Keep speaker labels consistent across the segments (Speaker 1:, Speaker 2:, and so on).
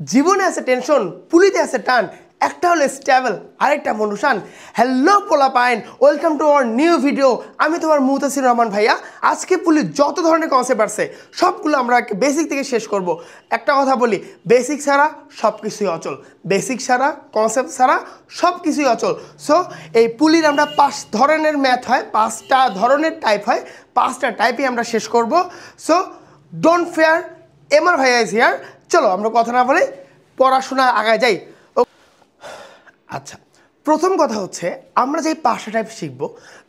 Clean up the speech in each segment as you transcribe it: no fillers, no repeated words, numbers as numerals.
Speaker 1: জীবনে আছে টেনশন, পুলিতে আছে টান, একটা হলো স্টেবল আরেকটা মনুষান। হ্যালো পোলাপাইন, welcome to our new video. আমি তোমার মুতাসির রহমান ভাইয়া। আজকে পুলিশ যত ধরনের কনসেপ্ট আছে সবগুলো আমরা বেসিক থেকে শেষ করব। একটা কথা বলি, বেসিক ছাড়া সব কিছুই অচল, বেসিক ছাড়া কনসেপ্ট ছাড়া সব কিছুই অচল। সো এই পুলির আমরা 5 ধরনের ম্যাথ হয়, 5টা ধরনের টাইপ হয়, 5টা টাইপই আমরা শেষ করব। সো ডোন্ট ফেয়ার, এমআর ভাইয়া ইজ হিয়ার। চলো আমরা কথা না বলে পড়াশোনা আগায় যাই। আচ্ছা, প্রথম কথা হচ্ছে আমরা যে 5টা টাইপ শিখব,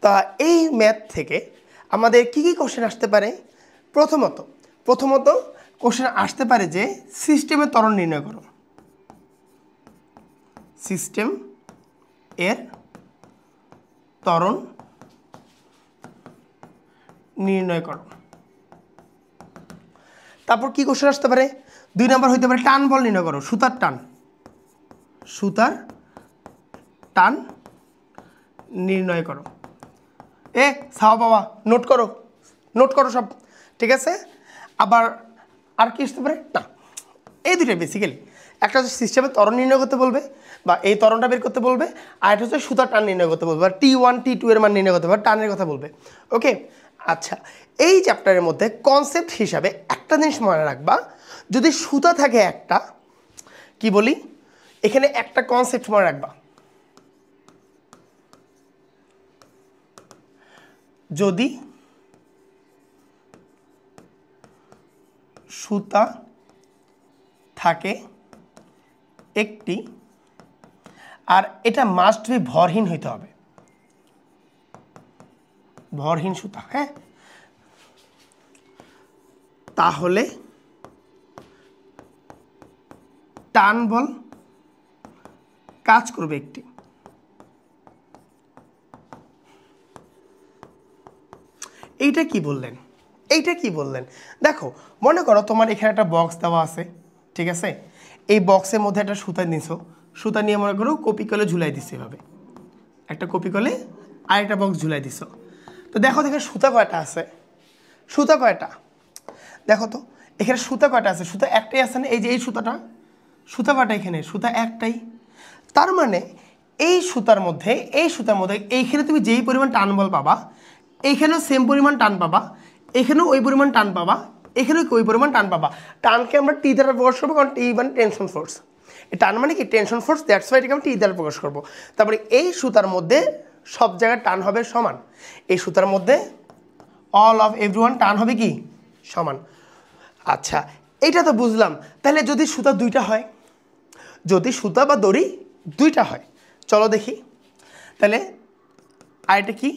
Speaker 1: তা এই ম্যাথ থেকে আমাদের কি কি কোশ্চেন আসতে পারে। প্রথমত কোশ্চেন আসতে পারে যে সিস্টেমের ত্বরণ নির্ণয় করো, সিস্টেম এর ত্বরণ নির্ণয় করো। তারপর কি কোশ্চেন আসতে পারে, 2 নাম্বার হইতে পারে টান বল নির্ণয় করো, সুতার টান নির্ণয় করো। সাও বাবা নোট করো সব, ঠিক আছে। আবার আর কি আসতে পারে না, এই দুটোই বেসিক্যালি। একটা হচ্ছে সিস্টেমের ত্বরণ নির্ণয় করতে বলবে বা এই ত্বরণটা বের করতে বলবে, আর একটা হচ্ছে সুতার টান নির্ণয় করতে বলবে, বা T1 T2 এর মান নির্ণয় করতে বলবে, টানের কথা বলবে। ওকে, আচ্ছা, এই চ্যাপ্টারের মধ্যে কনসেপ্ট হিসাবে একটা জিনিস মনে রাখবা, যদি সুতা থাকে একটা, কি বলি এখানে একটা কনসেপ্ট মনে রাখবা, যদি সুতা থাকে একটি, আর এটা মাস্ট বি ভরহীন হইতে হবে, ভরহীন সুতা, হ্যাঁ, তাহলে টান বল কাজ করবে একটি। এইটা কি বললেন, দেখো মনে করো তোমার এখানে একটা বক্স দেওয়া আছে, ঠিক আছে। এই বক্সের মধ্যে একটা সুতা নিছো, সুতা নিয়ে মনে করো কপি কলে ঝুলাই দিছো, এভাবে একটা কপি কলে আরেকটা বক্স ঝুলাই দিছো। তো দেখো সুতা কয়টা আছে, দেখো তো এখানে সুতা কয়টা আছে, সুতা একটাই আছে না, এই যে এই সুতা কয়টা, এখানে সুতা একটাই। তার মানে এই সুতার মধ্যে এইখানে তুমি যেই পরিমাণ টান বল পাবা, এইখানেও সেম পরিমাণ টান পাবা, এখানেও ওই পরিমাণ টান পাবা, এখানেও ওই পরিমাণ টান পাবা। টানকে আমরা টি দ্বারা প্রকাশ করবো, কারণ টি মানে টেনশন ফোর্স। এই টান মানে কি টেনশন ফোর্স, দ্যাটস ওয়াই এটাকে আমরা টি দ্বারা প্রকাশ করবো। তারপরে এই সুতার মধ্যে সব জায়গায় টান হবে সমান, এই সুতার মধ্যে অল অফ এভরিওয়ান টান হবে কি সমান। আচ্ছা, এইটা তো বুঝলাম। তাহলে যদি সুতা দুইটা হয়, যদি সুতা বা দড়ি দুইটা হয়, চলো দেখি তাহলে আরেকটা কি,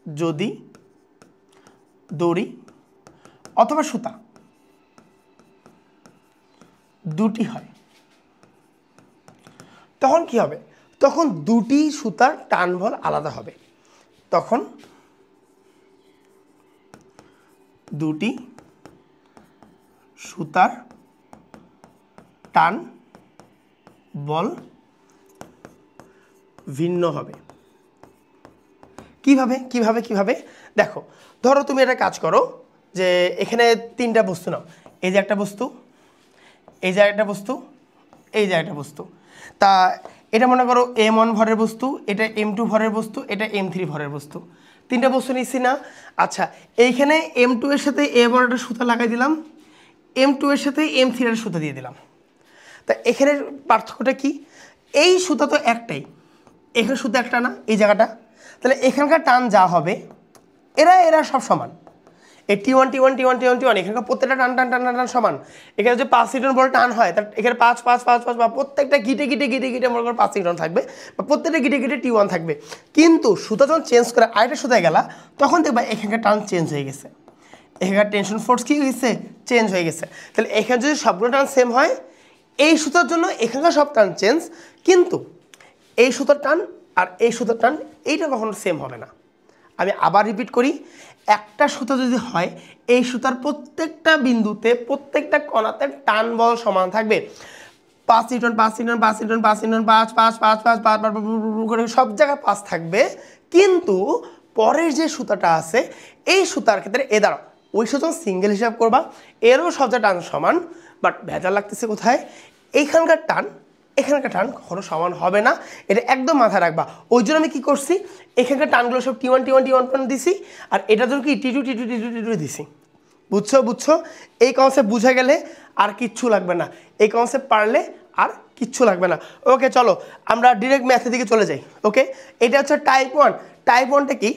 Speaker 1: যদি দড়ি অথবা সুতা দুটি হয়, তখন কি হবে, তখন দুটি সুতার টান বল আলাদা হবে, তখন দুটি সুতার টান বল ভিন্ন হবে। কিভাবে দেখো, ধরো তুমি একটা কাজ করো, যে এখানে 3টা বস্তু নাও, এই যে একটা বস্তু, এই যে একটা বস্তু, এই যে একটা বস্তু। তা এটা মনে করো M1 ভরের বস্তু, এটা M2 ভরের বস্তু, এটা M3 ভরের বস্তু, 3টা বস্তু নিচ্ছি না। আচ্ছা, এইখানে M2 এর সাথে M1 একটা সুতা লাগাই দিলাম, M2 এর সাথে M3 এর সুতা দিয়ে দিলাম। তা এখানে পার্থক্যটা কি, এই সুতা তো একটাই, এখানে সুতা একটা না এই জায়গাটা, তাহলে এখানকার টান যা হবে এরা সব সমান। এই T1 এখানকার প্রত্যেকটা টান সমান। এখানে যে 5 নিউটন বল টান হয়, তার এখানে 5 বা প্রত্যেকটা গিটে মনে করো 5 নিউটন থাকবে, বা প্রত্যেকটা গিটে T1 থাকবে। কিন্তু সুতা যখন চেঞ্জ করে আরেকটা সুতায় গেলা, তখন দেখবা এখানকার টান চেঞ্জ হয়ে গেছে, এখানকার টেনশন ফোর্স কি হয়েছে, চেঞ্জ হয়ে গেছে। তাহলে এখানে যদি সবগুলো টান সেম হয়, এই সুতার জন্য এখানকার সব টান চেঞ্জ, কিন্তু এই সুতার টান আর এই সুতার টান এইটা কখনো সেম হবে না। আমি আবার রিপিট করি, একটা সুতা যদি হয়, এই সুতার প্রত্যেকটা বিন্দুতে প্রত্যেকটা কণাতে টান বল সমান থাকবে, 5 নিউটন 5 করে সব জায়গায় 5 থাকবে। কিন্তু পরের যে সুতাটা আছে, এই সুতার ক্ষেত্রে এ দ্বারা ওই সুতা সিঙ্গেল হিসাব করবা, এরও সব জায়গায় টান সমান, বাট ভেজাল লাগতেছে কোথায়, এইখানকার টান এখানকার টান কখনো সমান হবে না, এটা একদম মাথায় রাখবা। ওই জন্য আমি কী করছি, এখানকার টানগুলো সব T1 দিছি, আর এটা জন্য কি T2 দিছি। বুঝছো বুঝছো, এই কনসেপ্ট বুঝে গেলে আর কিচ্ছু লাগবে না, এই কনসেপ্ট পারলে আর কিচ্ছু লাগবে না। ওকে চলো আমরা ডিরেক্ট ম্যাথের দিকে চলে যাই। ওকে, এটা হচ্ছে টাইপ 1। টাইপ 1টা কি,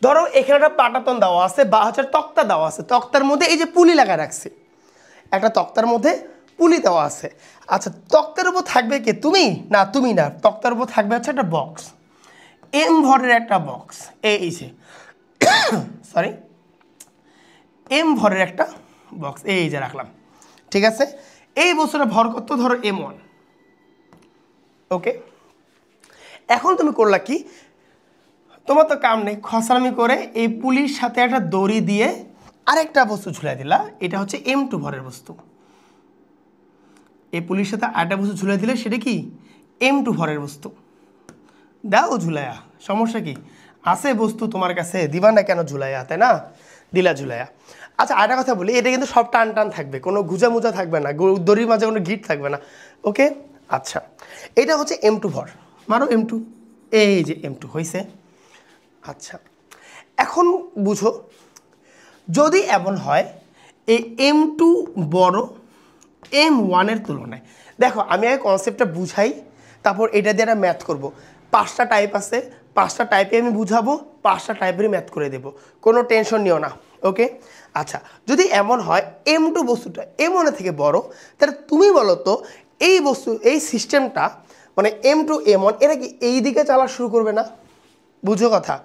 Speaker 1: ধরো এখানে একটা পাটাতন দেওয়া আছে বা হচ্ছে তক্তা দেওয়া আছে, তক্তার মধ্যে এই যে পুলি লাগা রাখছি, একটা তক্তার মধ্যে পুলি দেওয়া আছে। আচ্ছা তক্তার উপর থাকবে কে, তুমি না, তুমি না, তক্তার উপর থাকবে হচ্ছে একটা বক্স, এম ভরের একটা বক্স, এই যে সরি এম ভরের একটা বক্স এই যে রাখলাম, ঠিক আছে। এই বস্তুটা ভর কত, ধরো M1। ওকে, এখন তুমি করলা কি, তোমার তো কাম নেই, খসামি করে এই পুলির সাথে একটা দড়ি দিয়ে আরেকটা বস্তু ঝুলাই দিলা, এটা হচ্ছে M2 ভরের বস্তু। এই পুলির সাথে আরেকটা বস্তু ঝুলাই দিলে সেটা কি M2 ভরের বস্তু, দাও ঝুলাইয়া, সমস্যা কি আছে, বস্তু তোমার কাছে দিবা না কেন ঝুলাইয়া, তাই না, দিলা ঝুলাইয়া। আচ্ছা আরেকটা কথা বলি, এটা কিন্তু সব টান টান থাকবে, কোনো গুজা মুজা থাকবে না, দড়ির মাঝে কোনো গিট থাকবে না। ওকে, আচ্ছা এটা হচ্ছে M2 ভর, মারো M2, এই যে M2 হয়েছে। আচ্ছা এখন বুঝো, যদি এমন হয় এই M2 বড় M1-এর তুলনায়, দেখো আমি আগে কনসেপ্টটা বুঝাই, তারপর এটা দিয়ে একটা ম্যাথ করবো। 5টা টাইপ আছে, 5টা টাইপে আমি বুঝাবো, 5টা টাইপেরই ম্যাথ করে দেবো, কোনো টেনশন নিও না। ওকে, আচ্ছা যদি এমন হয় M2 বস্তুটা M1-এর থেকে বড়, তাহলে তুমি বলো তো এই বস্তু এই সিস্টেমটা মানে M2 M1 এরা কি এই দিকে চালা শুরু করবে না? বুঝো কথা,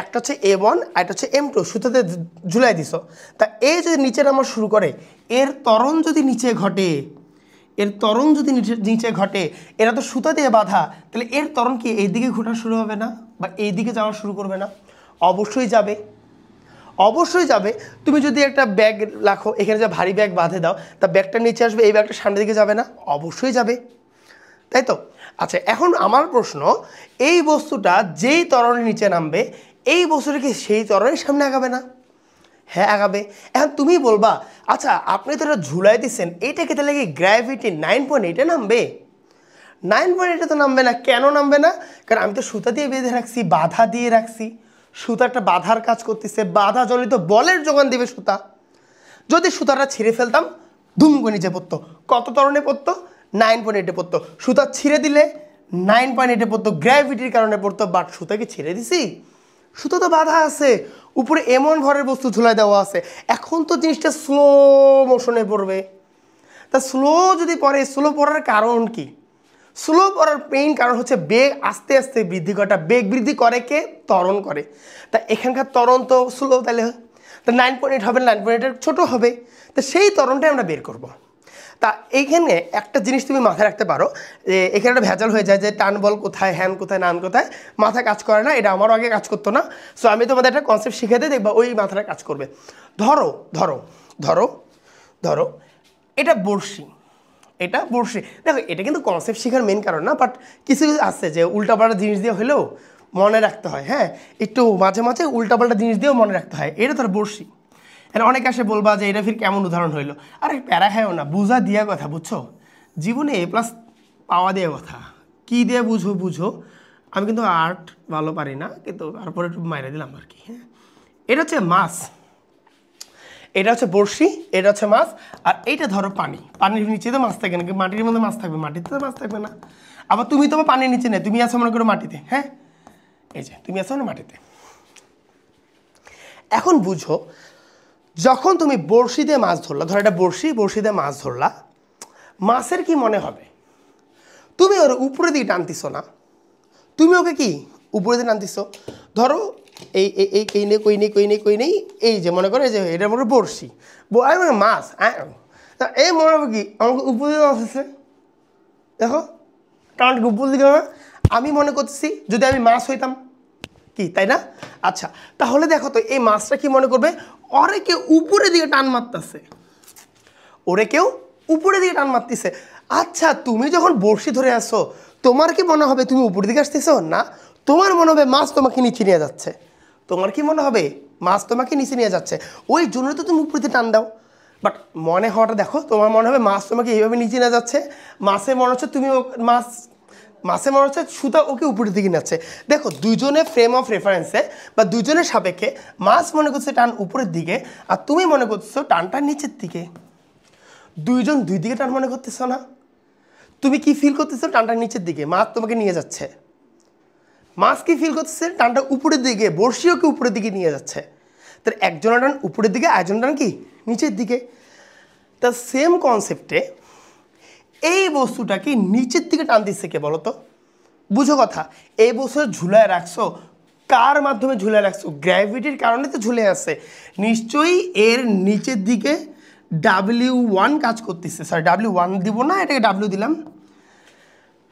Speaker 1: একটা হচ্ছে M1 আর একটা হচ্ছে M2, সুতাতে ঝুলাই দিছ, তা এই যদি নিচে নামা শুরু করে, এর ত্বরণ যদি নিচে ঘটে, এর ত্বরণ যদি নিচে ঘটে, এরা তো সুতা দিয়ে বাঁধা, তাহলে এর ত্বরণ কি এই দিকে ঘোরা শুরু হবে না বা এই দিকে যাওয়া শুরু করবে না? অবশ্যই যাবে, অবশ্যই যাবে। তুমি যদি একটা ব্যাগ রাখো, এখানে যে ভারী ব্যাগ বাঁধে দাও, তা ব্যাগটা নিচে আসবে, এই ব্যাগটা সামনের দিকে যাবে না? অবশ্যই যাবে, তাই তো। আচ্ছা এখন আমার প্রশ্ন, এই বস্তুটা যেই ত্বরণের নিচে নামবে, এই বস্তুটা কি সেই ত্বরণের সামনে আগাবে না? হ্যাঁ আগাবে। এখন তুমি বলবা আচ্ছা আপনি তো এটা ঝুলাই দিচ্ছেন, এইটাকে তাহলে কি গ্র্যাভিটি 9.8-এ নামবে? 9.8-এ তো নামবে না। কেন নামবে না? কারণ আমি তো সুতা দিয়ে বেঁধে রাখছি, বাধা দিয়ে রাখছি, সুতা একটা বাধার কাজ করতেছে, বাধা জনিত বলের যোগান দেবে সুতা। যদি সুতাটা ছিঁড়ে ফেলতাম, ধুম করে নিচে পড়তো, কত ত্বরণে পড়তো? 9.8-এ পড়তো। সুতা ছিঁড়ে দিলে 9.8-এ পড়তো, গ্র্যাভিটির কারণে পড়তো। বাট সুতাকে ছিঁড়ে দিছি, সুতো তো বাধা আছে, উপরে M1 ভরের বস্তু ঝুলাই দেওয়া আছে, এখন তো জিনিসটা স্লো মোশনে পড়বে। তা স্লো যদি পড়ে, স্লো পড়ার কারণ কি? স্লো পড়ার মেইন কারণ হচ্ছে বেগ আস্তে আস্তে বৃদ্ধি করাটা। বেগ বৃদ্ধি করে কে? ত্বরণ করে। তা এখানকার ত্বরণ তো স্লো, তাহলে তা 9.8 হবে, 9.8-এর ছোটো হবে, তা সেই ত্বরণটাই আমরা বের করব। তা এইখানে একটা জিনিস তুমি মাথায় রাখতে পারো, যে এখানে একটা ভেজাল হয়ে যায় যে টান বল কোথায়, হ্যান কোথায়, নান কোথায়, মাথা কাজ করে না। এটা আমারও আগে কাজ করতো না। সো আমি তোমাদের একটা কনসেপ্ট শিখে দিই, দেখবা ওই মাথাটা কাজ করবে। ধরো ধরো ধরো ধরো এটা বড়শি, এটা বড়শি। দেখো এটা কিন্তু কনসেপ্ট শেখার মেন কারণ না, বাট কিছু আছে যে উল্টাপাল্টা জিনিস দিয়ে হলেও মনে রাখতে হয়। হ্যাঁ, একটু মাঝে মাঝে উল্টাপাল্টা জিনিস দিয়েও মনে রাখতে হয়। এটা ধর বড়শি। আর অনেকে আসে বলবা যে এটা ফির কেমন উদাহরণ হইলো। আরে প্যারা খায়ও না, বুঝা দিয়া কথা, বুঝছো? জীবনে A+ পাওয়া দিয়ে কথা, কী দিয়ে বুঝো বুঝো। আমি কিন্তু আর্ট ভালো পারি না, কিন্তু তারপরে একটু মাইরে দিলাম আর কি। হ্যাঁ, এটা হচ্ছে মাছ, এটা হচ্ছে বড়শি, এটা হচ্ছে মাছ। আর এইটা ধরো পানি, পানির নিচে তো মাছ থাকে নাকি? মাটির মধ্যে মাছ থাকবে, মাটিতে তো মাছ থাকবে না। আবার তুমি তোমার পানির নিচে নেই, তুমি আছো মনে করো মাটিতে। হ্যাঁ, এই যে তুমি আছো না মাটিতে। এখন বুঝো, যখন তুমি বড়শি দিয়ে মাছ ধরলা, ধরো এটা বড়শি, বড়শি দিয়ে মাছ ধরলা, মাছের কি মনে হবে? তুমি ওর উপরে দিকে টানতিস না, তুমি ওকে কি উপরে দিয়ে টানতিস। ধরো এই এই কই নেই কই নেই কই নেই কই নেই, এই যে মনে করে যে এটার মনে বড়শি, মানে মাছ, এই মনে হবে কি আমাকে উপর দিকে আসছে। দেখো টানটা উপর দিকে হবে। আমি মনে করতেছি যদি আমি মাছ হইতাম কি, তাই না? আচ্ছা তাহলে দেখো তো এই মাছটা কি মনে করবে? ওরে কেউ উপরের দিকে টান মারতেছে, ওরে কেউ উপরের দিকে টান মারতেছে। আচ্ছা তুমি যখন বড়শি ধরে আসো, তোমার কি মনে হবে তুমি উপরের দিকে আসতেছো? না, তোমার মনে হবে মাছ তোমাকে নিচে নিয়ে যাচ্ছে। তোমার কি মনে হবে? মাছ তোমাকে নিচে নিয়ে যাচ্ছে। ওই জন্য তো তুমি উপরে দিকে টান দাও। বাট মনে হওয়াটা দেখো, তোমার মনে হবে মাছ তোমাকে এইভাবে নিচে না যাচ্ছে, মাছে মনে হচ্ছে তুমি মাছে মনে হচ্ছে সুতা ওকে উপরের দিকে যাচ্ছে। দেখো দুইজনের ফ্রেম অফ রেফারেন্সে বা দুইজনের সাপেক্ষে মাছ মনে করছে টান উপরের দিকে আর তুমি মনে করছো টানটা নিচের দিকে। দুইজন দুই দিকে টান মনে করতেছো না? তুমি কি ফিল করতেছো? টানটা নিচের দিকে, মাছ তোমাকে নিয়ে যাচ্ছে। মাছ কি ফিল করতেছে? টানটা উপরের দিকে, বড়শিও কি উপরের দিকে নিয়ে যাচ্ছে। তার একজনের টান উপরের দিকে, আরেকজনের টান কি নিচের দিকে। তা সেম কনসেপ্টে এই বস্তুটা কি নিচের দিকে টান দিচ্ছে কে বলো তো? বুঝো কথা, এই বস্তু ঝুলায় রাখছো, কার মাধ্যমে ঝুলে রাখছো? গ্র্যাভিটির কারণে তো ঝুলে আসছে। নিশ্চয়ই এর নিচের দিকে W1 কাজ করতেছে, সরি W1 দিব না, এটাকে W দিলাম।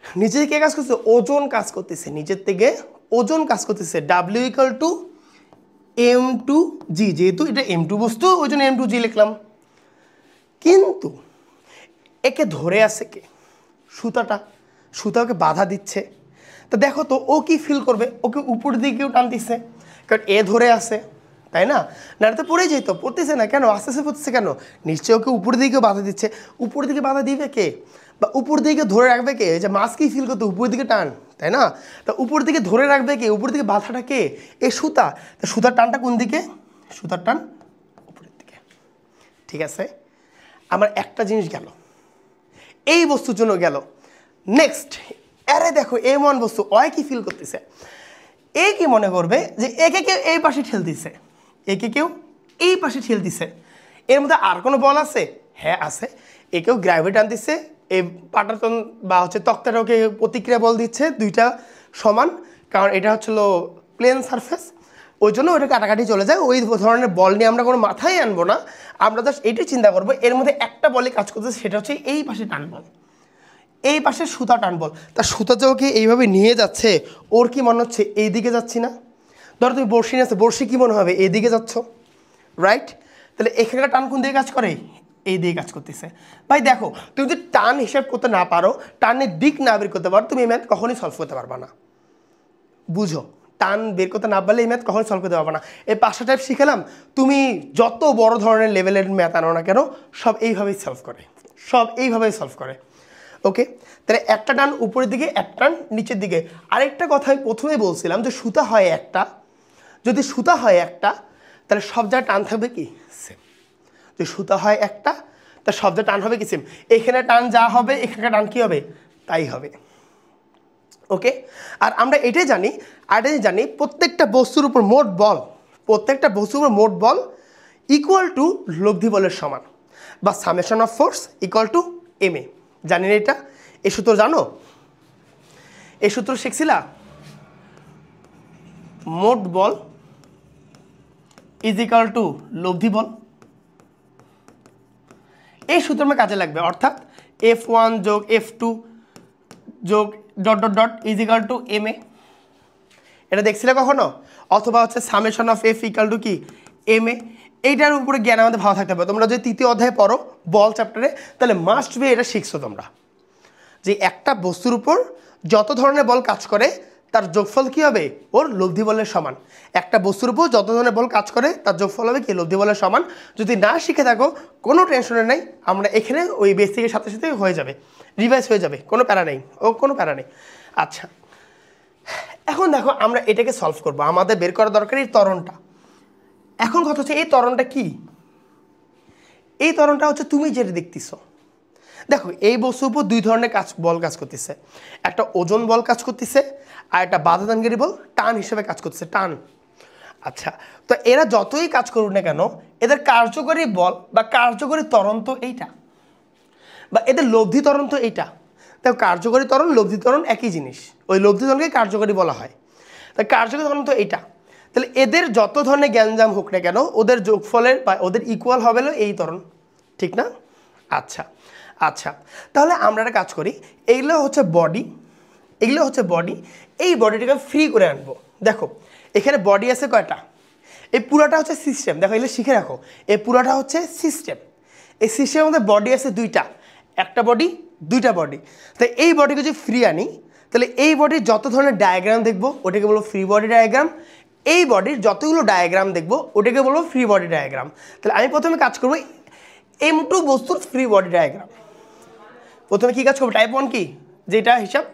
Speaker 1: নিচে কে কাজ করতেছে? ওজন কাজ করতেছে, নিচের থেকে ওজন কাজ করতেছে। W = m2g, যেহেতু এটা m2 বস্তু ওই জন্য m2g লিখলাম। কিন্তু একে ধরে আছে কে? সুতাটা। সুতা ওকে বাধা দিচ্ছে। তো দেখো তো ও কি ফিল করবে? ওকে উপর দিকেও টানতেছে, কারণ এ ধরে আছে, তাই না? না তো পড়েই যেত, পড়তেছে না কেন? আস্তে আস্তে পড়তেছে কেন? নিশ্চয়ই ওকে উপর দিকেও বাধা দিচ্ছে। উপর দিকে বাধা দিবে কে বা উপর দিকে ধরে রাখবে কে? যে মাছ কি ফিল করতে উপর দিকে টান, তাই না? তা উপর দিকে ধরে রাখবে কে? উপর দিকে বাধাটা কে? এই সুতা। তা সুতার টানটা কোন দিকে? সুতার টান উপরের দিকে। ঠিক আছে, আমার একটা জিনিস গেল, এই বস্তুর জন্য গেল। নেক্সট, আরে দেখো M1 বস্তু অয় কি ফিল করতেছে? এ কি মনে করবে যে একে কেউ এই পাশে ঠেলতেছে, একে কেউ এই পাশে ঠেলতেছে। এর মধ্যে আর কোনো বল আছে? হ্যাঁ আছে। একেও গ্র্যাভিটি আনতেছে, এই পাটাতন বা হচ্ছে তক্তাটা ওকে প্রতিক্রিয়া বল দিচ্ছে, দুইটা সমান, কারণ এটা হচ্ছিল প্লেন সারফেস, ওই জন্য ওটা কাটাকাটি চলে যায়। ওই ধরনের বল নিয়ে আমরা কোনো মাথায় আনবো না, আমরা জাস্ট এটাই চিন্তা করবো এর মধ্যে একটা বলে কাজ করতেছে, সেটা হচ্ছে এই পাশে টান বল, এই পাশে সুতা টান বল। তা সুতা যে ওকে এইভাবে নিয়ে যাচ্ছে, ওর কি মনে হচ্ছে এই দিকে যাচ্ছি না? ধরো তুমি বড়শি নিয়ে আসছো, বড়শি কি মনে হবে এই দিকে যাচ্ছ, রাইট? তাহলে এখানকার টান কোন দিকে কাজ করে? এই দিকে কাজ করতেছে। ভাই দেখো, তুমি যদি টান হিসাব করতে না পারো, টানের দিক না বের করতে পারো, তুমি এই ম্যাথ কখনোই সলভ করতে পারবা না। বুঝো, টান বের করতে না পারলে এই ম্যাথ কখনোই সলভ করতে পারবা না। এই 5টা টাইপ শিখালাম, তুমি যত বড় ধরনের লেভেলের ম্যাথ আনো না কেন, সব এইভাবেই সলভ করে, সব এইভাবেই সলভ করে। ওকে, তাহলে একটা টান উপরের দিকে, একটা টান নিচের দিকে। আরেকটা কথা আমি প্রথমে বলছিলাম যে সুতা হয় একটা, যদি সুতা হয় একটা তাহলে সব জায়গায় টান থাকবে কি সেম। যদি সুতা হয় একটা তাহলে সব জায়গায় টান হবে কি সেম। এখানে টান যা হবে এখানে টান কি হবে তাই হবে। ওকে, আর আমরা এটাই জানি, প্রত্যেকটা বস্তুর উপর মোট বল, প্রত্যেকটা বস্তুর উপর মোট বল ইকুয়াল টু লব্ধি বলের সমান, বা summation of force equal to ma। জানি না এটা? এই সূত্র জানো? এই সূত্র শিখছিলা? মোট বল ইজ ইকুয়াল টু লব্ধি বল। এই সূত্র আমার কাজে লাগবে, অর্থাৎ F1 যোগ F2 যোগ dot dot dot is equal two ma। এটা দেখছিলে কখনো? অথবা হচ্ছে summation of F equal to কি ma। এইটার উপরে জ্ঞান আমাদের ভালো থাকতে হবে। তোমরা যদি 3য় অধ্যায় পড়ো বল চ্যাপ্টারে, তাহলে মাস্ট বি এটা শিখছো তোমরা, যে একটা বস্তুর উপর যত ধরনের বল কাজ করে তার যোগফল কী হবে? ওর লব্ধি বলের সমান। একটা বস্তুর উপর যত ধরনের বল কাজ করে তার যোগফল হবে কি? লব্ধি বলের সমান। যদি না শিখে থাকো কোনো টেনশনে নেই, আমরা এখানে ওই বেসিকের সাথে সাথে হয়ে যাবে, রিভাইজ হয়ে যাবে, কোনো প্যারা নেই, কোনো প্যারা নেই। আচ্ছা, এখন দেখো আমরা এটাকে সলভ করব, আমাদের বের করা দরকার এই ত্বরণটা। এখন কথা হচ্ছে এই ত্বরণটা কি? এই ত্বরণটা হচ্ছে তুমি যেটা দেখতেছো। দেখো এই বস্তুর উপর দুই ধরনের বল কাজ করতেছে, একটা ওজন বল কাজ করতেছে আর একটা বাধাদানকারী বল টান হিসেবে কাজ করতেছে, টান। আচ্ছা, তো এরা যতই কাজ করুক না কেন, এদের কার্যকরী বল বা কার্যকরী ত্বরণ তো এইটা, বা এদের লব্ধি ত্বরণ তো এইটা। দেখো কার্যকরী ত্বরণ লব্ধি ত্বরণ একই জিনিস, ওই লব্ধি ত্বরণকে কার্যকরী বলা হয়। তাই কার্যকরী ত্বরণ তো এইটা। তাহলে এদের যত ধরনের গ্যাঞ্জাম হোক না কেন, ওদের যোগফলের বা ওদের ইকুয়াল হবে এই ত্বরণ, ঠিক না? আচ্ছা আচ্ছা, তাহলে আমরা একটা কাজ করি, এইগুলো হচ্ছে বডি, এগুলো হচ্ছে বডি, এই বডিটাকে ফ্রি করে আনবো। দেখো এখানে বডি আছে কয়টা? এই পুরাটা হচ্ছে সিস্টেম। দেখো এগুলো শিখে রাখো, এই পুরাটা হচ্ছে সিস্টেম। এই সিস্টেমের মধ্যে বডি আছে দুইটা, একটা বডি দুইটা বডি। তাই এই বডিকে যদি ফ্রি আনি, তাহলে এই বডির যত ধরনের ডায়াগ্রাম দেখবো ওটাকে বলবো ফ্রি বডি ডায়াগ্রাম। এই বডির যতগুলো ডায়াগ্রাম দেখবো ওটাকে বলবো ফ্রি বডি ডায়াগ্রাম। তাহলে আমি প্রথমে কাজ করবো, M2 বস্তুর ফ্রি বডি ডায়াগ্রাম। প্রথমে কি কাজ করবো, টাইপ 1 কি যেটা হিসাব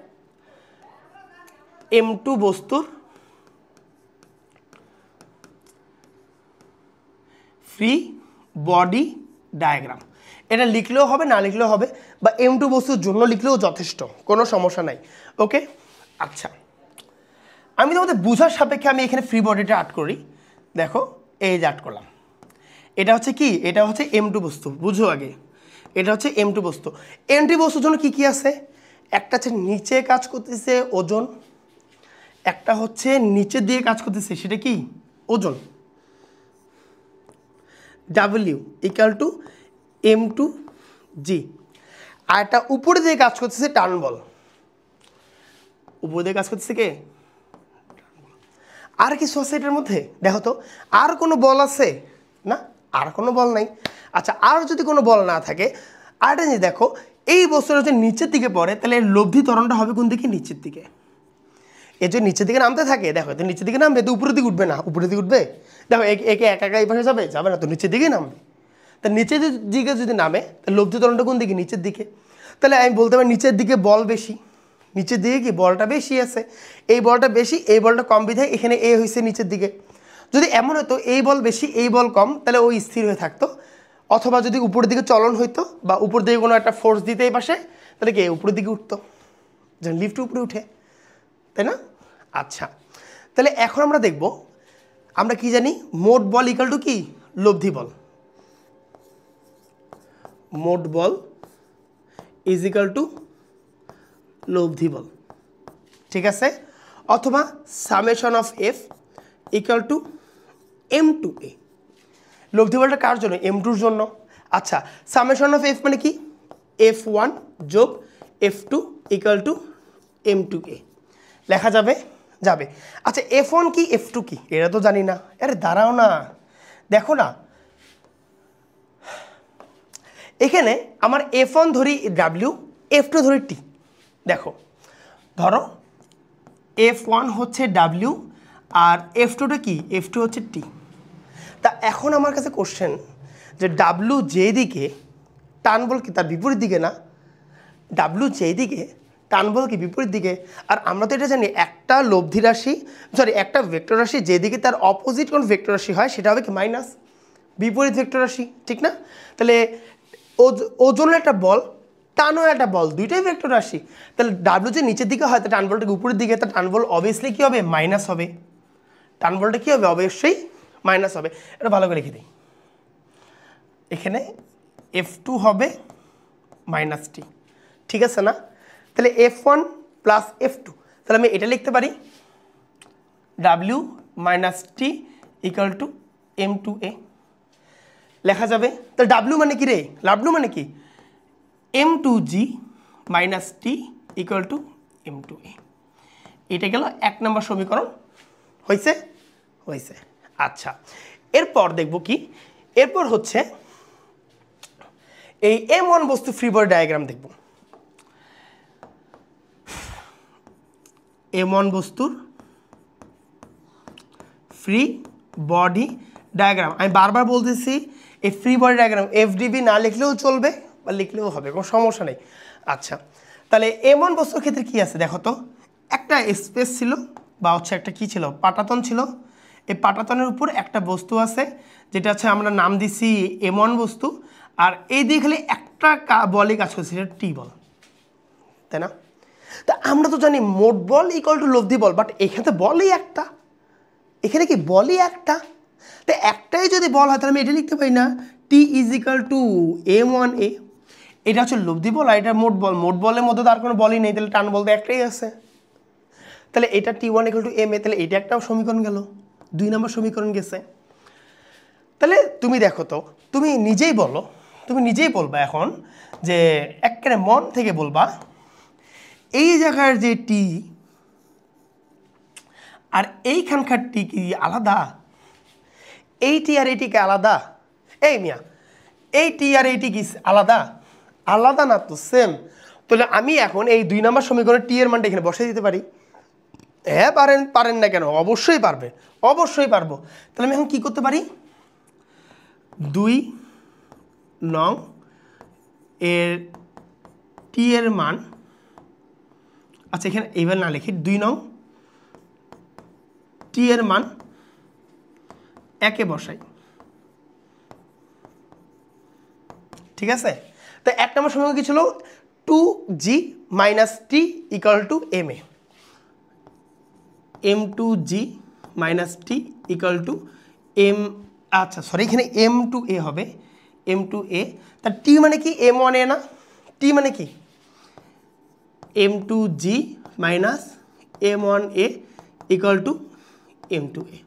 Speaker 1: M2 বস্তুর ফ্রি বডি ডায়াগ্রাম। এটা লিখলেও হবে, না লিখলেও হবে, বা M2 বস্তুর জন্য লিখলেও যথেষ্ট, কোনো সমস্যা নাই। ওকে, আচ্ছা আমি তোমাদের বুঝার সাপেক্ষে আমি এখানে ফ্রি বডিটা আর্ট করি। দেখো এই যে আর্ট করলাম, এটা হচ্ছে কি, এটা হচ্ছে M2 বস্তু, বুঝো আগে এটা হচ্ছে M2 বস্তু। M2 বস্তুর জন্য কি কি আছে, একটা হচ্ছে নিচে কাজ করতেছে ওজন, একটা হচ্ছে নিচের দিকে কাজ করতেছে সেটা কি ওজন, W = M2G। আর একটা উপরে দিকে কাজ করতেছে টান বল, উপরে দিকে কাজ করতেছে কে, আর কিছু আছে এটার মধ্যে দেখো তো, আর কোনো বল আছে না, আর কোনো বল নাই। আচ্ছা আর যদি কোনো বল না থাকে, আরেকটা জিনিস দেখো, এই বস্তুটা যদি নিচের দিকে পড়ে তাহলে লব্ধি ত্বরণটা হবে কোন দিকে, নিচের দিকে। এ যদি নিচের দিকে নামতে থাকে, দেখো তো নিচের দিকে নামবে তো উপরের দিকে উঠবে না, উপরের দিকে উঠবে, দেখো একে একা একা এই পাশে যাবে, যাবে না তো নিচের দিকেই নামবে। তা নিচের দিকে যদি নামে তাহলে লব্ধি ত্বরণটা কোন দিকে, নিচের দিকে। তাহলে আমি বলতে পারি নিচের দিকে বল বেশি, নিচের দিকে কি বলটা বেশি আছে, এই বলটা বেশি, এই বলটা কম বিধায় এখানে এ হয়েছে নিচের দিকে। যদি এমন হতো এই বল বেশি এই বল কম, তাহলে ওই স্থির হয়ে থাকতো। অথবা যদি উপরের দিকে চলন হইতো বা উপর দিকে কোনো একটা ফোর্স দিতে এই পাশে, তাহলে কি উপরের দিকে উঠতো, যেন লিফট উপরে উঠে, তাই না? আচ্ছা তাহলে এখন আমরা দেখব, আমরা কি জানি, মোট বল = কি, লব্ধি বল। মোট বল = লব্ধি বল, ঠিক আছে? অথবা সামেশন অফ F = M2A। লব্ধি বলটা কার জন্য, M2-র জন্য। আচ্ছা সামেশন অফ F মানে কি, F1 যোগ F2 = M2A লেখা যাবে, যাবে। আচ্ছা F1 কি F2 কি এটা তো জানি না, আরে দাঁড়াও না, দেখো না এখানে আমার F1 ধরি W, F2 ধরি T। দেখো ধরো F1 হচ্ছে W আর F2টা কি, F2 হচ্ছে T। তা এখন আমার কাছে কোশ্চেন যে W যেদিকে টান বল কি তার বিপরীত দিকে না, W যেদিকে টান বল কি বিপরীত দিকে। আর আমরা তো এটা জানি একটা লব্ধি রাশি, সরি একটা ভেক্টর রাশি যেদিকে তার অপোজিট কোন ভেক্টর রাশি হয় সেটা হবে কি মাইনাস, বিপরীত ভেক্টর রাশি, ঠিক না? তাহলে ওজনের একটা বল, টানও একটা বল, দুইটাই ভেক্টর রাশি। তাহলে W যে নিচের দিকে হয়, তা টান বলটা উপরের দিকে, তা টান বল অবভিয়াসলি কী হবে, মাইনাস হবে। টান বলটা কী হবে, অবশ্যই মাইনাস হবে। এটা ভালো করে লিখে দিই, এখানে F2 হবে -T, ঠিক আছে না? তাহলে F1 + F2, তাহলে আমি এটা লিখতে পারি W - T = M2A লেখা যাবে। তাহলে W মানে কি রে, W মানে কি M2G - T = M2A। এটা গেল 1 নম্বর সমীকরণ, হয়েছে, হয়েছে। আচ্ছা এরপর দেখব কি, এরপর হচ্ছে এই M1 বস্তু ফ্রি বডি ডায়াগ্রাম দেখব। M1 বস্তুর ফ্রি বডি ডায়াগ্রাম, আমি বারবার বলতেছি এই ফ্রি বডি ডায়াগ্রাম FDB না লিখলেও চলবে বা লিখলেও হবে, কোনো সমস্যা নেই। আচ্ছা তাহলে M1 বস্তুর ক্ষেত্রে কি আছে দেখো তো, একটা স্পেস ছিল বা হচ্ছে একটা কি ছিল, পাটাতন ছিল। এই পাটাতনের উপর একটা বস্তু আছে যেটা হচ্ছে আমরা নাম দিছি M1 বস্তু, আর এই দিকে খালি একটা বলই কাজ করছে, সেটা T বল, তাই না? তা আমরা তো জানি মোট বল = লব্ধি বল, বাট এখানে তো বলই একটা, এখানে কি বলই একটা, তো একটাই যদি বল হয় তাহলে আমি এটা লিখতে পারি না T = M1A। এটা হচ্ছে লব্ধি বল আর এটা মোট বল, মোট বলের মধ্যে তো আর কোনো বলই নেই, তাহলে টান বল তো একটাই আছে। তাহলে এটা T1 = MA, তাহলে এটা একটা সমীকরণ গেল, 2 নম্বর সমীকরণ গেছে। তাহলে তুমি দেখো তো, তুমি নিজেই বলো, তুমি নিজেই বলবা এখন যে একেবারে মন থেকে বলবা এই জায়গার যে টি আর এইখানকার টি কি আলাদা, এই টি আর এইটিকে আলাদা, এই মিয়া এই টি আর এইটি কি আলাদা, আলাদা না তো, সেম। তাহলে আমি এখন এই 2 নম্বর সমীকরণে টি এর মানটা এখানে বসিয়ে দিতে পারি। হ্যাঁ পারেন, পারেন না কেন, অবশ্যই পারবে, অবশ্যই পারবো। তাহলে আমি এখন কি করতে পারি, 2 নং এর টি এর মান, আচ্ছা এখানে এইবার না লিখি, 2 নং টি এর মান একে বসাই, ঠিক আছে। তো 1 নম্বর সমীকরণ কি ছিল, 2g - t = ma, m2g - t = m, আচ্ছা সরি এখানে m2a হবে, m2a, তা t মানে কি m1a না, t মানে কি m2g - m1a = m2a,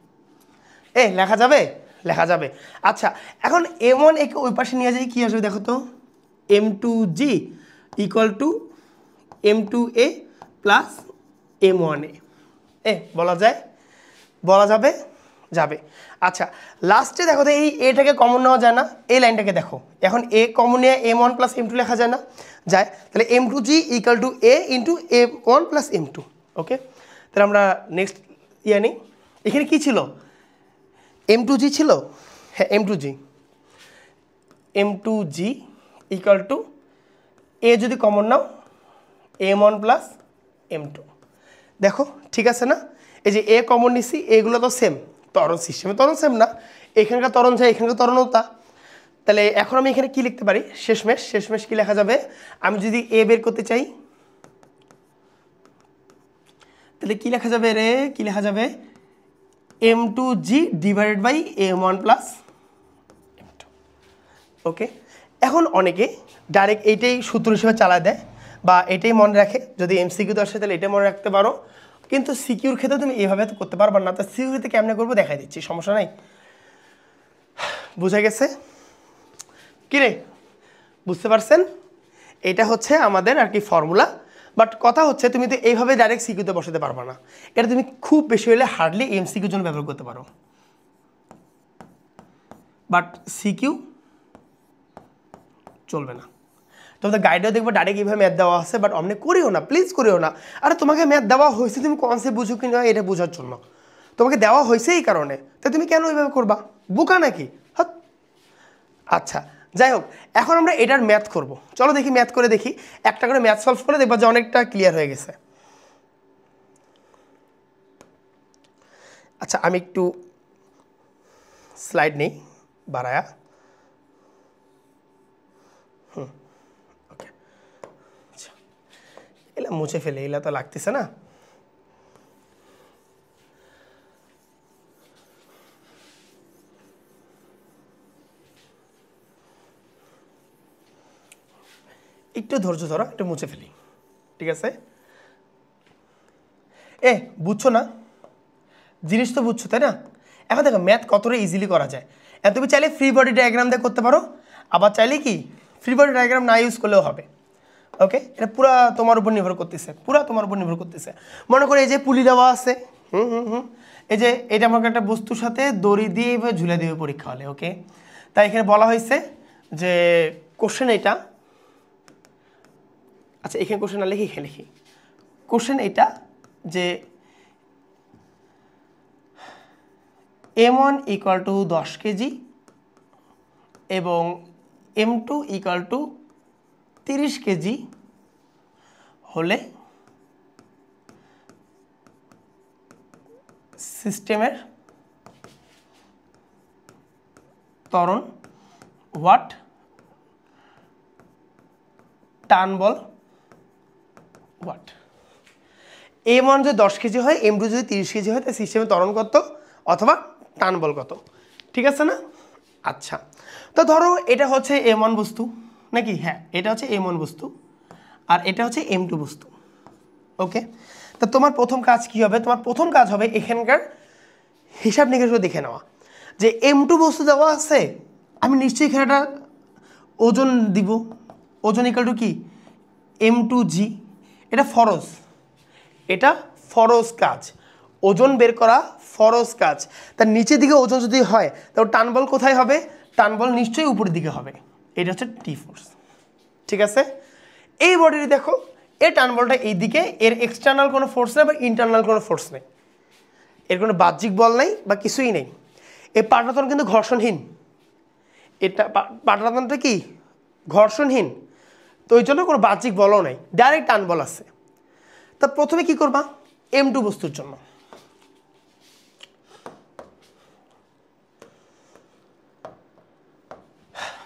Speaker 1: লেখা যাবে, লেখা যাবে। আচ্ছা এখন m1a কে ওই পাশে নিয়ে যাই, কি আসবে দেখো তো, m2g = m2a প্লাস m1a, বলা যায়, বলা যাবে, যাবে। আচ্ছা লাস্টে দেখো তো এই এটাকে কমন নেওয়া যায় না, এই লাইনটাকে দেখো, এখন এ কমন নিয়ে m1 প্লাস m2 লেখা যায় না, যায়, তাহলে m2g = a × m1 plus m2, ওকে। তাহলে আমরা নেক্সট ইয়ে নিই, এখানে কি ছিল, m2g ছিল, হ্যাঁ m2g = a যদি কমন নাও m1 প্লাস m2, দেখো ঠিক আছে না, এই যে এ কমন নিছি, এগুলো তো সেম, ত্বরণ সিস্টেমে ত্বরণ সেম না, এখানকার ত্বরণ যায় এখানকার ত্বরণও তা, তাহলে এখন আমি এখানে কি লিখতে পারি, শেষমেশ কি লেখা যাবে, আমি যদি এ বের করতে চাই তাহলে কি লেখা যাবে রে, কি লেখা যাবে, m2g / m1 প্লাস m2, ওকে। এখন অনেকে ডাইরেক্ট এইটাই সূত্র হিসেবে চালায় দেয় বা এটাই মনে রাখে, যদি এমসিকিউতে আসে তাহলে এটা মনে রাখতে পারো, কিন্তু সিকিউর ক্ষেত্রে তুমি এইভাবে তো করতে পারবা না, তো সিকিউরিতে কেমনে করবো দেখাই দিচ্ছি, সমস্যা নাই, বুঝা গেছে কিরে, বুঝতে পারছেন, এটা হচ্ছে আমাদের আর কি ফর্মুলা, বাট কথা হচ্ছে তুমি তো এইভাবে ডাইরেক্ট সিকিউতে বসাতে পারবা না, এটা তুমি খুব বেশি হলে হার্ডলি এমসিকিউর জন্য ব্যবহার করতে পারো, বাট সিকিউ চলবে না। তোমাদের গাইডেও দেখবো ডাইরেক্ট এইভাবে ম্যাথ দেওয়া আছে, বাট অমনি করিও না, প্লিজ করিও না, আরে তোমাকে ম্যাথ দেওয়া হয়েছে তুমি কনসেপ্ট বুঝো কি না এটা বোঝার জন্য, তোমাকে দেওয়া হয়েছে এই কারণে, তাই তুমি কেন এইভাবে করবা, বোকা নাকি, হ্যাঁ। আচ্ছা যাই হোক, এখন আমরা এটার ম্যাথ করব, চলো দেখি ম্যাথ করে দেখি, একটা করে ম্যাথ সলভ করে দেখবা যে অনেকটা ক্লিয়ার হয়ে গেছে। আচ্ছা আমি একটু স্লাইড নেই বাড়ায়া, ওকে, আচ্ছা এলা মুছে ফেলে, এলা তো লাগতেছে না, একটু ধৈর্য ধরো, একটু মুছে ফেলি, ঠিক আছে। বুঝছো না, জিনিস তো বুঝছো তাই না, এখন দেখো ম্যাথ কতটা ইজিলি করা যায়, এখন তুমি চাইলে ফ্রি বডি ডায়াগ্রাম দিয়ে করতে পারো, আবার চাইলে কি ফ্রি বডি ডায়াগ্রাম না ইউজ করলেও হবে, ওকে। এটা পুরা তোমার উপর নির্ভর করতেছে, পুরা তোমার উপর নির্ভর করতেছে। মনে করো এই যে পুলি দেওয়া আছে, এই যে এটা আমাকে একটা বস্তুর সাথে দড়ি দিয়ে এভাবে ঝুলে দেবে পরীক্ষা হলে, ওকে। তাই এখানে বলা হয়েছে যে কোশ্চেন এটা, আচ্ছা এখানে কোশ্চেন না লিখি, এখানে লিখি, কোশ্চেন এটা যে m1 = 10 কেজি এবং m2 = 30 কেজি হলে সিস্টেমের ত্বরণ ওয়াট, টান বল ওয়াট, m1 যদি 10 কেজি হয়, m2 যদি 30 কেজি হয়, তাই সিস্টেমের ত্বরণ কত অথবা টান বল কত, ঠিক আছে না। আচ্ছা তো ধরো এটা হচ্ছে m1 বস্তু নাকি, হ্যাঁ এটা হচ্ছে m1 বস্তু আর এটা হচ্ছে m2 বস্তু, ওকে। তা তোমার প্রথম কাজ কি হবে, তোমার প্রথম কাজ হবে এখানকার হিসাব নিকাশ দেখে নেওয়া, যে m2 বস্তু দেওয়া আছে, আমি নিশ্চয়ই এখানে একটা ওজন দিব, ওজন = কি m2g, এটা ফরজ, এটা ফরজ কাজ, ওজন বের করা ফরজ কাজ, তার নিচের দিকে ওজন যদি হয় তাহলে টান বল কোথায় হবে, টান বল নিশ্চয়ই উপরের দিকে হবে, এটা হচ্ছে টি ফোর্স, ঠিক আছে। এই বডিটি দেখো, এই টান বলটা এই দিকে, এর এক্সটার্নাল কোনো ফোর্স নেই বা ইন্টারনাল কোনো ফোর্স নেই, এর কোনো বাহ্যিক বল নেই বা কিছুই নেই, এই পাটাতন কিন্তু ঘর্ষণহীন, এটা পাটাতনটা কি ঘর্ষণহীন, তো ওই জন্য কোনো বাহ্যিক বলও নাই, ডাইরেক্ট টান বল আছে। তা প্রথমে কি করবা, M2 বস্তুর জন্য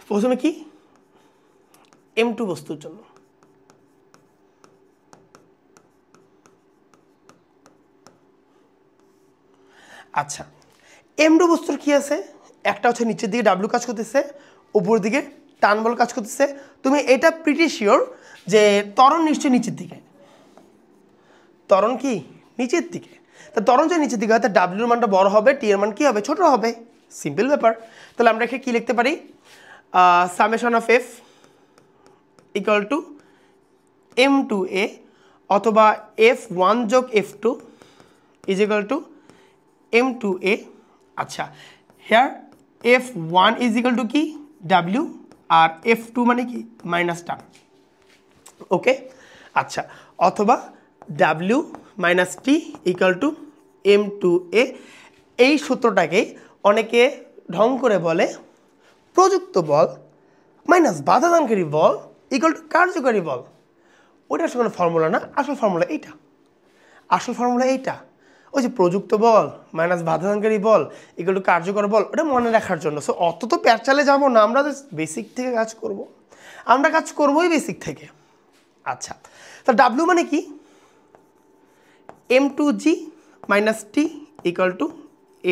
Speaker 1: প্রথমে কি M2 বস্তুর জন্য আচ্ছা M2 বস্তুর কি আছে, একটা হচ্ছে নিচের দিকে W কাজ করতেছে, উপর দিকে টান বল কাজ করতেছে। তুমি এটা প্রিটি শিওর যে ত্বরণ নিশ্চয়ই নিচের দিকে, ত্বরণ কি নিচের দিকে। তা ত্বরণ যে নিচের দিকে হয়, তা ডাব্লিউর মানটা বড় হবে, টি এর মান কি হবে ছোট হবে, সিম্পল ব্যাপার। তাহলে আমরা এখানে কি লিখতে পারি, summation of F equal to M2A অথবা F1 যোগ F2 is equal to M2A। আচ্ছা here F1 is equal to কি W আর F2 মানে কি মাইনাস টান, ওকে। আচ্ছা অথবা W minus T equal to M2A। এই সূত্রটাকে অনেকে ঢং করে বলে প্রযুক্ত বল মাইনাস বাধাদানকারী বল ইকুয়াল টু কার্যকারী বল। ওইটা আসলে কোনো ফর্মুলা না, আসল ফর্মুলা এইটা, আসল ফর্মুলা এইটা। ওই যে প্রযুক্ত বল মাইনাস বাধাদানকারী বল ইকুয়াল টু কার্যকর বল, ওটা মনে রাখার জন্য। সো অত তো প্যাচালে যাবো না, আমরা বেসিক থেকে কাজ করব, আমরা কাজ করবোই বেসিক থেকে। আচ্ছা তা ডাব্লিউ মানে কি M2G minus T equal to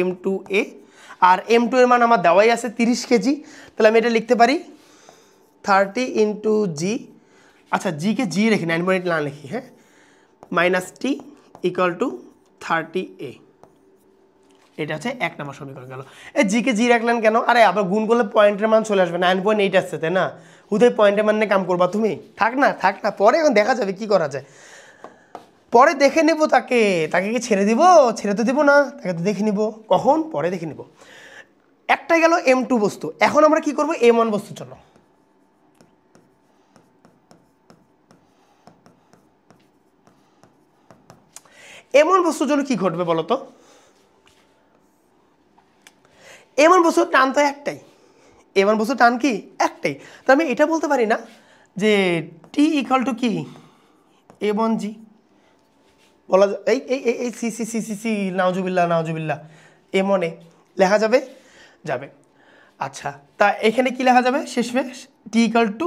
Speaker 1: M2A, আর M2 এর মান আমার দেওয়াই আছে 30 কেজি। তাহলে আমি এটা লিখতে পারি 30 ইন্টু জি, আচ্ছা জিকে জি রেখি 9.8 না লিখি, হ্যাঁ, minus T equal two 30A। এটা হচ্ছে 1 নম্বর সমীকরণ গেল। এই জিকে জি রাখলেন কেন, আরে আবার গুণ করলে পয়েন্টের মান চলে আসবে, 9.8 আসছে তাই না, হুদাই পয়েন্টের মান নিয়ে কাম করবা তুমি, থাক না পরে এখন দেখা যাবে কি করা যায়, পরে দেখে নেব তাকে, তাকে কি ছেড়ে দিব, ছেড়ে তো দিব না, তাকে তো দেখে নিব, কখন পরে দেখে নিব। একটা গেল M2 বস্তু, এখন আমরা কি করব M1 বস্তুর জন্য। M1 বস্তুর জন্য কি ঘটবে বলো তো, M1 বস্তুর টান তো একটাই, M1 বস্তুর টান কি একটাই। তো আমি এটা বলতে পারি না যে টি ইকুয়াল টু কি M1G বলা, এই এই এই সি সি সি সি সি নাউজুবিল্লাহ নাউজুবিল্লাহ M1A লেখা যাবে যাবে। আচ্ছা তা এখানে কি লেখা যাবে শেষমেশ, টি ইকুয়াল টু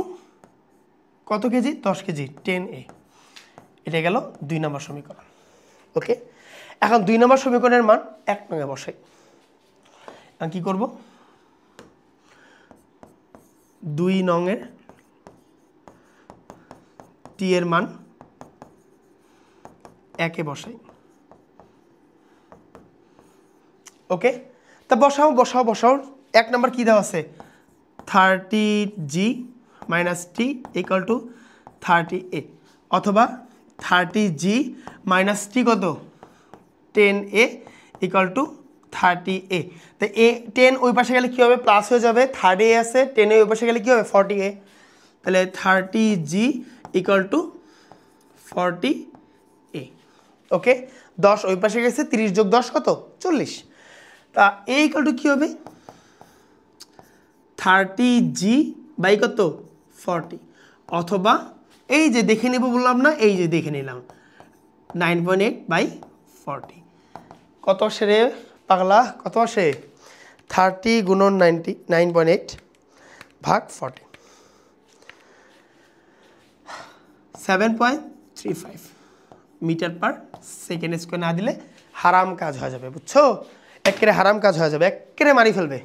Speaker 1: কত কেজি 10 কেজি 10A। এটা গেল 2 নম্বর সমীকরণ, ওকে। এখন 2 নম্বর সমীকরণের মান 1 নঙে বসাই। এখন কি করব, 2 নঙের টি এর মান 1 এ বসাই, ওকে। তা বসাও বসাও বসাও, 1 নম্বর কি দেওয়া আছে 30G minus T equal two 30A, অথবা 30G মাইনাস টি কত 10A ইকুয়াল টু 30A। তো এ 10 ওই পাশে গেলে কী হবে প্লাস হয়ে যাবে, 30A আছে 10 ওই পাশে গেলে কী হবে 40A, তাহলে 30G ইকুয়াল টু 40A, ওকে। 10 ওই পাশে গেছে, 30 যোগ 10 কত 40। তা এ ইকুয়াল টু কী হবে 30G বাই কত 40, অথবা এই যে দেখে নেব বললাম না, এই যে দেখে নিলাম 9.8 বাই 40। কত আসে রে পাগলা, কত আসে 30 গুণন 9.8 ভাগ 40, 7.35 মিটার পার সেকেন্ড স্কোয়ার না দিলে হারাম কাজ হয়ে যাবে, বুঝছো, একেবারে হারাম কাজ হয়ে যাবে, একেবারে মারি ফেলবে,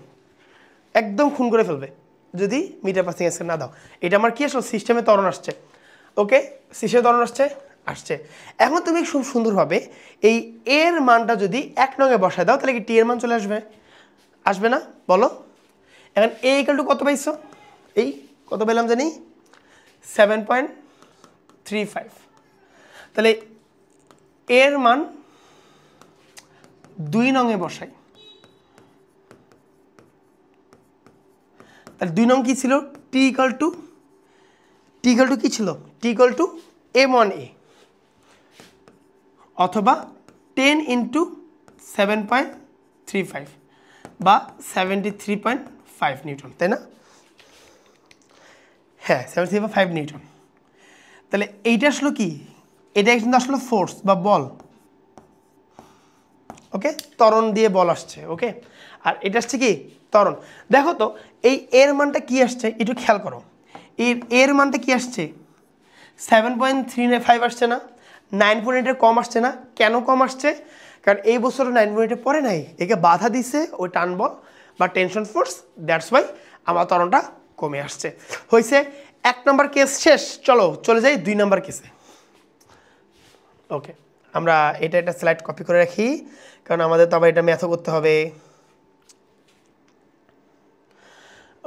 Speaker 1: একদম খুন করে ফেলবে যদি মিটার পার সেকেন্ড স্কোয়ার না দাও। এটা আমার কি আসলে সিস্টেমে ত্বরণ আসছে, ওকে, সিস্টেমে ত্বরণ আসছে। এখন তুমি খুব সুন্দরভাবে এই এর মানটা যদি 1 নঙে বসায় দাও, তাহলে কি টি এর মান চলে আসবে, আসবে না বলো। এখন এ ইকুয়াল টু কত পাইছো, এই কত পেলাম জানি 7.35, তাহলে এর মান 2 নঙে বসাই, তাহলে 2 নং কি ছিল টি ইকুয়াল টু কি ছিল টি ইকুয়াল টু M1A, অথবা 10 ইন্টু 7.35 বা 73.5 নিউটন, তাই না। হ্যাঁ 73/5 নিউটন। তাহলে এইটা আসলো কি, এটা কিন্তু আসলে ফোর্স বা বল, ওকে, ত্বরণ দিয়ে বল আসছে, ওকে। আর এটা আসছে কি ত্বরণ। দেখো তো এই এর মানটা কি আসছে একটু খেয়াল করো, এর মানটা কি আসছে 7.35 আসছে না, 9.8 কম আসছে না। কেন কম আসছে? কারণ এই বছর 9.8 পরে নাই, একে বাধা দিছে ওই টান বল বা টেনশন ফোর্স, দ্যাটস ওয়াই আমার ত্বরণটা কমে আসছে। হয়েছে 1 নম্বর কেস শেষ। চলো চলে যাই 2 নম্বর কেসে। ওকে, আমরা এটা স্লাইড কপি করে রাখি, কারণ আমাদের তো আবার এটা ম্যাথও করতে হবে।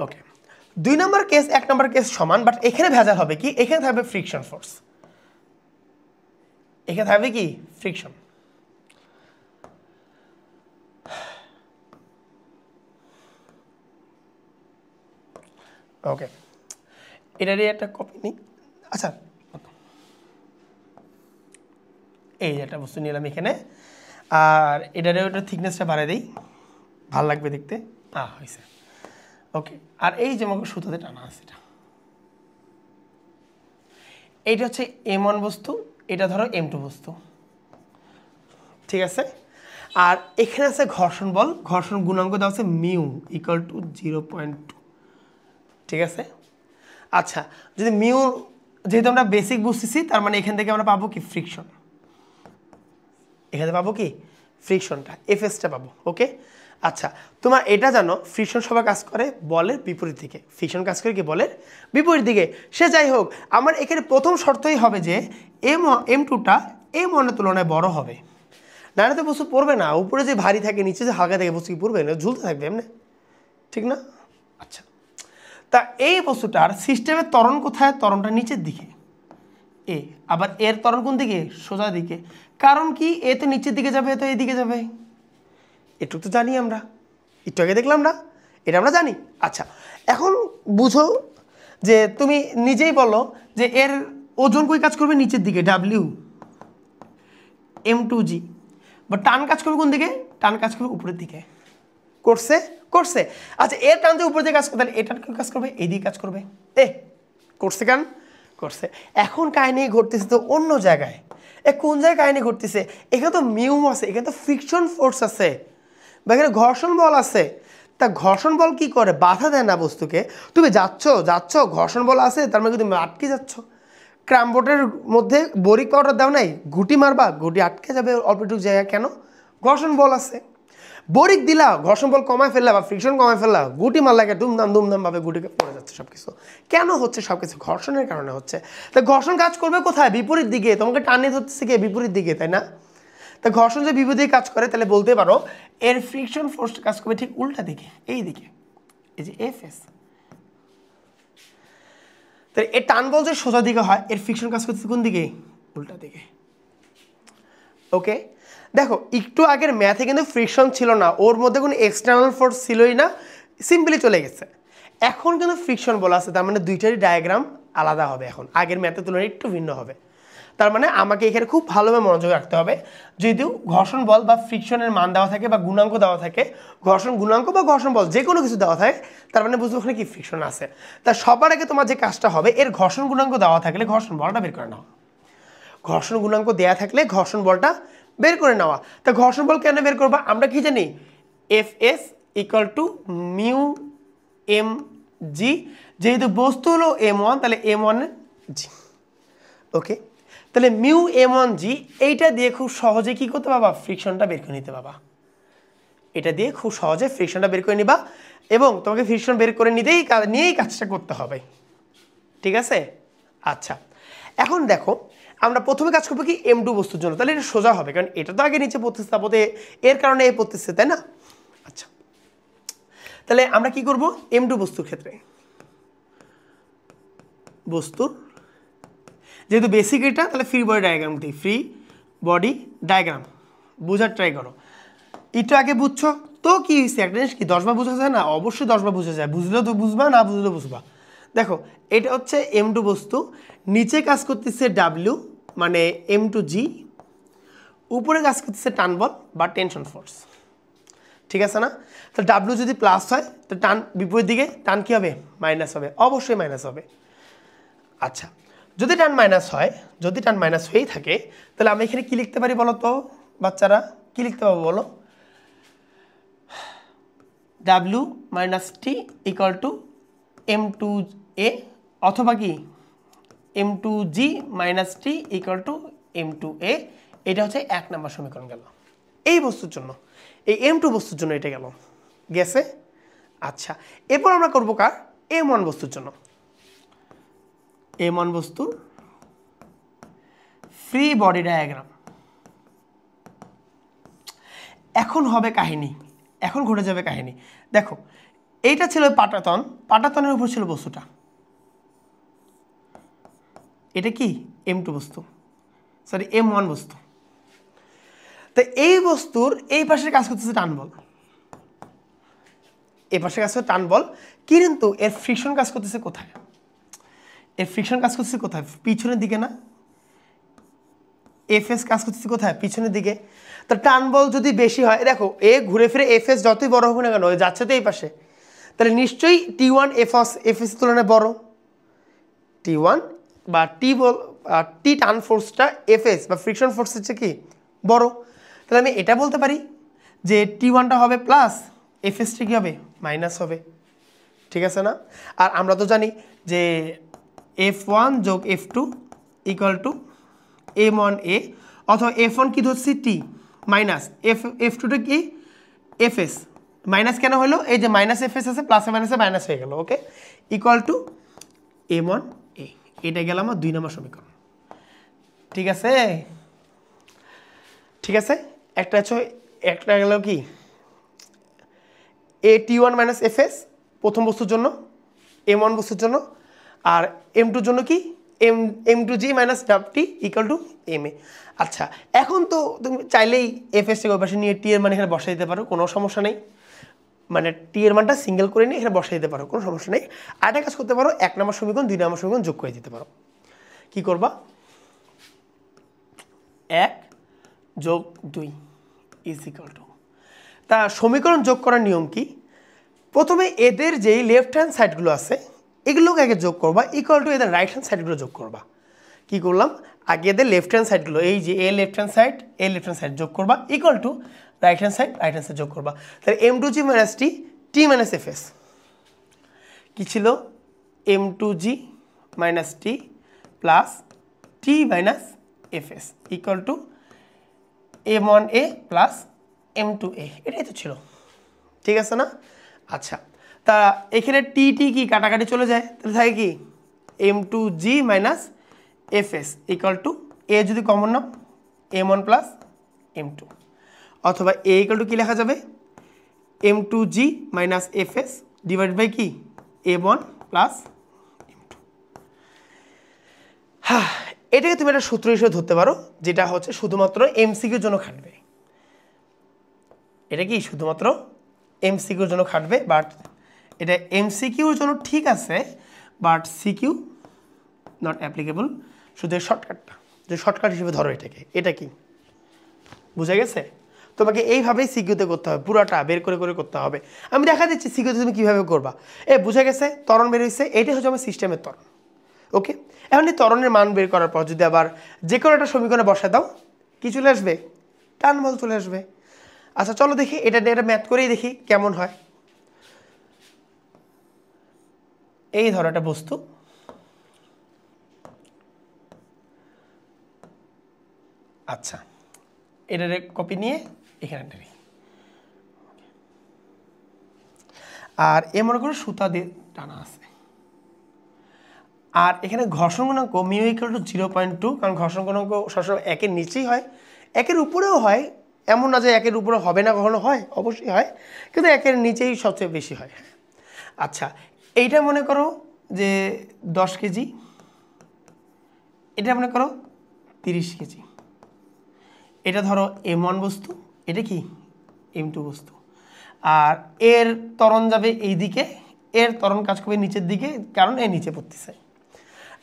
Speaker 1: ওকে, 2 নম্বর কেস 1 নম্বর কেস সমান, বাট এখানে ভেজাল হবে কি, এখানে থাকবে ফ্রিকশন ফোর্স, এখানে থাকবে কি ফ্রিকশন। ওকে, এটারই একটা কপি নিই। আচ্ছা, এই একটা বস্তু নিলাম এখানে, আর এটারও একটা থিকনেসটা বাড়াই দিই, ভাল লাগবে দেখতে। হয়েছে। ওকে, আর এই যে আমাকে সুতোতে টানা আছে, এইটা হচ্ছে M1 বস্তু, এটা ধরো M2 বস্তু, ঠিক আছে। আর এখানে আছে ঘর্ষণ বল, ঘর্ষণ গুণাঙ্ক দেওয়া আছে মিউ ইকুয়াল টু 0.2, ঠিক আছে। আচ্ছা, যদি মিউ, যেহেতু আমরা বেসিক বুঝতেছি, তার মানে এখান থেকে আমরা পাবো কি ফ্রিকশন, এখানে পাবো কি ফ্রিকশনটা, এফএসটা পাবো, ওকে। আচ্ছা, তোমার এটা জানো ফ্রিকশন সবাই কাজ করে বলের বিপরীত দিকে, ফ্রিকশন কাজ করে কি বলের বিপরীত দিকে। সে যাই হোক, আমার এখানে প্রথম শর্তই হবে যে M2টা M1-এর তুলনায় বড় হবে, নাহলে তো বস্তু পড়বে না। উপরে যে ভারী থাকে, নিচে যে হালকা থাকে, বস্তু কি পড়বে না, ঝুলতে থাকবে এমনি, ঠিক না? আচ্ছা, তা এই বস্তুটার সিস্টেমের ত্বরণ কোথায়? ত্বরণটা নিচের দিকে, এ। আবার এর ত্বরণ কোন দিকে? সোজা দিকে। কারণ কি, এ তো নিচের দিকে যাবে, এ তো এদিকে যাবে, একটু তো জানি আমরা, একটু আগে দেখলাম না, এটা আমরা জানি। আচ্ছা, এখন বুঝো যে তুমি নিজেই বলো যে এর ওজন কই কাজ করবে? নিচের দিকে, ডাব্লিউ M2G। বা টান কাজ করবে কোন দিকে? টান কাজ করবে উপরের দিকে। করছে করছে। আচ্ছা, এর টান যে উপর দিকে কাজ করবে, তাহলে এটার কি কাজ করবে? এইদিকে কাজ করবে। করছে কেন? করছে। এখন কাহিনী ঘটতেছে তো অন্য জায়গায়। কোন জায়গায় কাহিনী ঘটতেছে? এখানে তো মিউ আছে, এখানে তো ফ্রিকশন ফোর্স আছে, বা এখানে ঘর্ষণ বল আছে। তা ঘর্ষণ বল কি করে? বাধা দেয় না বস্তুকে। তুমি যাচ্ছ ঘর্ষণ বল আছে, তার মানে তুমি আটকে যাচ্ছ। ক্রামবোর্ডের মধ্যে বরিক পাউডার দাও নাই, গুটি মারবা, গুটি আটকে যাবে অল্পটুকু জায়গা, কেন? ঘর্ষণ বল আছে। বরিক দিলা, ঘর্ষণ বল কমায় ফেললা বা ফ্রিকশন কমায় ফেললা, গুটি মারলাকে দুমদাম ভাবে গুটিকে পড়ে যাচ্ছে সব কিছু। কেন হচ্ছে? সব কিছু ঘর্ষণের কারণে হচ্ছে। তা ঘর্ষণ কাজ করবে কোথায়? বিপরীত দিকে। তোমাকে টানে ধরতেছে কি বিপরীত দিকে, তাই না? তা ঘর্ষণ যে বিপরীত দিকে কাজ করে, তাহলে বলতে পারো এর ফ্রিকশন ফোর্স কাজ করবে ঠিক উল্টা দিকে, এই দিকে, এই যে এফএস। তাহলে এর টান বল যে সোজা দিকে হয়, এর ফ্রিকশন কাজ করতেছে কোন দিকে? উল্টা দিকে। ওকে, দেখো একটু আগের ম্যাথে কিন্তু ফ্রিকশন ছিল না, ওর মধ্যে কোনো এক্সটার্নাল ফোর্স ছিলই না, সিম্পলি চলে গেছে। এখন কিন্তু ফ্রিকশন বলা আছে, তার মানে দুইটারই ডায়াগ্রাম আলাদা হবে, এখন আগের ম্যাথের তুলনায় একটু ভিন্ন হবে। তার মানে আমাকে এখানে খুব ভালোভাবে মনোযোগ রাখতে হবে। যদিও ঘর্ষণ বল বা ফ্রিকশনের মান দেওয়া থাকে বা গুণাঙ্ক দেওয়া থাকে, ঘর্ষণ গুণাঙ্ক বা ঘর্ষণ বল যে কোনো কিছু দেওয়া থাকে, তার মানে বুঝবো ওখানে কি ফ্রিকশন আছে। তা সবার আগে তোমার যে কাজটা হবে, এর ঘর্ষণ গুণাঙ্ক দেওয়া থাকলে ঘর্ষণ বলটা বের করে নেওয়া। ঘর্ষণ গুণাঙ্ক দেওয়া থাকলে ঘর্ষণ বলটা বের করে নেওয়া। তা ঘর্ষণ বল কেন বের করবা? আমরা কি জানি? FS equal to mu M G. যেহেতু বস্তু হলো M1, তাহলে M1 জি। ওকে, তাহলে মিউ M1G, এইটা দিয়ে খুব সহজে কি করতে পারবা? ফ্রিকশনটা বের করে নিতে পারবা। এটা দিয়ে খুব সহজে ফ্রিকশনটা বের করে নিবা, এবং তোমাকে ফ্রিকশন বের করে নিয়েই কাজটা করতে হবে, ঠিক আছে? আচ্ছা, এখন দেখো আমরা প্রথমে কাজ করবো কি M2 বস্তুর জন্য, তাহলে এটা সোজা হবে, কারণ এটা তো আগে নিচে পড়তেছে, তারপরে এর কারণে এ পড়তেছে, তাই না? আচ্ছা, তাহলে আমরা কি করব? M2 বস্তুর ক্ষেত্রে, বস্তুর যেহেতু বেসিক এটা, তাহলে ফ্রি বডি ডায়াগ্রাম দিই, ফ্রি বডি ডায়াগ্রাম বোঝার ট্রাই করো। একটু আগে বুঝছো তো কি হয়েছে? একটা জিনিস কি 10 বার বোঝা যায় না? অবশ্যই 10 বার বোঝা যায়, বুঝলেও তো বুঝবা, না বুঝলেও বুঝবা। দেখো, এটা হচ্ছে M2 বস্তু, নিচে কাজ করতেছে W মানে M2G, উপরে কাজ করতেছে টান বল বা টেনশন ফোর্স, ঠিক আছে না? তো W যদি প্লাস হয়, তো টান বিপরীত দিকে টান কি হবে? মাইনাস হবে, অবশ্যই মাইনাস হবে। আচ্ছা, যদি টান মাইনাস হয়, যদি টান মাইনাস হয়েই থাকে, তাহলে আমি এখানে কি লিখতে পারি বলো তো বাচ্চারা, কি লিখতে পারবো বলো? W minus T equal to m2a, অথবা কি m2g minus T equal to m2a। এটা হচ্ছে 1 নম্বর সমীকরণ গেল এই বস্তুর জন্য, এই m2 বস্তুর জন্য এটা গেল, গেছে? আচ্ছা, এরপর আমরা করবো কার? m1 বস্তুর জন্য। m1 বস্তুর ফ্রি বডি ডায়াগ্রাম। এখন হবে কাহিনী, এখন ঘটে যাবে কাহিনী। দেখো, এইটা ছিল পাটাতন, পাটাতনের উপর ছিল বস্তুটা, এটা কি m2 বস্তু, সরি m1 বস্তু। তো এই বস্তুর এই পাশে কাজ করতেছে টান বল, এই পাশে কাজ করছে টান বল, কিন্তু এর ফ্রিকশন কাজ করতেছে কোথায়? এর ফ্রিকশন কাজ করতেছে কোথায়? পিছনের দিকে না? এফএস কাজ করতেছে কোথায়? পিছনের দিকে। তো টান বল যদি বেশি হয়, দেখো এ ঘুরে ফিরে এফএস যতই বড় হবে না কেন, যাচ্ছে তো এই পাশে, তাহলে নিশ্চয়ই টি1 এফএস তুলনায় বড়। টি1 বা টি টান ফোর্সটা এফএস বা ফ্রিকশন ফোর্স হচ্ছে কি বড়। তাহলে আমি এটা বলতে পারি যে টি1টা হবে প্লাস, এফএসটা কি হবে? মাইনাস হবে, ঠিক আছে না? আর আমরা তো জানি যে F1 যোগ F2 ইকুয়াল টু m1a, অথবা F1 কি ধরছি টি মাইনাস F2টা কি এফএস, মাইনাস কেন হলো? এই যে মাইনাস এফএস আছে, প্লাসে মাইনাসে মাইনাস হয়ে গেল, ওকে, ইকুয়াল টু m1a। এটা গেল আমার 2 নম্বর সমীকরণ, ঠিক আছে? ঠিক আছে, একটা গেল কি এ টি1 মাইনাস এফএস প্রথম বস্তুর জন্য, m1 বস্তুর জন্য, আর m2 জন্য কি m2g minus T equal two ma। আচ্ছা, এখন তো তুমি চাইলেই এফএস থেকে ওই পাশে নিয়ে টি এর মান এখানে বসাই দিতে পারো, কোনো সমস্যা নেই। মানে টি এর মানটা সিঙ্গেল করে নিয়ে এখানে বসাই দিতে পারো, কোনো সমস্যা নেই। আরেকটা কাজ করতে পারো, 1 নম্বর সমীকরণ 2 নম্বর সমীকরণ যোগ করে দিতে পারো। কি করবা? 1 যোগ 2 ইজ ইকুয়াল টু, তা সমীকরণ যোগ করার নিয়ম কি? প্রথমে এদের যেই লেফট হ্যান্ড সাইডগুলো আছে এগুলোকে আগে যোগ করবা, ইকুয়াল টু এদের রাইট হ্যান্ড সাইডগুলো যোগ করবা। কি করলাম? আগে এদের লেফট হ্যান্ড সাইডগুলো, এই যে এ লেফট হ্যান্ড সাইড যোগ করবা, equal to right hand side যোগ করবা। তাহলে m2g মাইনাস টি মাইনাস এফএস কি ছিল? m2g minus T plus T minus FS equal to m1a plus m2a, এটাই তো ছিল, ঠিক আছে না? আচ্ছা, তা এখানে টি কি কাটাকাটি চলে যায়, তাহলে থাকে কি m2g minus FS equal to A যদি কমন নাও m1 প্লাস m2, অথবা এ ইকুয়াল টু কী লেখা যাবে? m2g minus FS divide by কি m1 প্লাস m2। হ্যাঁ, এটাকে তুমি একটা সূত্র হিসেবে ধরতে পারো, যেটা হচ্ছে শুধুমাত্র এমসিকিউর জন্য খাটবে। এটা কি শুধুমাত্র এমসিকিউর জন্য খাটবে, বাট এটা এমসিকিউর জন্য ঠিক আছে, বাট সিকিউ নট অ্যাপ্লিকেবল। শুধু এই শর্টকাটটা, যে শর্টকাট হিসেবে ধরো এটাকে। এটা কি বুঝা গেছে? তোমাকে এইভাবেই সিকিউতে করতে হবে, পুরাটা বের করে করে করতে হবে। আমি দেখা দিচ্ছি সিকিউতে তুমি কীভাবে করবা। বুঝা গেছে? ত্বরণ বের হয়েছে, এটাই হচ্ছে আমার সিস্টেমের ত্বরণ, ওকে। এখন এই ত্বরণের মান বের করার পর যদি আবার যে কোনো একটা সমীকরণে বসায় দাও, কি চলে আসবে? টান বল চলে আসবে। আচ্ছা চলো দেখি এটা ম্যাথ করেই দেখি কেমন হয়। এই ধরো একটা বস্তু, আচ্ছা এটার কপি নিয়ে এখানে টানি, আর এ মনে করো সুতা দিয়ে টানা আছে, আর এখানে ঘর্ষণ গুণাঙ্ক মিউ ইকুয়াল টু 0.2, কারণ ঘর্ষণ গুণাঙ্ক সবসময় 1-এর নিচেই হয়, 1-এর উপরেও হয়, এমন না যে 1-এর উপরে হবে না, কখনো হয়, অবশ্যই হয়, কিন্তু 1-এর নিচেই সবচেয়ে বেশি হয়। আচ্ছা এইটা মনে করো যে 10 কেজি, এটা মনে করো 30 কেজি, এটা ধরো m1 বস্তু, এটা কি m2 বস্তু, আর এর ত্বরণ যাবে এই দিকে, এর ত্বরণ কাজ করবে নিচের দিকে, কারণ এর নিচে পড়তেছে,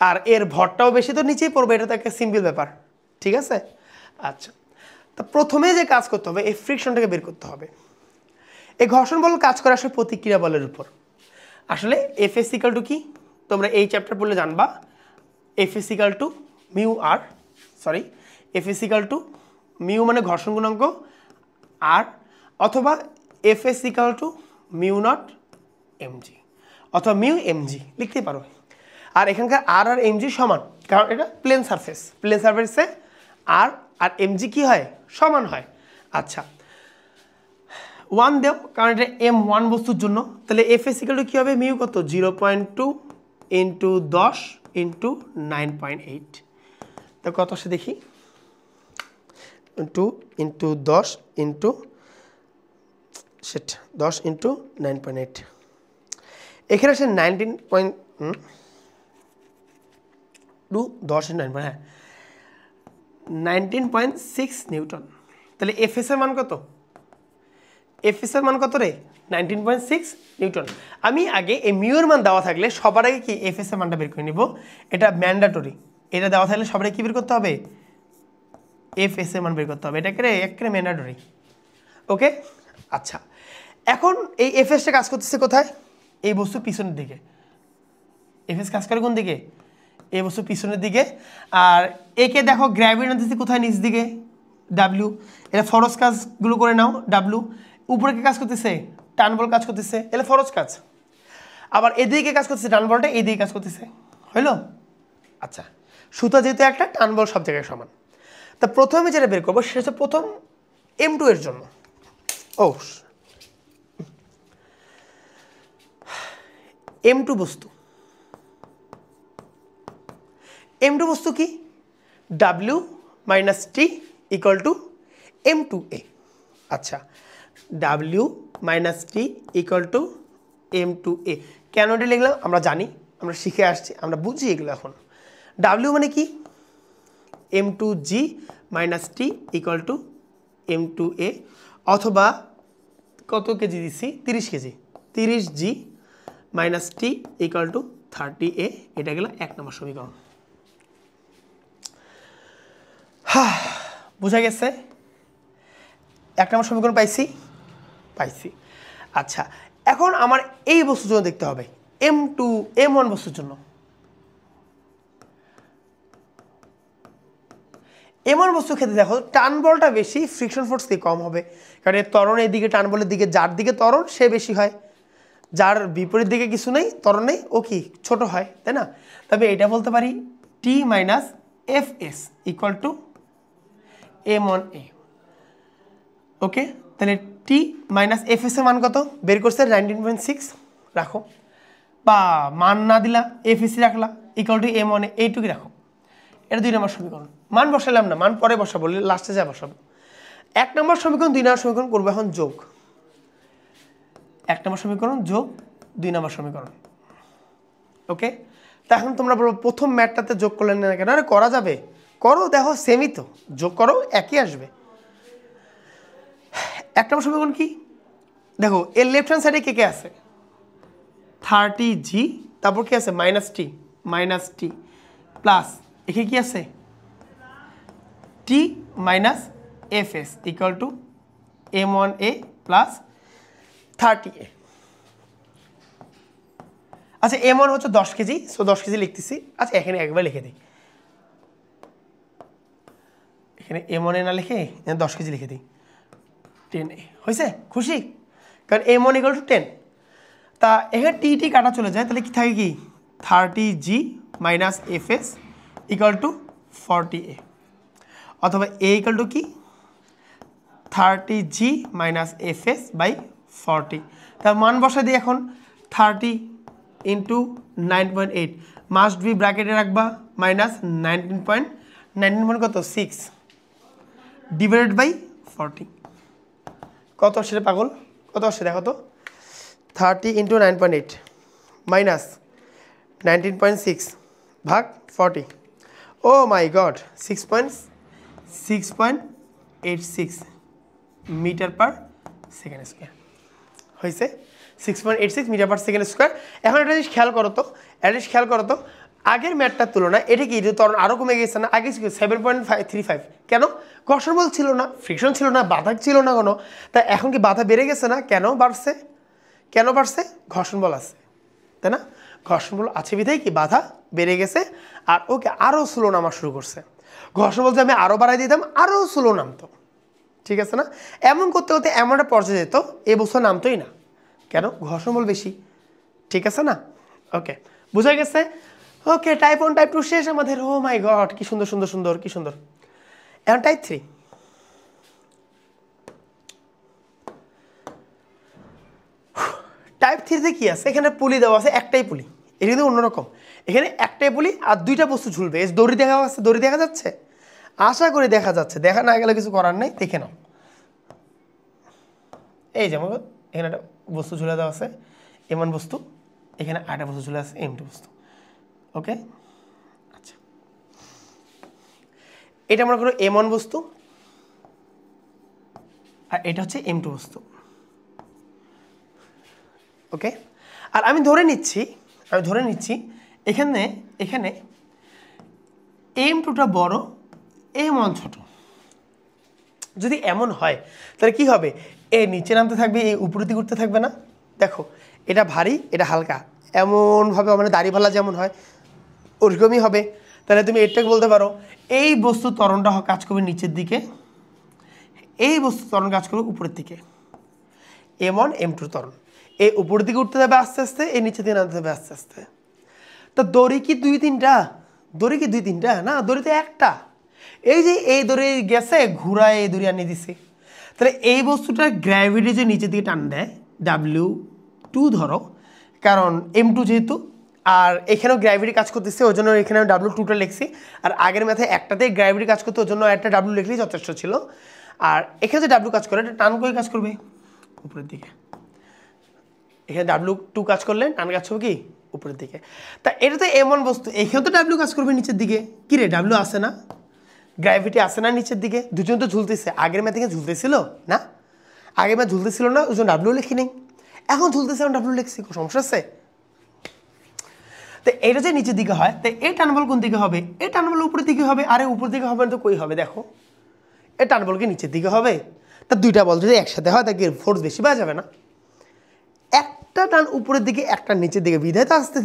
Speaker 1: আর এর ভরটাও বেশি তো নিচেই পড়বে, এটা তো একটা সিম্পল ব্যাপার, ঠিক আছে? আচ্ছা, তা প্রথমে যে কাজ করতে হবে এই ফ্রিকশনটাকে বের করতে হবে। এই ঘর্ষণ বল কাজ করে আসলে প্রতিক্রিয়া বলের উপর। আসলে এফএস ইকুয়াল টু কি তোমরা এই চ্যাপ্টার পড়লে জানবা, F S equal to mu R, sorry F S equal to mu মানে ঘর্ষণ গুণাঙ্ক আর, অথবা F S equal to mu not M অথবা মিউ এমজি লিখতেই পারো। আর এখানকার আর আর এমজি সমান, কারণ এটা প্লেন সারফেস, প্লেন সারফেসে আর আর এমজি কি হয়, সমান হয়। আচ্ছা 1 দেও, কারণ এটা M1 বস্তুর জন্য, তাহলে এফ এস ইকাল টু কী হবে, মিউ কত 0.2 ইন্টু 10 ইন্টু 9.8, তো কত আসে দেখি, 2 ইন্টু 10 ইন্টু 10 ইন্টু 9.8, এখানে আসে 19.6 নিউটন। তাহলে এফএস এর মান কত, এফএস এর মান কত রে, 19.6 নিউটন। আমি আগে এই মিউর মান দেওয়া থাকলে সবার আগে কি এফএস এর মানটা বের করে নিব, এটা ম্যান্ডেটরি, এটা দেওয়া থাকলে সবার আগে কি বের করতে হবে, এফএস এর মান বের করতে হবে, এটা একেবারে ম্যান্ডেটরি। ওকে আচ্ছা, এখন এই এফএসটা কাজ করতেছে কোথায়, এই বস্তুর পিছনের দিকে। এফএস কাজ করে কোন দিকে, এই বস্তু পিছনের দিকে। আর একে দেখো গ্র্যাভিটি দিচ্ছে কোথায়, নিচ দিকে, ডাব্লিউ। এটা ফরজ কাজগুলো করে নাও, ডাব্লিউ। উপরে কে কাজ করতেছে, টান বল কাজ করতেছে, এটা ফরজ কাজ। আবার এদিকে কাজ করতেছে, টান বলটা এইদিকে কাজ করতেছে, হইল? আচ্ছা, সুতা যেহেতু একটা, টান বল সব জায়গায় সমান। তা প্রথমে যেটা বের করবো সেটা হচ্ছে প্রথম M2 এর জন্য। ও M2 বস্তু, M2 বস্তু কি, W minus T equal to M2A। আচ্ছা, W minus T equal to M2A, কেন এটা লিখলাম আমরা জানি, আমরা শিখে আসছি, আমরা বুঝি এগুলো। এখন W মানে কি, M2G minus T equal to M2A, অথবা কত কেজি দিচ্ছি, 30 KG, 30G minus T equal two 30A, এটা গেল 1 নম্বর সমীকরণ। বুঝা গেছে, 1 নম্বর সমীকরণ পাইছি। আচ্ছা, এখন আমার এই বস্তুর জন্য দেখতে হবে M1 বস্তুর জন্য। M1 বস্তুর ক্ষেত্রে দেখো টান বলটা বেশি, ফ্রিকশন ফোর্স কি কম হবে, কারণ এর ত্বরণ এদিকে, টান বলের দিকে, যার দিকে ত্বরণ সে বেশি হয়, যার বিপরীত দিকে কিছু নেই, ত্বরণ নেই, ও কি ছোট হয়, তাই না? তবে এটা বলতে পারি T minus F S equal to M1A। Okay, তাহলে টি মাইনাস এফ এস এর মান কত বের করছে, 19.6 রাখো, বা মান না দিলা এফ এসি রাখলা ইকুয়াল টু M1A, এইটুকুই রাখো। এটা 2 নম্বর সমীকরণ। মান বসালাম না, মান পরে বসাবো, লাস্টে যা বসাবো। 1 নম্বর সমীকরণ 2 নম্বর সমীকরণ করবো এখন যোগ। 1 নম্বর সমীকরণ যোগ 2 নম্বর সমীকরণ। ওকে, তা এখন তোমরা বলো প্রথম ম্যাথটাতে যোগ করলেন না কেন, আরে করা যাবে, করো, দেখো সেমই তো, যোগ করো একই আসবে। 1 নম্বর সমীকরণ কি, দেখো এর লেফট হ্যান্ড সাইডে কে কে আছে, 30G, তারপর কি আছে মাইনাস টি প্লাস এখানে কি আছে T minus F S equal to M1A plus 30A। আচ্ছা, M1 হচ্ছে 10 কেজি, সো 10 কেজি লিখতেছি। আচ্ছা, এখানে একবার লিখে দিই, এখানে M1A না লিখে 10 কেজি লিখে দিই, 10A হয়েছে, খুশি? কারণ M1 ইকুয়াল টু 10। তা এখানে টি কাটা চলে যায়, তাহলে কি থাকে কি 30G minus F S equal two 40A, অথবা A ইকুয়াল টু কি 30G minus F S by 40। তার মান বসা দিই এখন 30 ইন্টু 9.8, মাস্ট বি ব্র্যাকেটে রাখবা, মাইনাস 19 কত 6 ডিভাইডেড বাই 40, কত আসছে পাগল, কত আসছে দেখো তো, 30 ইন্টু 9.8 মাইনাস 19.6 ভাগ 40, oh my god 6.86 metre per second square হয়েছে, 6.86 মিটার পার সেকেন্ড স্কোয়ার। এখন একটা জিনিস খেয়াল করো তো, আগের ম্যাথটার তুলনায় এটা কি ত্বরণ আরও কমে গেছে না, আগে ছিল 7.35, কেন, ঘর্ষণ বল ছিল না, ফ্রিকশন ছিল না, বাধা ছিল না কোনো, তা এখন কি বাধা বেড়ে গেছে না, কেন বাড়ছে, ঘর্ষণ বল আছে, তাই না? ঘর্ষণ বল আছে বিধায় কি বাধা বেড়ে গেছে আর ওকে আরও স্লো নামা শুরু করছে। ঘর্ষণ বল যে আমি আরও বাড়াই দিতাম আরও স্লো নামতো, ঠিক আছে না? এমন করতে করতে এমন একটা পর্যায়ে যেত এই বস্তু নামতোই না, কেন? ঘর্ষণ বল বেশি, ঠিক আছে না? ওকে, বুঝা গেছে? ওকে, টাইপ 1 টাইপ 2 শেষ আমাদের। ও মাই গড, কি সুন্দর সুন্দর সুন্দর, কি সুন্দর। এখন টাইপ 3। টাইপ 3তে কি আছে? এখানে পুলি দেওয়া আছে, একটাই পুলি, এটা কিন্তু অন্যরকম। এখানে একটাই পুলি আর দুইটা বস্তু ঝুলবে। এই দড়ি দেখা যাচ্ছে, দড়ি দেখা যাচ্ছে, আশা করি দেখা যাচ্ছে, দেখা না গেলে কিছু করার নেই, দেখে নাও। এই যেমন এখানে একটা বস্তু ঝুলে দেওয়া আছে, এমন বস্তু, এখানে আরেকটা বস্তু ঝুলে আছে, এমটি বস্তু। ওকে, আচ্ছা, এটা মনে করো এমন বস্তু আর এটা হচ্ছে M2 বস্তু। ওকে, আর আমি ধরে নিচ্ছি এখানে M2টা বড়, M1 ছোট। যদি এমন হয় তাহলে কি হবে? এ নিচে নামতে থাকবে, এই উপরের দিকে উঠতে থাকবে না? দেখো, এটা ভারী, এটা হালকা, এমনভাবে মানে দাড়িপাল্লা যেমন হয় ওরকমই হবে। তাহলে তুমি এটাকে বলতে পারো এই বস্তুর ত্বরণটা কাজ করবে নিচের দিকে, এই বস্তুর ত্বরণ কাজ করবে উপরের দিকে। M1 M2 ত্বরণ এই উপরের দিকে উঠতে যাবে আস্তে আস্তে, এই নিচের দিকে নামতে যাবে আস্তে আস্তে। তো দড়ি কি দুই তিনটা? না, দড়ি তো একটা। এই যে এই দড়ি গেছে ঘুরায়, এই দড়ি আনিয়ে দিছে। তাহলে এই বস্তুটা গ্র্যাভিটি যে নিচের দিকে টান দেয়, W2 ধরো, কারণ M2 যেহেতু, আর এখানেও গ্র্যাভিটি কাজ করতেছে, ওই জন্য এখানে W2টা লিখছি। আর আগের ম্যাথে একটাতে গ্র্যাভিটি কাজ করতে, ওই জন্য একটা W লিখলেই যথেষ্ট ছিল। আর এখানে যে W কাজ করে, এটা টান করে কাজ করবে উপরের দিকে। এখানে W2 কাজ করলে টান কাজ করবে কি উপরের দিকে। তা এটা তো M1 বস্তু, এখানে তো W কাজ করবে নিচের দিকে। কি রে, W আসে না? গ্র্যাভিটি আসে না নিচের দিকে? দুজন তো ঝুলতেছে, আগের ম্যাথ থেকে ঝুলতেছিল না? আগের ম্যাথ ঝুলতেছিল না, ওই জন্য W লিখি নেই। এখন ঝুলতেছে, এখন W লিখছি, কোনো সমস্যা আছে? তো এটা যে নিচের দিকে হয়, তো এই টানবল কোন দিকে হবে? এই টানবল উপরের দিকে হবে। আরে উপর দিকে হবে না তো কই হবে? দেখো, এই টানবলকে নিচের দিকে হবে। তা দুইটা বল যদি একসাথে হয় তাকে ফোর্স বেশি পাওয়া যাবে না? একটা টান উপরের দিকে, একটা নিচের দিকে, বিধায় তো আস্তে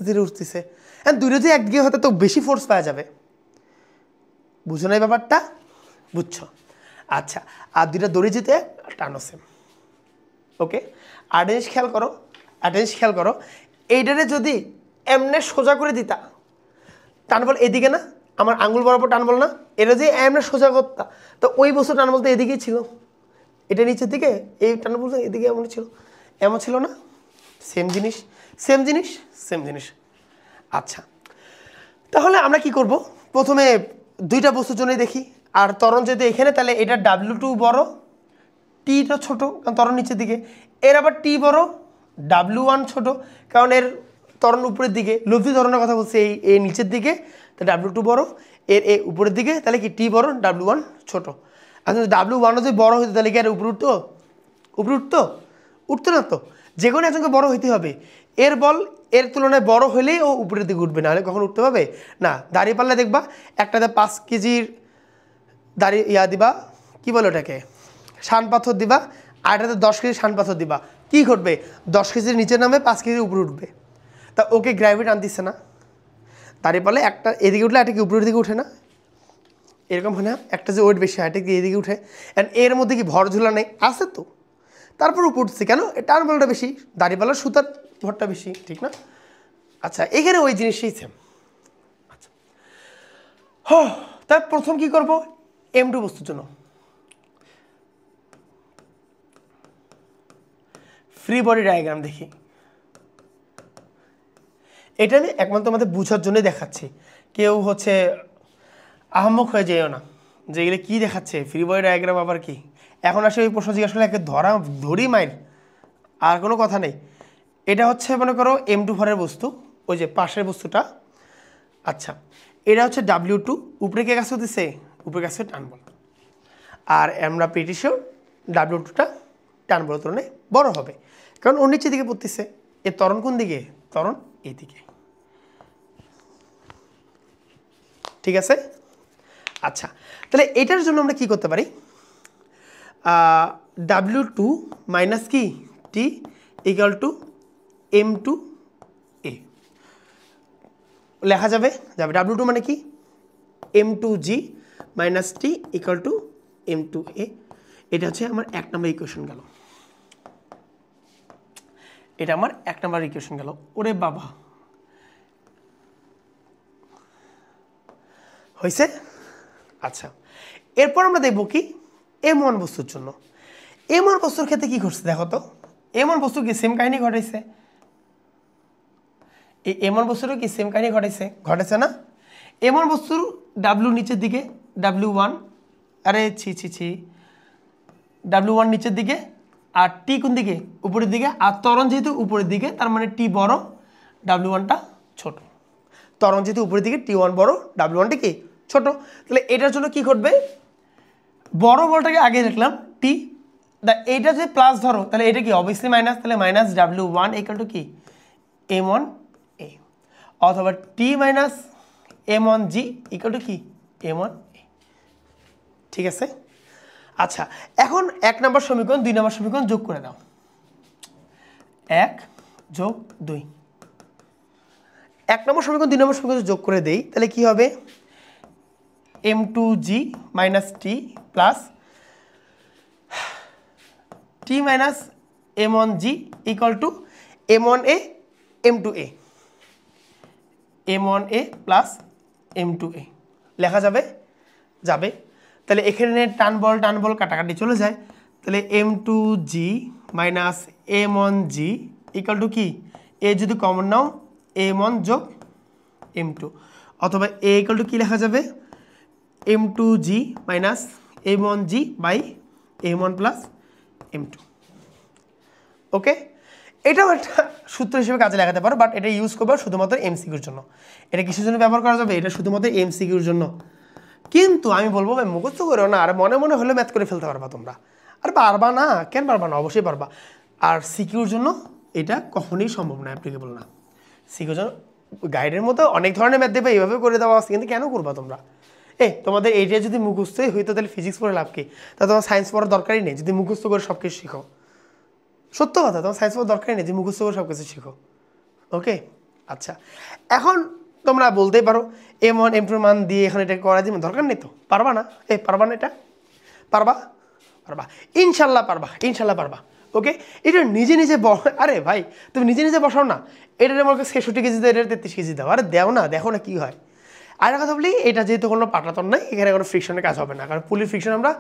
Speaker 1: ধীরে উঠতেছে। হ্যাঁ, দুটো যে একদিকে হতে তো বেশি ফোর্স পাওয়া যাবে। বুঝো না এই ব্যাপারটা? বুঝছো? আচ্ছা, আর দুইটা দড়ি যেতে টানো সেম। ওকে, আর জিনিস খেয়াল করো, এইটারে যদি এমনে সোজা করে দিতা, টানবল এদিকে না, আমার আঙ্গুল বরাবর টানবল না, এটা যে এমনে সোজা করতা, তো ওই বস্তু টানবল তো এদিকেই ছিল, এটা নিচের দিকে, এই টানবল তো এদিকে এমন ছিল না? সেম জিনিস। আচ্ছা, তাহলে আমরা কি করব? প্রথমে দুইটা বস্তুর জন্যই দেখি। আর ত্বরণ যেহেতু এখানে, তাহলে এটা W2 বড়, Tটা ছোট, কারণ ত্বরণ নিচের দিকে। এর আবার T বড়, W1 ছোট, কারণ এর ত্বরণ উপরের দিকে। লব্ধি ত্বরণের কথা বলছে এই নিচের দিকে, তো W2 বড়, এর উপরের দিকে, তাহলে কি T বড়, W1 ছোট। আর যদি W1 যদি বড় হইতো তাহলে কি আর উপরে উঠতো না তো? যে কোনো একজনকে বড় হইতে হবে। এর বল এর তুলনায় বড় হলেই ও উপরের দিকে উঠবে, না হলে কখন উঠতে পারবে না। দাঁড়িয়ে পাল্লা দেখবা, একটাতে 5 কেজির দাঁড়িয়ে দিবা, কি বলে ওটাকে, শান পাথর দিবা, আর এটাতে 10 কেজি শান পাথর দিবা, কি ঘটবে? 10 কেজির নিচে নামে 5 কেজির উপরে উঠবে। তা ওকে গ্র্যাভিটি আনতেছে না? দাঁড়িয়ে পারলে একটা এদিকে উঠলে একটা কি উপরের দিকে উঠে না? এরকম হয় না? একটা যে ওয়েট বেশি হয় এটা কি এদিকে উঠে। অ্যান্ড এর মধ্যে কি ভর ঝুলা নেই? আছে তো, তারপর উপর উঠছে কেন? টার্নবলটা বেশি, দাঁড়িপাল্লার সুতার ভরটা বেশি, ঠিক না? আচ্ছা, এখানে ওই জিনিসটাই সেম। আচ্ছা, তার প্রথম কি করব? M2 বস্তুর জন্য ফ্রি বডি ডায়াগ্রাম দেখি। এটা আমি একমাত্র তোমাদের বোঝার জন্যই দেখাচ্ছি, কেউ আহম্মক হয়ে যেও না যে এগুলো কী দেখাচ্ছে, ফ্রি বডি ডায়াগ্রাম আবার কি। এখন আসলে ওই প্রশ্ন জিজ্ঞাসা করলে একে ধরি মাইর, আর কোনো কথা নেই। এটা মনে করো M2 ভরের বস্তু, ওই যে পাশের বস্তুটা। আচ্ছা, এটা হচ্ছে W2, উপরে কে কাজ করতেছে? উপরে কাছে টানবল। আর আমরা প্রিটি শিওর W2টা টানবলের তুলনায় বড় হবে, কারণ ওর নিচের দিকে পড়তেছে। এর ত্বরণ কোন দিকে? ত্বরণ এইদিকে, ঠিক আছে? আচ্ছা, তাহলে এটার জন্য আমরা কি করতে পারি? W2 মাইনাস কি T ইকুয়াল টু M2A। লেখা যাবে যাবে W2 মানে কি M2G minus T equal to M2A। এটা হচ্ছে আমার 1 নম্বর ইকুয়েশন গেল, এটা আমার 1 নম্বর ইকুয়েশন গেল। ওরে বাবা হয়েছে। আচ্ছা এরপর আমরা দেখব কি M1 বস্তুর জন্য। M1 বস্তুর ক্ষেত্রে কি ঘটছে দেখো তো, M1 বস্তু কি সেম কাহিনী ঘটাইছে, এই M1 বস্তুরও কি সেম কাহিনী ঘটেছে না। M1 বস্তুর W নিচের দিকে W1, আরে ছি W1 নিচের দিকে আর T কোন দিকে উপরের দিকে, আর ত্বরণ যেহেতু উপরের দিকে তার মানে T বড় W1টা ছোট। ত্বরণ যেহেতু উপরের দিকে T1 বড় W1টা কি ছোট। তাহলে এটার জন্য কি ঘটবে, বড় বলটাকে আগে লিখলাম T, এইটা যে প্লাস ধরো তাহলে এটা কি অবভিয়াসলি মাইনাস, তাহলে মাইনাস W1 ইকুয়াল টু কি M1A, অথবা T minus M1G equal to কি M1A। ঠিক আছে। আচ্ছা এখন 1 নম্বর সমীকরণ 2 নম্বর সমীকরণ যোগ করে দাও, 1 যোগ 2। 1 নম্বর সমীকরণ 2 নম্বর সমীকরণ যোগ করে দেই তাহলে কি হবে M2G minus T plus T minus M1G equal to M1A M2A, M1A plus M2A লেখা যাবে যাবে। তাহলে এখানে টান বল কাটাকাটি চলে যায়, তাহলে M2G minus M1G equal to কি এ যদি কমন নাও M1 যোগ M2, অথবা এ ইকুয়াল টু কি লেখা যাবে M2G minus M1G by M1 plus M2। ওকে, এটাও একটা সূত্র হিসেবে কাজে লাগাতে পারো, বাট এটা ইউজ করবে শুধুমাত্র এমসিকিউর জন্য। এটা কিসের জন্য ব্যবহার করা যাবে, এটা শুধুমাত্র এমসিকিউর জন্য। কিন্তু আমি বলবো ভাই মুখস্থ করো না, আর মনে মনে হলে ম্যাথ করে ফেলতে পারবা তোমরা, আর পারবা না কেন পারবা না, অবশ্যই পারবা। আর সিকিউর জন্য এটা কখনোই সম্ভব না, অ্যাপ্লিকেবল না। সিকিউর জন্য গাইডের মতো অনেক ধরনের ম্যাথ দেবে, এইভাবে করে দেওয়া আছে, কিন্তু কেন করবা তোমরা। তোমাদের এইটা যদি মুখস্থই হইতো তাহলে ফিজিক্স পড়ে লাভ কি, তা তোমার সায়েন্স পড়ার দরকারই নেই যদি মুখস্থ করে সব কিছু শিখো। সত্য কথা, তোমার সায়েন্স পড়ার দরকারই নেই যে মুখস্থ করে সব কিছু শিখো। ওকে আচ্ছা, এখন তোমরা বলতেই পারো M1 M2 মান দিয়ে এখানে এটা করা দিবে, দরকার নেই তো, পারবা না। পারবা না, এটা পারবা ইনশাল্লাহ পারবা। ওকে, এটা নিজে আরে ভাই তুমি নিজে বসাও না, এটার আমাকে 66 কেজি দাও, এটা 33 কেজি দাও, আরে দেও না, দেখো না কি হয়। আর একটা কথা বলি, এটা যেহেতু কোনো পাটাতন নাই, এখানে কোনো ফ্রিকশনের কাজ হবে না, কারণ পুলির ফ্রিকশন আমরা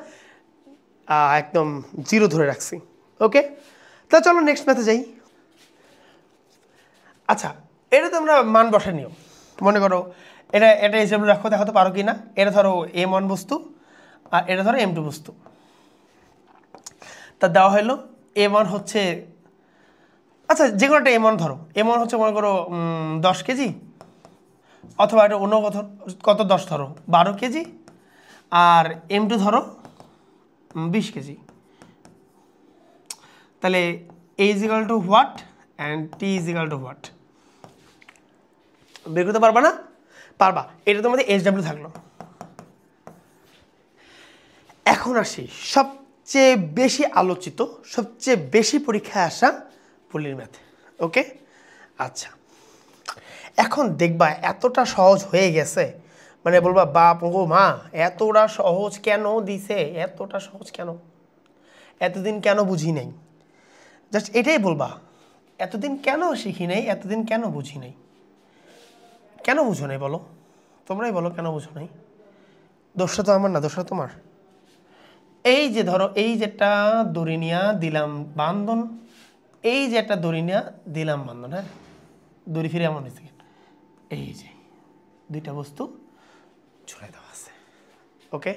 Speaker 1: একদম 0 ধরে রাখছি। ওকে, তা চলো নেক্সট ম্যাথে যাই। আচ্ছা, এটা তোমরা মান বসে নিও, মনে করো এটা হিসেবে রাখো, দেখো তো পারো কি না। এটা ধরো M1 বস্তু আর এটা ধরো M2 বস্তু, তা দেওয়া হলো M1 হচ্ছে, আচ্ছা যে কোনো একটা M1 ধরো, M1 হচ্ছে মনে করো 10 কেজি, অথবা এটা অন্য কত 10 ধরো 12 কেজি, আর M2 ধরো 20 কেজি। তাহলে A is equal to what and T is equal to what বের করতে পারবা না? পারবা। এটা তোমাদের SW থাকলো। এখন আসি সবচেয়ে বেশি আলোচিত, সবচেয়ে বেশি পরীক্ষায় আসা পুলির ম্যাথ। ওকে আচ্ছা, এখন দেখবা এতটা সহজ হয়ে গেছে, মানে বলবা বাপ ও মা এতটা সহজ কেন দিছে, এতটা সহজ কেন, এতদিন কেন বুঝি নাই। জাস্ট এটাই বলবা, এতদিন কেন শিখি নাই, এতদিন কেন বুঝি নাই। কেন বুঝো নাই বলো, তোমরাই বলো কেন বুঝো নাই। দোষটা তো আমার না, দোষটা তোমার। এই যে ধরো, এই যেটা দড়ি নিয়া দিলাম বান্ধন, এই যে একটা দড়ি নিয়া দিলাম বান্ধন, হ্যাঁ দড়ি ফিরে এমন হয়েছে, এই যে দুইটা বস্তু ঝুলাই দেওয়া আছে। ওকে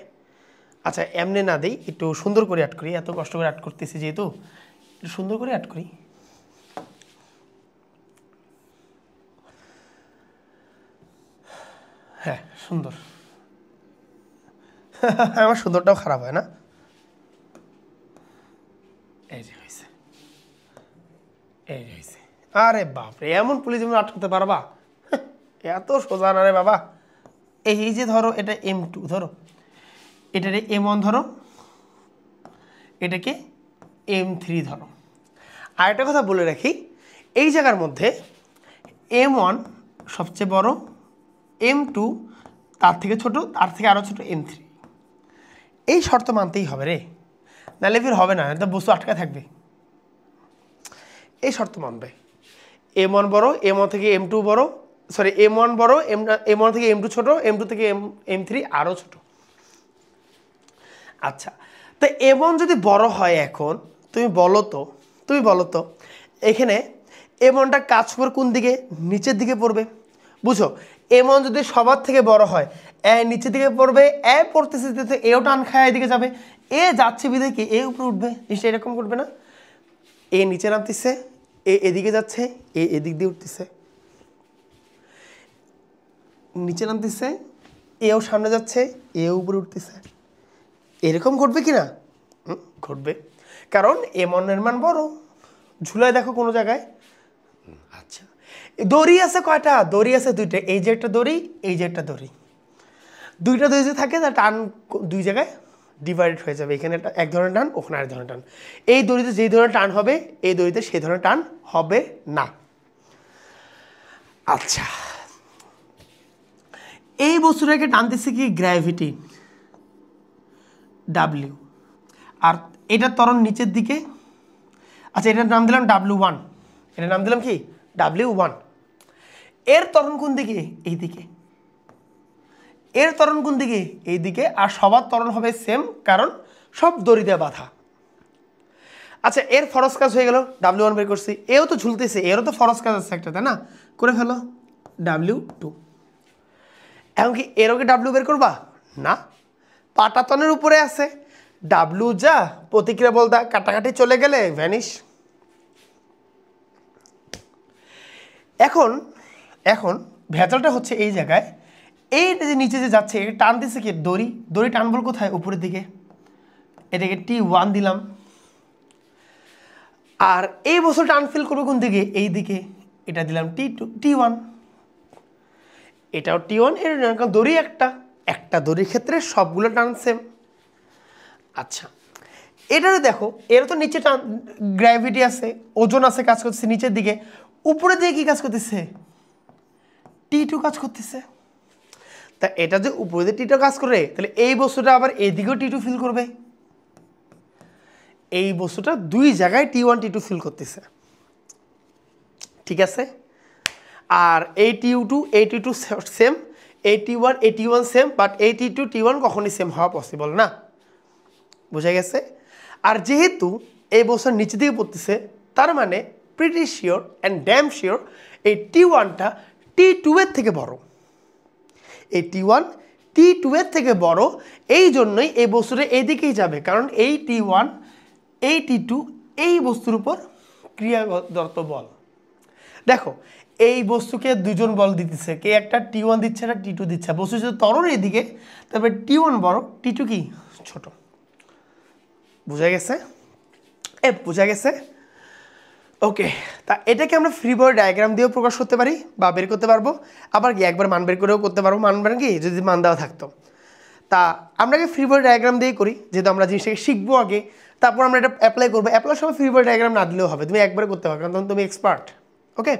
Speaker 1: আচ্ছা, এমনি না দিই, একটু সুন্দর করে অ্যাড করি, এত কষ্ট করে অ্যাড করতেছি যেহেতু, একটু সুন্দর করে অ্যাড করি। হ্যাঁ সুন্দর, আমার সুন্দরটাও খারাপ হয় না। এই যে হয়েছে, এই যে হয়েছে। আরে বাপরে, এমন পুলিশ তুমি আটকাতে পারবা, এত সোজা না রে বাবা। এই যে ধরো এটা M2 ধরো, এটারে M1 ধরো, এটাকে M3 ধরো। আর একটা কথা বলে রাখি, এই জায়গার মধ্যে M1 সবচেয়ে বড়, M2 তার থেকে ছোট, তার থেকে আরও ছোট M3। এই শর্ত মানতেই হবে রে, নাহলে ফির হবে না, এটা বস্তু আটকা থাকবে। এই শর্ত মানবে। M1 বড়, M1 থেকে M2 বড়, সরি M1 বড়, M1 থেকে M2 ছোট, M2 থেকে M3 আরও ছোট। আচ্ছা, তো M1 যদি বড় হয়, এখন তুমি বলো তো এখানে M1টা কাজ করে কোন দিকে? নিচের দিকে পড়বে। বুঝো, M1 যদি সবার থেকে বড় হয়, নিচের দিকে পড়বে, পড়তেছে এও টান খায় এদিকে যাবে, যাচ্ছে বিধে কি উপরে উঠবে, নিশ্চয়ই এরকম করবে না? নিচে নামতেছে, এদিকে যাচ্ছে, এদিক দিয়ে উঠতেছে, নিচে নামতেছে, এও সামনে যাচ্ছে, উপরে উঠতেছে। এরকম ঘটবে কি না? ঘটবে, কারণ M1 এর মান বড়। ঝুলায় দেখো কোনো জায়গায়। আচ্ছা, দড়ি আছে কয়টা? দড়ি আছে দুইটা, এই যে একটা দড়ি, এই যে একটা দড়ি। দুইটা দড়ি যে থাকে, তার টান দুই জায়গায় ডিভাইডেড হয়ে যাবে। এখানে এক ধরনের টান, ওখানে আরেক ধরনের টান। এই দড়িতে যেই ধরনের টান হবে, এই দড়িতে সেই ধরনের টান হবে না। আচ্ছা, এই বস্তুটাকে টানতেছে কি? Gravity, W। আর এটার ত্বরণ নিচের দিকে। আচ্ছা, এটার নাম দিলাম W1, এটার নাম দিলাম কি? W1। এর ত্বরণ কোন দিকে? এই দিকে। এর ত্বরণ কোন দিকে? এই দিকে। আর সবার ত্বরণ হবে সেম, কারণ সব দড়িতে বাঁধা। আচ্ছা, এর ফরজ কাজ হয়ে গেল, W1 বের করছি। এও তো ঝুলতেছে, এরও তো ফরজ কাজ আছে একটা, তাই না? করে ফেলো, W2। এখন কি এরও কি W বের করবা? না, পাটাতনের উপরে আছে, W যা প্রতিক্রিয়া বল দা, কাটাকাটি চলে গেলে ভ্যানিশ। এখন ভেজালটা হচ্ছে এই জায়গায়, এই যে নিচে যে যাচ্ছে, টান দিচ্ছে কি? দড়ি টান বল কোথায়? উপরের দিকে। এটাকে T1 দিলাম। আর এই বছর টান ফিল করবো কোন দিকে? এই দিকে। এটা দিলাম T1। এটাও T1। এর দড়ি একটা দড়ির ক্ষেত্রে সবগুলো টান সেম। আচ্ছা, এটারে দেখো, এর তো নিচে টান, গ্র্যাভিটি আছে, ওজন আছে, কাজ করতেছে নিচের দিকে। উপরে দিকে কি কাজ করতেছে? T2 কাজ করতেছে। তা এটা যে উপরে দিয়ে T2 কাজ করে, তাহলে এই বস্তুটা আবার এদিকেও T2 ফিল করবে। এই বস্তুটা দুই জায়গায় T1 T2 ফিল করতেছে, ঠিক আছে? আর এই T2 এই T2 সেম, এই T1 সেম, বাট এই T2 T1 কখনই সেম হওয়া পসিবল না। বোঝা গেছে? আর যেহেতু এই বস্তুর নিচে দিকে পড়তেছে, তার মানে pretty sure and damn sure এই T1টা T2 এর থেকে বড়। এই T1 T2 এর থেকে বড়, এই জন্যই এই বস্তুটা এইদিকেই যাবে, কারণ এই T1 এই T2 এই বস্তুর উপর ক্রিয়াদত্ত বল। দেখো, এই বস্তুকে দুজন বল দিতেছে, কে? একটা T1 দিচ্ছে, একটা T2 দিচ্ছে। বস্তু যদি ত্বরণ এদিকে, তারপরে T1 বড়, T2 কি? ছোট। বোঝা গেছে? বোঝা গেছে? ওকে, তা এটাকে আমরা ফ্রি বডি ডায়াগ্রাম দিয়েও প্রকাশ করতে পারি বা বের করতে পারবো, আবার কি একবার মান বের করেও করতে পারবো। মান বের কি যদি মান দেওয়া থাকতো, তা আমরা কি ফ্রি বডি ডায়াগ্রাম দিয়েই করি, যেহেতু আমরা জিনিসটাকে শিখবো আগে, তারপর আমরা এটা অ্যাপ্লাই করবো। অ্যাপ্লাই সময় ফ্রি বডি ডায়াগ্রাম না দিলেও হবে, তুমি একবারে করতে পারবে, কারণ তখন তুমি এক্সপার্ট। ওকে,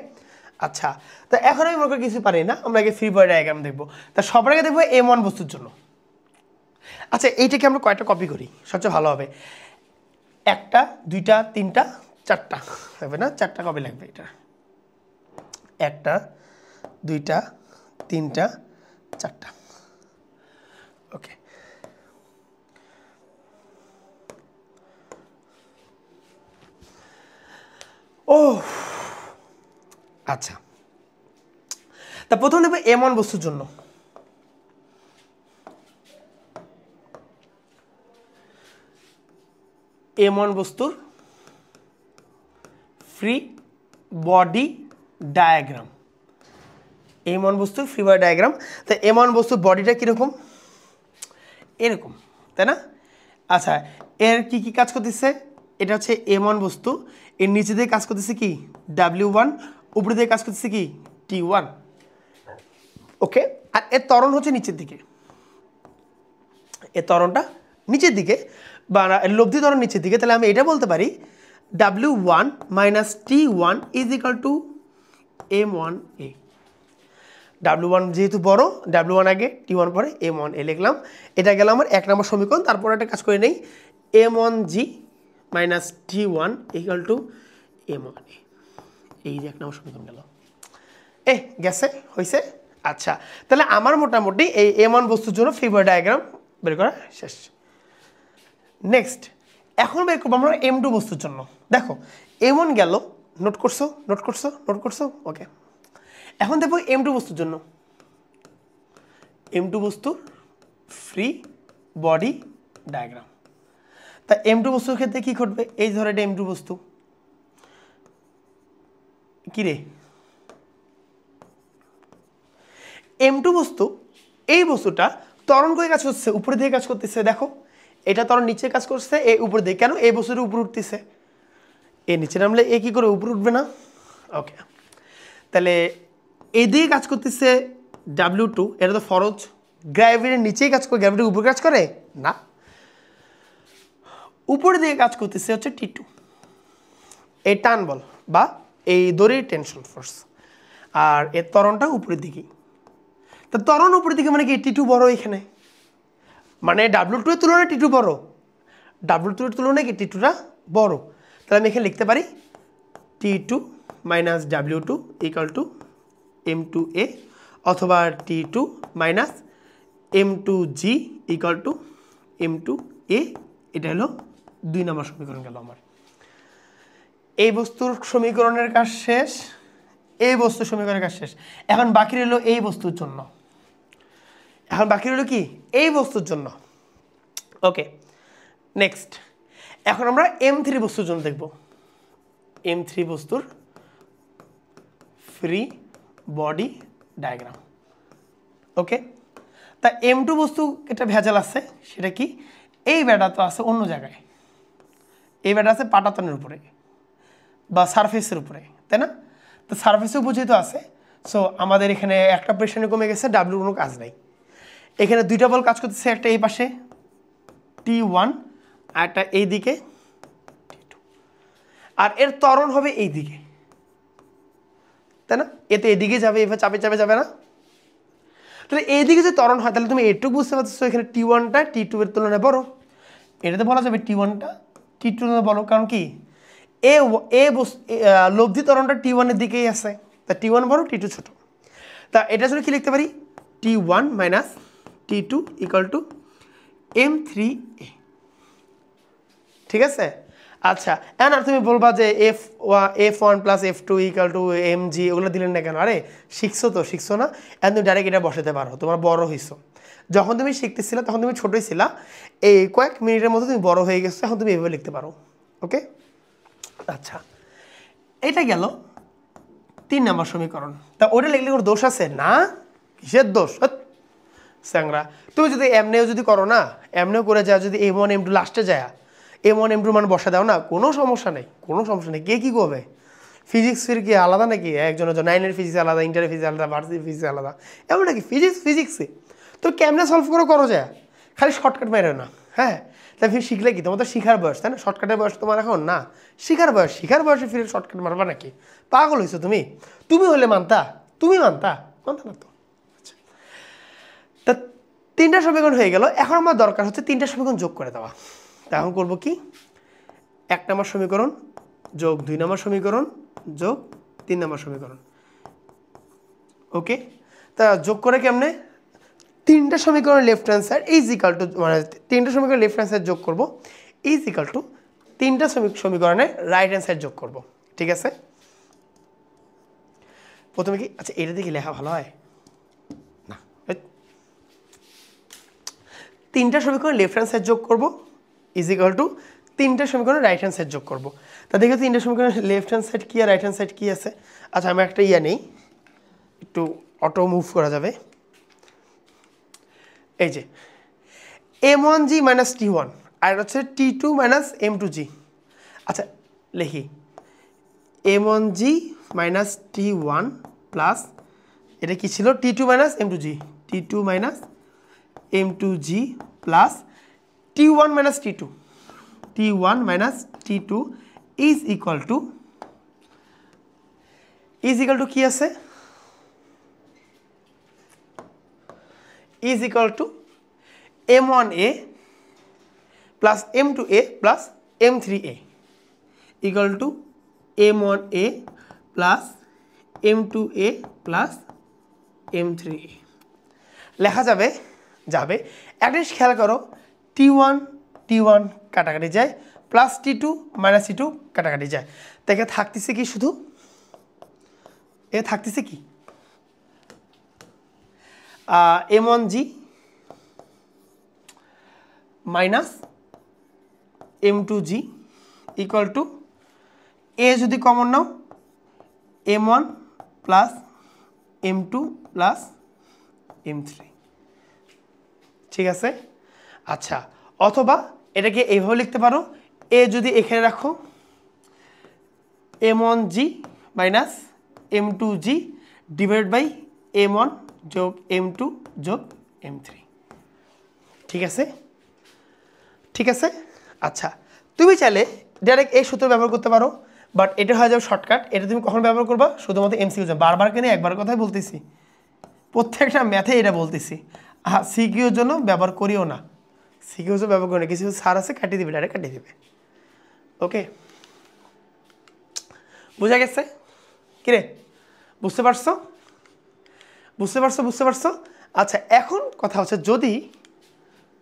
Speaker 1: আচ্ছা, তা এখন আমি মনে করি কিছু পারি না, আমরা আগে ফ্রি বডি ডায়াগ্রাম দেখবো। তা সবার আগে দেখবো M1 বস্তুর জন্য। আচ্ছা, এইটাকে আমরা কয়টা কপি করি সবচেয়ে ভালো হবে? একটা, দুইটা, তিনটা, চারটা হবে না? চারটা কপি লাগবে এটা। একটা, দুইটা, তিনটা, চারটা। ওকে, ও আচ্ছা, তা প্রথম দেখবো M1 বস্তুর জন্য। M1 বস্তুর ফ্রি বডি ডায়াগ্রাম। M1 বস্তুর ফ্রি বডি ডায়াগ্রাম। তা M1 বস্তুর বডিটা কীরকম? এরকম, তাই না? আচ্ছা, এর কি কি কাজ করতেছে? এটা হচ্ছে M1 বস্তু, এর নিচে দিয়ে কাজ করতেছে কি? W1, উপরে দিয়ে কাজ করতেছে কি? T1। ওকে, আর এর ত্বরণ হচ্ছে নিচের দিকে, এর ত্বরণটা নিচের দিকে, বা লব্ধি ত্বরণ নিচের দিকে। তাহলে আমি এটা বলতে পারি W1 - T1 = M1A। W1 যেহেতু বড়, W1 আগে, T1 পরে, M1 এ লিখলাম। এটা গেল আমার 1 নম্বর সমীকরণ। তারপর একটা কাজ করে নেই, M1G minus T1 equal to M1A। এই যে 1 নম্বর সমীকরণ গেল। গেছে, হয়েছে। আচ্ছা, তাহলে আমার মোটামুটি এই M1 বস্তুর জন্য ফিগার ডায়াগ্রাম বের করা শেষ। নেক্সট, এখন বের করবো আমরা M2 বস্তুর জন্য। দেখো M1 গেল, নোট করছো, নোট করছো, নোট করছো, ওকে। এখন দেখো M2 বস্তুর জন্য, M2 বস্তুর ফ্রি বডি ডায়াগ্রাম। তা M2 বস্তুর ক্ষেত্রে কি ঘটবে? এই ধরো এটা M2 বস্তু, কি রে M2 বস্তু, এই বস্তুটা ত্বরণ করে কাজ করছে, উপরে দিয়ে কাজ করতেছে। দেখো এটা ত্বরণ নিচে কাজ করছে, এ উপরে দিয়ে। কেন? এই বস্তুটা উপরে উঠতেছে, এ নিচে নামলে এ কি করে উপরে উঠবে না? ওকে, তাহলে এদিকে কাজ করতেছে W2, এটা তো ফরজ। গ্র্যাভিটির নিচেই কাজ করে, গ্র্যাভিটির উপরে কাজ করে না, উপরে দিকে কাজ করতেছে হচ্ছে T2, এই টান বল বা এই দড়ির টেনশন ফোর্স। আর এর ত্বরণটা উপরের দিকেই। তা ত্বরণ উপরের দিকে মানে কি? T2 বড় এখানে, মানে W2 এর তুলনায় T2 বড়, W2 এর তুলনায় কি T2টা বড়। তাহলে আমি এখানে লিখতে পারি T2 minus W2 equal to M2A, অথবা T2 minus M2G equal to M2A। এটা হলো 2 নম্বর সমীকরণ গেল আমার। এই বস্তুর সমীকরণের কাজ শেষ, এই বস্তুর সমীকরণের কাজ শেষ। এখন বাকি রইল এই বস্তুর জন্য, এখন বাকি রইল কি? এই বস্তুর জন্য। ওকে, নেক্সট, এখন আমরা M3 বস্তুর জন্য দেখব। M3 বস্তুর ফ্রি বডি ডায়াগ্রাম। ওকে, তা M2 বস্তু এটা ভেজাল আছে, সেটা কি? এই ব্যাটা তো আছে অন্য জায়গায়, এই ব্যাটা আছে পাটাতনের উপরে বা সারফেসের উপরে, তাই না? তো সারফেসের উপর যেহেতু আছে, সো আমাদের এখানে একটা প্রেশারে কমে গেছে, W কোনো কাজ নাই। এখানে দুইটা বল কাজ করতেছে, একটা এই পাশে T1 আর একটা এই দিকে T2, আর এর ত্বরণ হবে এই দিকে, তাই না? এতে এদিকে যাবে, এভাবে চাপে চাপে যাবে না? তাহলে এইদিকে যে ত্বরণ হয়, তাহলে তুমি এটুকু বুঝতে পারছো এখানে T1টা T2 এর তুলনায় বড়। এটাতে বলা যাবে T1টা T2 এর তুলনায় বড়, কারণ কি লব্ধি ত্বরণটা T1 এর দিকেই আছে, তা T1 বড়, T2 ছোট। তা এটার জন্য কি লিখতে পারি? T1 minus T2 equal to M3A। ঠিক আছে? আচ্ছা, এখন আর তুমি বলবা যে F1 plus F2 equal to MG, ওগুলো দিলেন না কেন? আরে শিখছো তো, শিখছো না? এখন তুমি ডাইরেক্ট এটা বসাতে পারো, তোমার বড় হয়েছো। যখন তুমি শিখতেছিলা তখন তুমি ছোটোই ছিলা, এই কয়েক মিনিটের মধ্যে তুমি বড় হয়ে গেছো, এখন তুমি এভাবে লিখতে পারো। ওকে, আচ্ছা, এটা গেল 3 নম্বর সমীকরণ। তা ওটা লিখলে কোনো দোষ আছে না? কিসের দোষ স্যাংরা? তুমি যদি এমনিও যদি করো না, এমনিও করে যাও, যদি M1 M2 লাস্টে যায়, M1 M2 মানে বসা দাও না, কোনো সমস্যা নেই, কোনো সমস্যা নেই। কে কী করবে? ফিজিক্স ফির কি আলাদা নাকি? একজনের জন্য 9-এর ফিজিক্স আলাদা, ইন্টারের ফিজিক্স আলাদা, ভার্সিটির ফিজিক্স আলাদা, এমন নাকি? ফিজিক্সে তো কেমনে সলভ করো যায়, খালি শর্টকাট মেরো না। হ্যাঁ, তাই ফির শিখলে কি? তোমার তো শিখার বয়স, তাই না? শর্টকাটের বয়স তোমার এখন না, শিখার বয়স। শিখার বয়সে ফিরে শর্টকাট মারবা নাকি? পাগল হয়েছো তুমি? তুমি হলে মানতা? তুমি মানতা না তো। আচ্ছা, তা 3টা সমীকরণ হয়ে গেল। এখন আমার দরকার হচ্ছে 3টা সমীকরণ যোগ করে দেওয়া। তা এখন করবো কি? 1 নম্বর সমীকরণ যোগ 2 নম্বর সমীকরণ যোগ 3 নম্বর সমীকরণ। ওকে, তা যোগ করে কেমনে? 3টা সমীকরণ left hand side is equal to, মানে 3টা সমীকরণ লেফট হ্যান্ড সাইড যোগ করবো ইজ ইকাল টু 3টা সমীকরণে রাইট হ্যান্ড সাইড যোগ করব। ঠিক আছে, প্রথমে কি? আচ্ছা, এটা দিয়ে কি লেখা ভালো হয় না? 3টা সমীকরণ লেফট হ্যান্ড সাইড যোগ করবো ইজ ইকাল টু 3টা সমীকরণ রাইট হ্যান্ড সাইড যোগ করবো। তা দেখো 3টা সমীকরণ লেফট হ্যান্ড সাইড কি আর রাইট হ্যান্ড সাইড কি আছে। আচ্ছা, আমি একটা নেই, একটু অটো মুভ করা যাবে। এই যে M1G মাইনাস T1 আর হচ্ছে T2 মাইনাস M2G। আচ্ছা, লিখি M1G মাইনাস T1 প্লাস এটা কি ছিল? T2 minus M2G, T2 minus M2G plus T1 minus T2, T1 minus T2 is equal to কি আছে? Is equal to m1a plus m2a plus m3a equal to m1a plus m2a plus m3a লেখা যাবে একটা জিনিস খেয়াল করো t1 কাটাকাটি যায় প্লাস t2 মাইনাস t2 কাটাকাটি যায় তাই এখানে থাকতেছে কি শুধু থাকতেছে কি m1g minus m2g equal to a যদি কমন নাও m1 plus m2 plus m3 ঠিক আছে আচ্ছা অথবা এটাকে এইভাবে লিখতে পারো a যদি এখানে রাখো m1g minus m2g divide by m1 যোগ m2 যোগ m3 ঠিক আছে আচ্ছা তুমি চাইলে ডাইরেক্ট এই সূত্র ব্যবহার করতে পারো বাট এটা হয়ে যাবে শর্টকাট এটা তুমি কখন ব্যবহার করবা শুধুমাত্র এমসিকিউ বারবার কেন একবার কথাই বলতেছি প্রত্যেকটা ম্যাথে এটা বলতেছি সিকিউর জন্য ব্যবহার করিও না সিকিউর জন্য ব্যবহার করি না কিছু সার আছে কাটিয়ে দিবে ডাইরেক্ট কাটিয়ে দিবে ওকে বুঝা গেছে কিরে বুঝতে পারছো আচ্ছা এখন কথা হচ্ছে যদি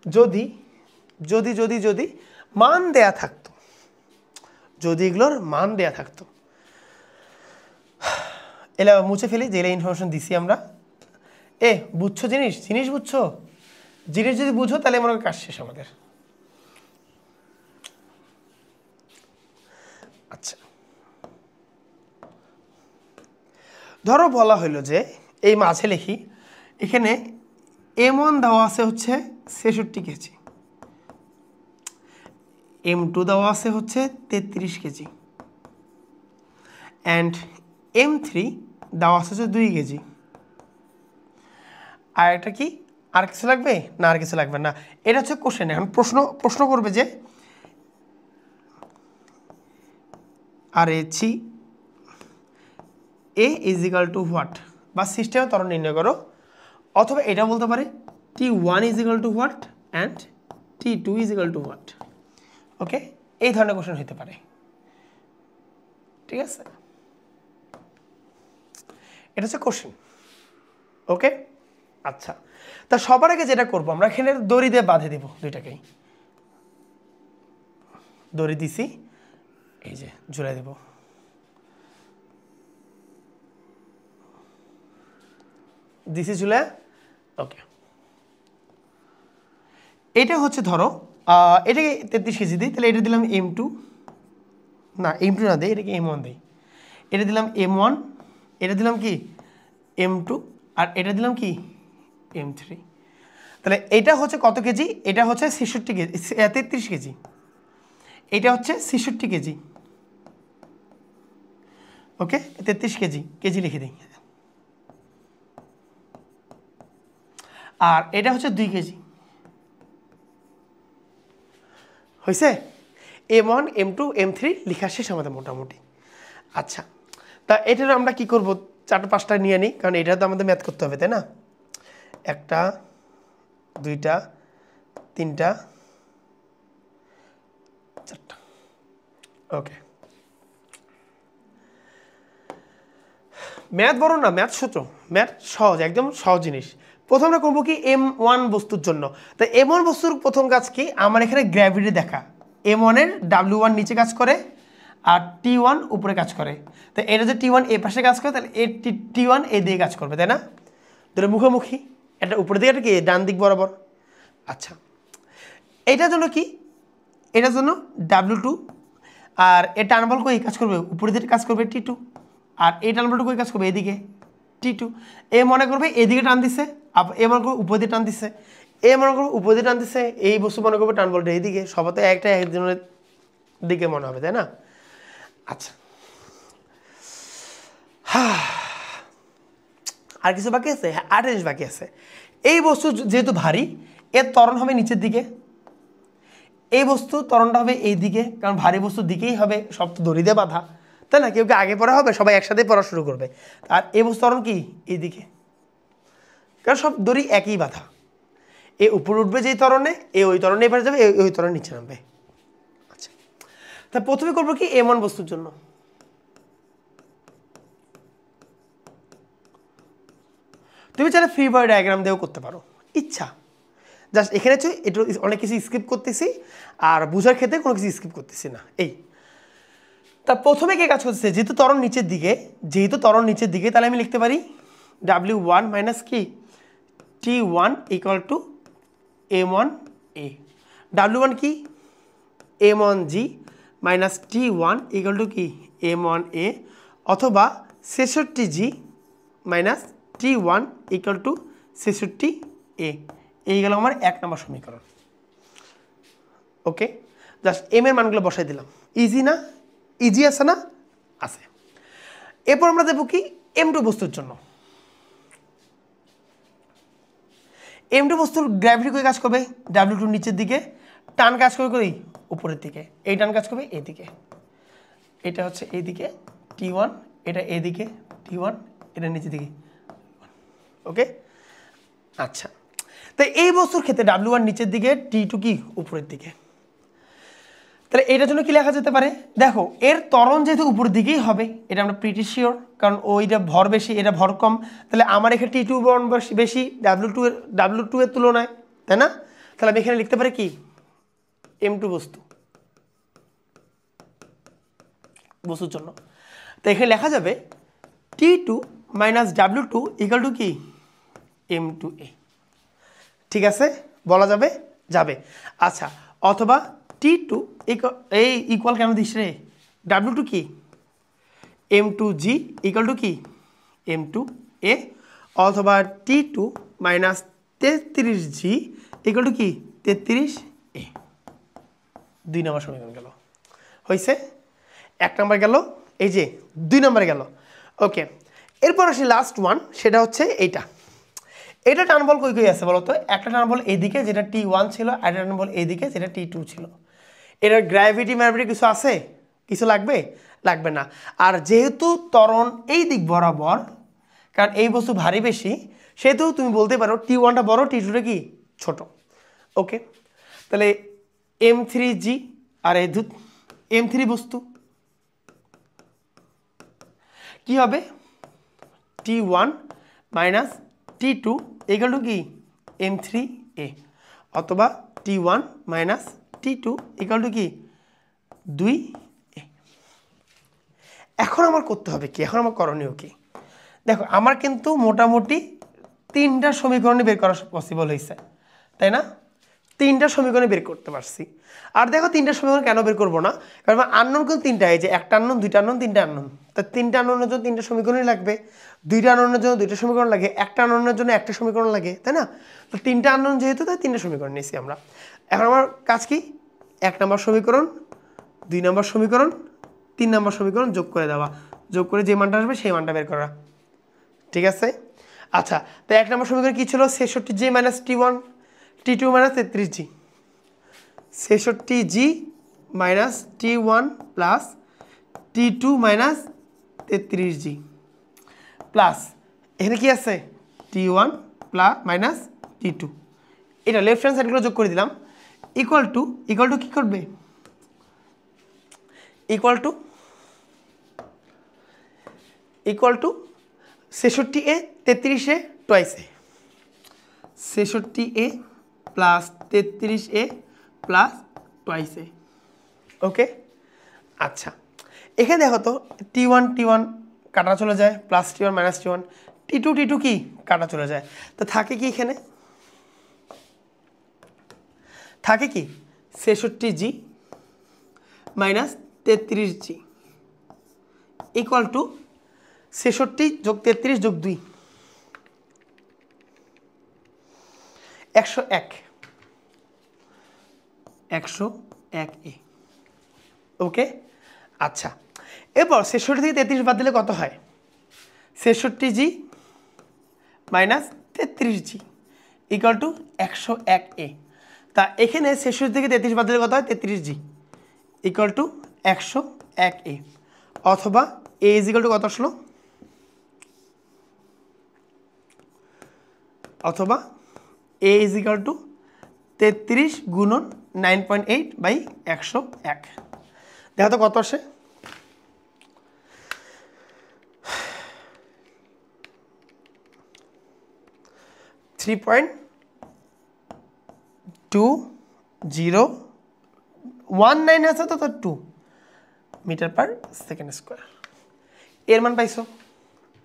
Speaker 1: যদি যদি যদি যদি মান দেয়া থাকতো যদি এগুলোর মান দেয়া থাকতো এলা মুছে ফেলি যে ইনফরমেশন দিছি আমরা বুঝছো জিনিস বুঝছো জিনিস যদি বুঝো তাহলে মনে কাজ শেষ আমাদের আচ্ছা ধরো বলা হইলো যে এই মাঝে লিখি এখানে m1 দেওয়া আছে হচ্ছে 66 কেজি m2 দেওয়া আছে হচ্ছে 33 কেজি অ্যান্ড m3 দেওয়া আছে হচ্ছে 2 কেজি আর এটা কি আর কিছু লাগবে না আর কিছু লাগবে না এটা হচ্ছে কোশ্চেন এখন প্রশ্ন করবে যে আর এছি a is equal two what বা সিস্টেমে ত্বরণ নির্ণয় করো অথবা এটা বলতে পারে t1 is equal two what and t2 is equal two what ওকে এই ধরনের কোশ্চেন হতে পারে ঠিক আছে এটা হচ্ছে কোশ্চেন ওকে আচ্ছা তা সবার আগে যেটা করবো আমরা এখানে দড়ি দিয়ে বাঁধে দিব দুইটাকেই দড়ি দিছি এই যে ঝুলাই দেব দিছি ঝুলে ওকে এটা হচ্ছে ধরো এটাকে 33 কেজি দিই তাহলে এটা দিলাম m2 না m2 না দেই এটাকে m1 দেই এটা দিলাম m1 এটা দিলাম কি m2 আর এটা দিলাম কি m3 তাহলে এটা হচ্ছে কত কেজি এটা হচ্ছে 66 কেজি 33 কেজি এটা হচ্ছে 66 কেজি ওকে 33 কেজি লিখে দিই আর এটা হচ্ছে 2 কেজি হয়েছে m1 m2 m3 লেখা শেষ আমাদের মোটামুটি আচ্ছা তা এটার আমরা কি করব 4-5টা নিয়ে নিই কারণ এটা তো আমাদের ম্যাথ করতে হবে তাই না 1টা 2টা 3টা 4টা ওকে ম্যাথ বড় না ম্যাথ ছোট ম্যাথ সহজ একদম সহজ জিনিস প্রথমটা করবো কি m1 বস্তুর জন্য তাই m1 বস্তুর প্রথম কাজ কি আমার এখানে গ্র্যাভিটি দেখা m1 এর w1 নিচে কাজ করে আর t1 উপরে কাজ করে তো এটা যে t1 এই পাশে কাজ করে তাহলে এই t1 এই দিকে কাজ করবে তাই না দুটো মুখোমুখি এটা উপরের দিকে এটা কি ডান দিক বরাবর আচ্ছা এটার জন্য কি এটার জন্য w2 আর এই টার্নবল কই কাজ করবে উপরের দিকে কাজ করবে t2 আর এই টার্নবলটা কই কাজ করবে এদিকে t2 এ মনে করবে এদিকে টান দিছে এ মনে করবে উপর দিকে টান দিছে এ মনে করবে উপর দিকে টান দিছে এই বস্তু মনে করবে টার্নবলটা এইদিকে সবাই তো একটা একজনের দিকে মনে হবে তাই না আচ্ছা আর কিছু বাকি আছে হ্যাঁ 8 জিনিস বাকি আছে এই বস্তু যেহেতু ভারী এর ত্বরণ হবে নিচের দিকে এই বস্তু ত্বরণটা হবে এই দিকে কারণ ভারী বস্তুর দিকেই হবে সব তো দড়ি দিয়ে বাঁধা তাই না কেউ কি আগে পড়া হবে সবাই একসাথে পড়া শুরু করবে আর এই বস্তু ত্বরণ কি এইদিকে কারণ সব দড়ি একই বাঁধা এ উপরে উঠবে যেই ত্বরণে, এ ওই ত্বরণে এপারে যাবে, ওই ত্বরণে নিচে নামবে। আচ্ছা, তা প্রথমে করবো কি M1 বস্তুর জন্য। তুমি চাইলে ফ্রি বডি ডায়াগ্রাম দিয়েও করতে পারো, ইচ্ছা। জাস্ট এখানে একটু অনেক কিছু স্কিপ করতেছি, আর বোঝার ক্ষেত্রে কোনো কিছু স্কিপ করতেছি না। এই তা প্রথমে কে কাজ করতেছে, যেহেতু ত্বরণ নিচের দিকে, তাহলে আমি লিখতে পারি W1 মাইনাস কি T1 equal to M1A। W1 কি M1G minus T1 equal to কি M1A, অথবা 66G minus T1 equal to 66A। এই গেল আমার 1 নম্বর সমীকরণ। ওকে, জাস্ট এম এর মানগুলো বসাই দিলাম। ইজি না? ইজি আছে না? আছে। এরপর আমরা দেবো কি M2 বস্তুর জন্য। M2 বস্তুর গ্র্যাভিটি করে কাজ করবে W2 নিচের দিকে, টান কাজ করবে কই উপরের দিকে, এই টান কাজ করবে এইদিকে, এটা হচ্ছে এইদিকে T1, এটা এদিকে T1, এটা নিচের দিকে। ওকে, আচ্ছা, তাই এই বস্তুর ক্ষেত্রে W1 নিচের দিকে, T2 কি উপরের দিকে। তাহলে এটার জন্য কি লেখা যেতে পারে, দেখো এর ত্বরণ যেহেতু উপরের দিকেই হবে, এটা আমরা প্রিটি শিওর, কারণ ওইটা ভর বেশি, এটা ভর কম। তাহলে আমার এখানে T2 বরণ বেশি W2 এর তুলনায়, তাই না? তাহলে আমি এখানে লিখতে পারি কি M2 বস্তুর জন্য। তো এখানে লেখা যাবে T2 minus W2 equal to কি M2A। ঠিক আছে, বলা যাবে? যাবে। আচ্ছা, অথবা T2 এই ইকুয়াল কেন দিস রে, W2 কি M2G ইকুয়াল টু কি M2A, অথবা T2 minus 33G equal to কি 33A। 2 নম্বর সমীকরণ গেল, হয়েছে? 1 নম্বর গেল, এই যে 2 নম্বর গেল। ওকে, এরপর আসি লাস্ট ওয়ান, সেটা হচ্ছে এইটা। এটা টান বল কই কই আছে বলো তো? একটা টান বল এদিকে যেটা T1 ছিল, আর একটা টান বল এদিকে যেটা T2 ছিল। এটার গ্র্যাভিটি ম্যাভিটি কিছু আছে? কিছু লাগবে? লাগবে না। আর যেহেতু ত্বরণ এই দিক বরাবর, কারণ এই বস্তু ভারী বেশি, সেহেতু তুমি বলতে পারো T1টা বড়, T2টা কি ছোট। ওকে, তাহলে M3G আর এই M3 বস্তু কি হবে T1 minus T2 equal to কি M3A, অথবা T1 minus T2 equal to কি 2A। এখন আমার করতে হবে কি, এখন আমার করণীয় কি? দেখো আমার কিন্তু মোটামুটি 3টা সমীকরণই বের করা পসিবল হয়েছে, তাই না? 3টা সমীকরণে বের করতে পারছি। আর দেখো 3টা সমীকরণ কেন বের করবো না, কারণ আননোন কিন্তু 3টা, এই যে 1টা আননোন, 2টা আননোন, 3টা আননোন। তা 3টা আননোনের জন্য 3টা সমীকরণই লাগবে, 2টা আননোনের জন্য 2টা সমীকরণ লাগে, 1টা আননোনের জন্য 1টা সমীকরণ লাগে, তাই না? তো 3টা আননোন যেহেতু, তাই 3টা সমীকরণ নিয়েছি আমরা। এখন আমার কাজ কি, 1 নম্বর সমীকরণ, 2 নম্বর সমীকরণ, 3 নম্বর সমীকরণ যোগ করে দেওয়া, যোগ করে যে মানটা আসবে সেই মানটা বের করা। ঠিক আছে? আচ্ছা, তো 1 নম্বর সমীকরণ কি ছিল? 66G minus T1, T2 minus 33G, 66G minus T1 plus T2 minus 33G plus এখানে কি আছে T1 প্লাস মাইনাস T2, এটা লেফট হ্যান্ড সাইডগুলো যোগ করে দিলাম, ইকুয়াল টু কি করবে, ইকুয়াল টু 66A 33A টুয়াইসে, 66A প্লাস 33A প্লাস টুয়াইসে। ওকে, আচ্ছা, এখানে দেখো তো T1 কাটা চলে যায়, plus T1 minus T1, T2 কি কাটা চলে যায়, তো থাকে কি এখানে, থাকে কি 66G minus 33G equal to 66 যোগ 33 যোগ 2 101A। ওকে, আচ্ছা, এরপর 66 থেকে 33 বাদ দিলে কত হয়, 66G minus 33G equal to 101A। তা এখানে 66 থেকে 33 বাদ দিলে কত হয়, 33G ইকুয়াল টু 101A, অথবা A ইজ ইকুয়াল টু কত আসলো, অথবা A ইজ ইকুয়াল টু 33 গুণন 9.8/101 দেখো তো কত আসে। 3.2019 আছে তো 2 মিটার/সেকেন্ড স্কয়ার। এর মান পাইছো?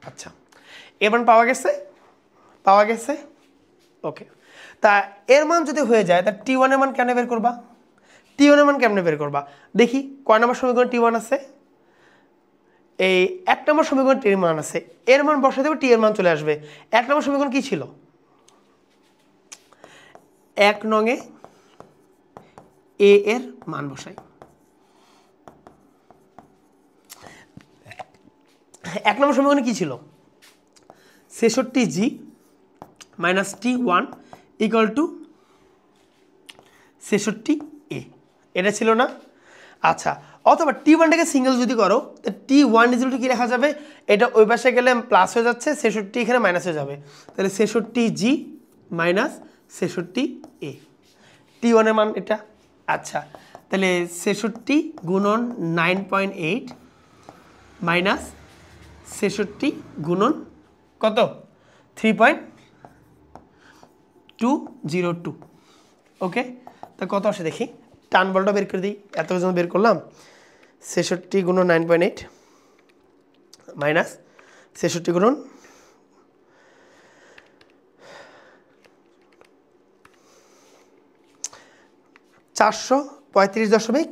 Speaker 1: আচ্ছা, এর মান পাওয়া গেছে। ওকে, তা এর মান যদি হয়ে যায় তা T1 এর মান কেমনে বের করবা? T1 এর মান কেমনে বের করবা? দেখি কয় নম্বর সমীকরণ T1 আছে? এই 1 নম্বর সমীকরণ T এর মান আছে, এর মান বসাই দেব, T এর মান চলে আসবে। 1 নম্বর সমীকরণ কি ছিল? 1 নং এ A এর মান বসাই। 1 নম্বর সমীকরণে কি ছিল? 66G minus T1 equal to 66A, এটা ছিল না? আচ্ছা, অথবা T1টাকে সিঙ্গেল যদি করো তো T1 ইকুয়াল টু কি লেখা যাবে? এটা ওই পাশে গেলে প্লাস হয়ে যাচ্ছে, 66 এখানে মাইনাস হয়ে যাবে, তাহলে 66G মাইনাস 66A, T1 এর মান এটা। আচ্ছা, তাহলে 66 গুণন 9.8 মাইনাস 66 গুণন কত? 3.202। ওকে, তা কত আসে দেখি, টান বলটা বের করে দিই, এত পর্যন্ত বের করলাম। 66 গুণন 9.8 মাইনাস 66 গুণন 435.46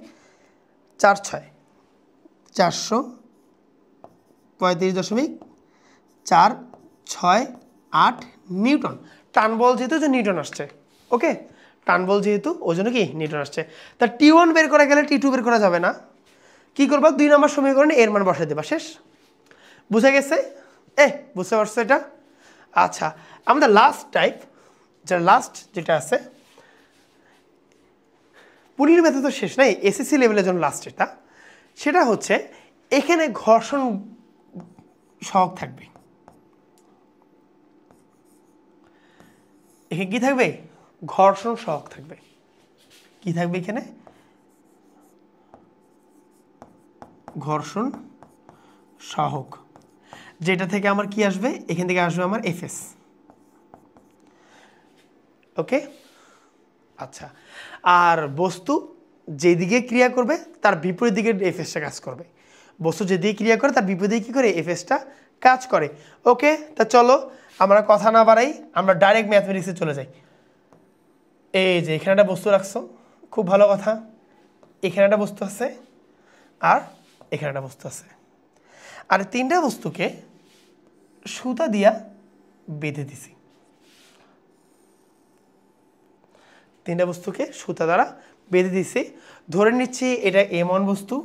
Speaker 1: 435.468 নিউটন। টান বল যেহেতু যে নিউটন আসছে, ওকে, টান বল যেহেতু ওই জন্য কি নিউটন আসছে। তা T1 বের করা গেলে T2 বের করা যাবে না, কি করবা? 2 নম্বর সমীকরণে এর মান বসাই দেবা, শেষ। বুঝে গেছে? বুঝতে পারছো এটা? আচ্ছা, আমাদের লাস্ট টাইপ, যেটা আছে, পুলির মেথড তো শেষ নাই, এসএসসি লেভেলের জন্য লাস্ট এটা, সেটা হচ্ছে এখানে ঘর্ষণ সহগ থাকবে। এখানে কি থাকবে? ঘর্ষণ সহগ থাকবে। কি থাকবে এখানে? ঘর্ষণ সহগ, যেটা থেকে আমার কি আসবে? এখান থেকে আসবে আমার এফএস। ওকে, আচ্ছা, আর বস্তু যেদিকে ক্রিয়া করবে তার বিপরীত দিকে এফএসটা কাজ করবে। বস্তু যেদিকে ক্রিয়া করে তার বিপরীত দিকে কি করে? এফএসটা কাজ করে। ওকে, তা চলো আমরা কথা না বাড়াই, আমরা ডাইরেক্ট ম্যাথমেটিক্সে চলে যাই। এই যে এখানে একটা বস্তু রাখছো, খুব ভালো কথা, এখানে একটা বস্তু আছে আর এখানে একটা বস্তু আছে, আর 3টা বস্তুকে সুতা দিয়া বেঁধে দিছি। 3টা বস্তুকে সুতা দ্বারা বেঁধে দিছি। ধরে নিচ্ছি এটা M1 বস্তু,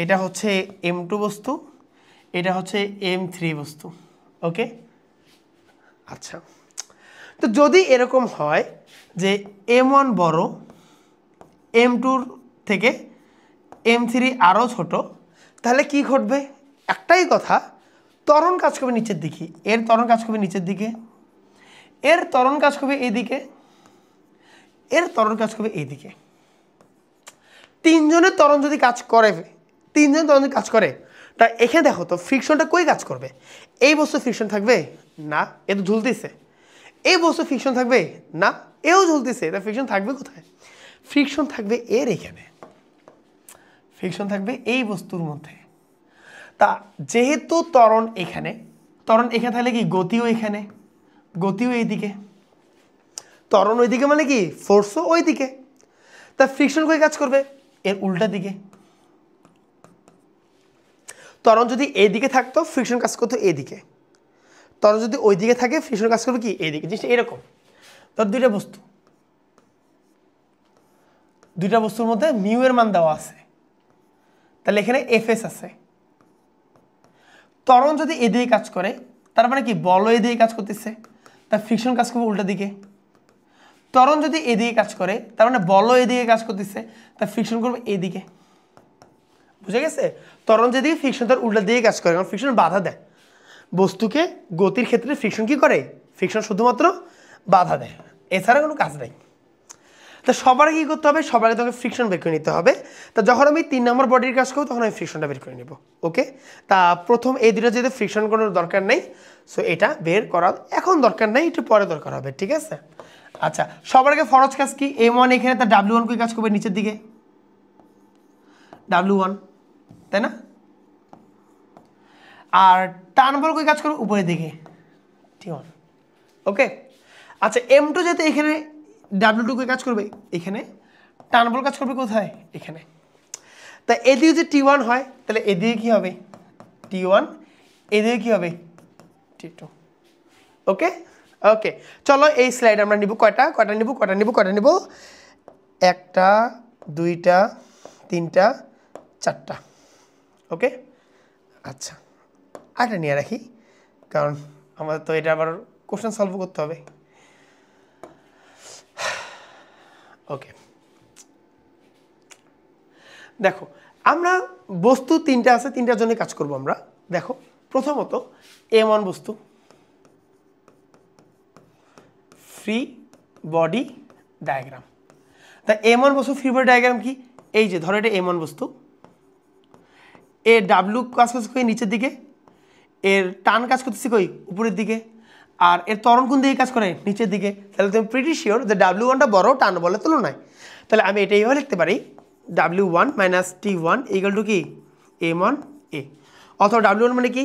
Speaker 1: এটা হচ্ছে M2 বস্তু, এটা হচ্ছে M3 বস্তু। ওকে, আচ্ছা, তো যদি এরকম হয় যে M1 বড়, M2 থেকে M3 আরও ছোট, তাহলে কি ঘটবে? একটাই কথা, ত্বরণ কাজ করবে নিচের দিকে, এর ত্বরণ কাজ করবে নিচের দিকে, এর ত্বরণ কাজ করবে এইদিকে, এর ত্বরণ কাজ করবে এইদিকে। 3জনের ত্বরণ যদি কাজ করে, 3জন ত্বরণ যদি কাজ করে, তা এখানে দেখো তো ফ্রিকশনটা কই কাজ করবে? এই বস্তু ফ্রিকশন থাকবে না, এ তো ঝুলতেছে। এই বস্তু ফ্রিকশন থাকবে না, এও ঝুলতেছে। তা ফ্রিকশন থাকবে কোথায়? ফ্রিকশন থাকবে এর এখানে, ফ্রিকশন থাকবে এই বস্তুর মধ্যে। তা যেহেতু ত্বরণ এখানে থাকলে কি গতিও এখানে, গতিও এইদিকে, ত্বরণ ওইদিকে মানে কি ফোর্সও ওইদিকে। তা ফ্রিকশন কই কাজ করবে? এর উল্টা দিকে। ত্বরণ যদি এইদিকে থাকতো ফ্রিকশন কাজ করতো এইদিকে, ত্বরণ যদি ওইদিকে থাকে ফ্রিকশন কাজ করবে কি এইদিকে। জিনিসটা এরকম, ধর 2টা বস্তু, 2টা বস্তুর মধ্যে মিউ এর মান দেওয়া আছে, তাহলে এখানে এফএস আছে। ত্বরণ যদি এদিকে কাজ করে তার মানে কি বল এদিকে কাজ করতেছে, তার ফ্রিকশন কাজ করবে উল্টা দিকে। ত্বরণ যদি এদিকে কাজ করে তার মানে বল এদিকে কাজ করতেছে, তার ফ্রিকশন করবে এইদিকে। বুঝে গেছে? ত্বরণ যেদিকে ফ্রিকশন তার উল্টা দিকে কাজ করে, কারণ ফ্রিকশন বাধা দেয় বস্তুকে। গতির ক্ষেত্রে ফ্রিকশন কি করে? ফ্রিকশন শুধুমাত্র বাধা দেয়, এছাড়া কোনো কাজ নেই। তো সবার আগে কী করতে হবে, সবার আগে তোকে ফ্রিকশন বের করে নিতে হবে। তা যখন আমি 3 নম্বর বডির কাজ করবো তখন আমি ফ্রিকশনটা বের করে নেব। ওকে, তা প্রথম এই দুটো যেহেতু ফ্রিকশন কোনো দরকার নেই, সো এটা বের করা এখন দরকার নেই, একটু পরে দরকার হবে, ঠিক আছে। আচ্ছা, সবার আগে ফরজ কাজ কি, M1 এখানে তার W1 কী কাজ করবে নিচের দিকে, W1, তাই না? আর টান বল কী কাজ করবে উপরের দিকে, T1। ওকে, আচ্ছা M2 যেহেতু এখানে W2 কী কাজ করবে এখানে, টান বল কাজ করবে কোথায় এখানে। তা এদিকে যদি T1 হয় তাহলে এদিকে কী হবে T1, এদিকে কী হবে T2। ওকে ওকে, চলো এই স্লাইড আমরা নিব কয়টা নিব 1টা 2টা 3টা 4টা। ওকে, আচ্ছা আরেকটা নিয়ে রাখি, কারণ আমাদের তো এটা আবার কোশ্চেন সলভ করতে হবে। ওকে, দেখো আমরা বস্তু 3টা আছে, 3টার জন্য কাজ করব আমরা। দেখো প্রথমত M1 বস্তু, ফ্রি বডি ডায়াগ্রাম। তা M1 বস্তু ফ্রি বডি ডায়াগ্রাম কি, এই যে ধরো এটা M1 বস্তু, এর W কাজ করছে কই নিচের দিকে, এর টান কাজ করতেছে কই উপরের দিকে, আর এর ত্বরণ কোন দিকে কাজ করে নিচের দিকে। তাহলে তুমি প্রিটি শিওর যে W1টা বড় টান বলের তুলনায়। তাহলে আমি এটা এইভাবে লিখতে পারি, W1 minus T1 equal to কি M1A, অথবা W1 মানে কি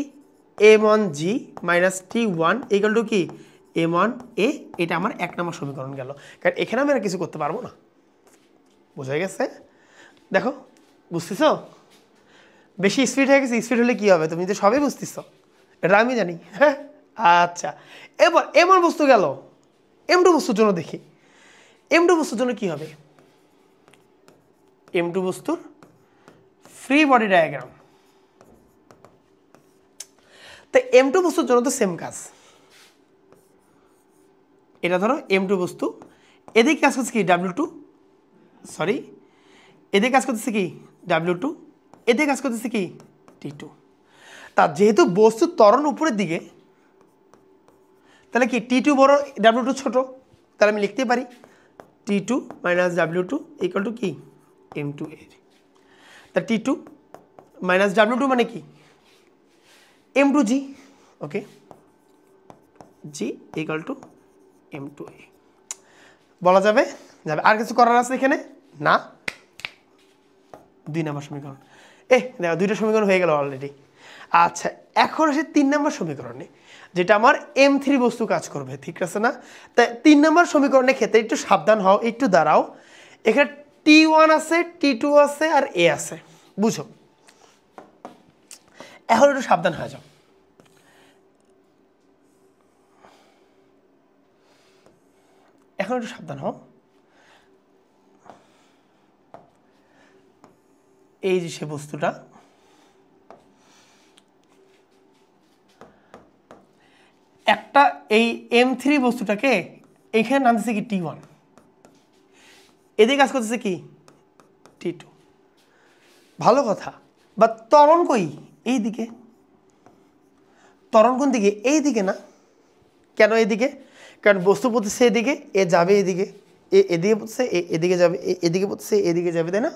Speaker 1: M1G minus T1 equal to কি M1A। এটা আমার 1 নম্বর সমীকরণ গেল, কারণ এখানে আমি আর কিছু করতে পারবো না। বোঝা গেছে? দেখো বুঝতেছ, বেশি স্পিড হয়ে গেছে, স্পিড হলে কী হবে তুমি তো সবই বুঝতেছ, এটা আমি জানি। হ্যাঁ, আচ্ছা এবার M1 বস্তু গেল, M2 বস্তুর জন্য দেখি, M2 বস্তুর জন্য কী হবে, M2 বস্তুর ফ্রি বডি ডায়াগ্রাম। তো M2 বস্তুর জন্য তো সেম কাজ, এটা ধরো M2 বস্তু, এদিকে কাজ করছে কি W2, সরি এদিকে কাজ করতেছে কি W2, এদিকে কাজ করতেছে কি T2। তা যেহেতু বস্তুর ত্বরণ উপরের দিকে, তাহলে কি T2 বড় W2 ছোট, তাহলে আমি লিখতে পারি T2 minus W2 equal to কি M2A। তা T2 মাইনাস W2 মানে কি M2G। Okay, G equal to M2A বলা যাবে। আর কিছু করার আছে এখানে না, 2 নম্বর সমীকরণ। দেখো 2টা সমীকরণ হয়ে গেল অলরেডি। আচ্ছা এখন আসে 3 নম্বর সমীকরণে, যেটা আমার M3 বস্তু কাজ করবে, ঠিক আছে না। তাই 3 নম্বর সমীকরণের ক্ষেত্রে একটু সাবধান হও, একটু দাঁড়াও। এখানে T1 আছে, T2 আছে আর A আছে, বুঝো। এখন একটু সাবধান হয়ে যাও। এখন একটু সাবধান হও। এই যে সে বস্তুটা, একটা এই M3 বস্তুটাকে এখানে নামতেছে কি T1, এদিকে কাজ করতেছে কি T2। ভালো কথা, বা ত্বরণ কই এই দিকে, ত্বরণ কোন দিকে এই দিকে না, কেন এইদিকে, কারণ বস্তু পড়তেছে এদিকে, এ যাবে এদিকে, এদিকে পড়তেছে এদিকে যাবে, এদিকে পড়তেছে এদিকে যাবে, তাই না,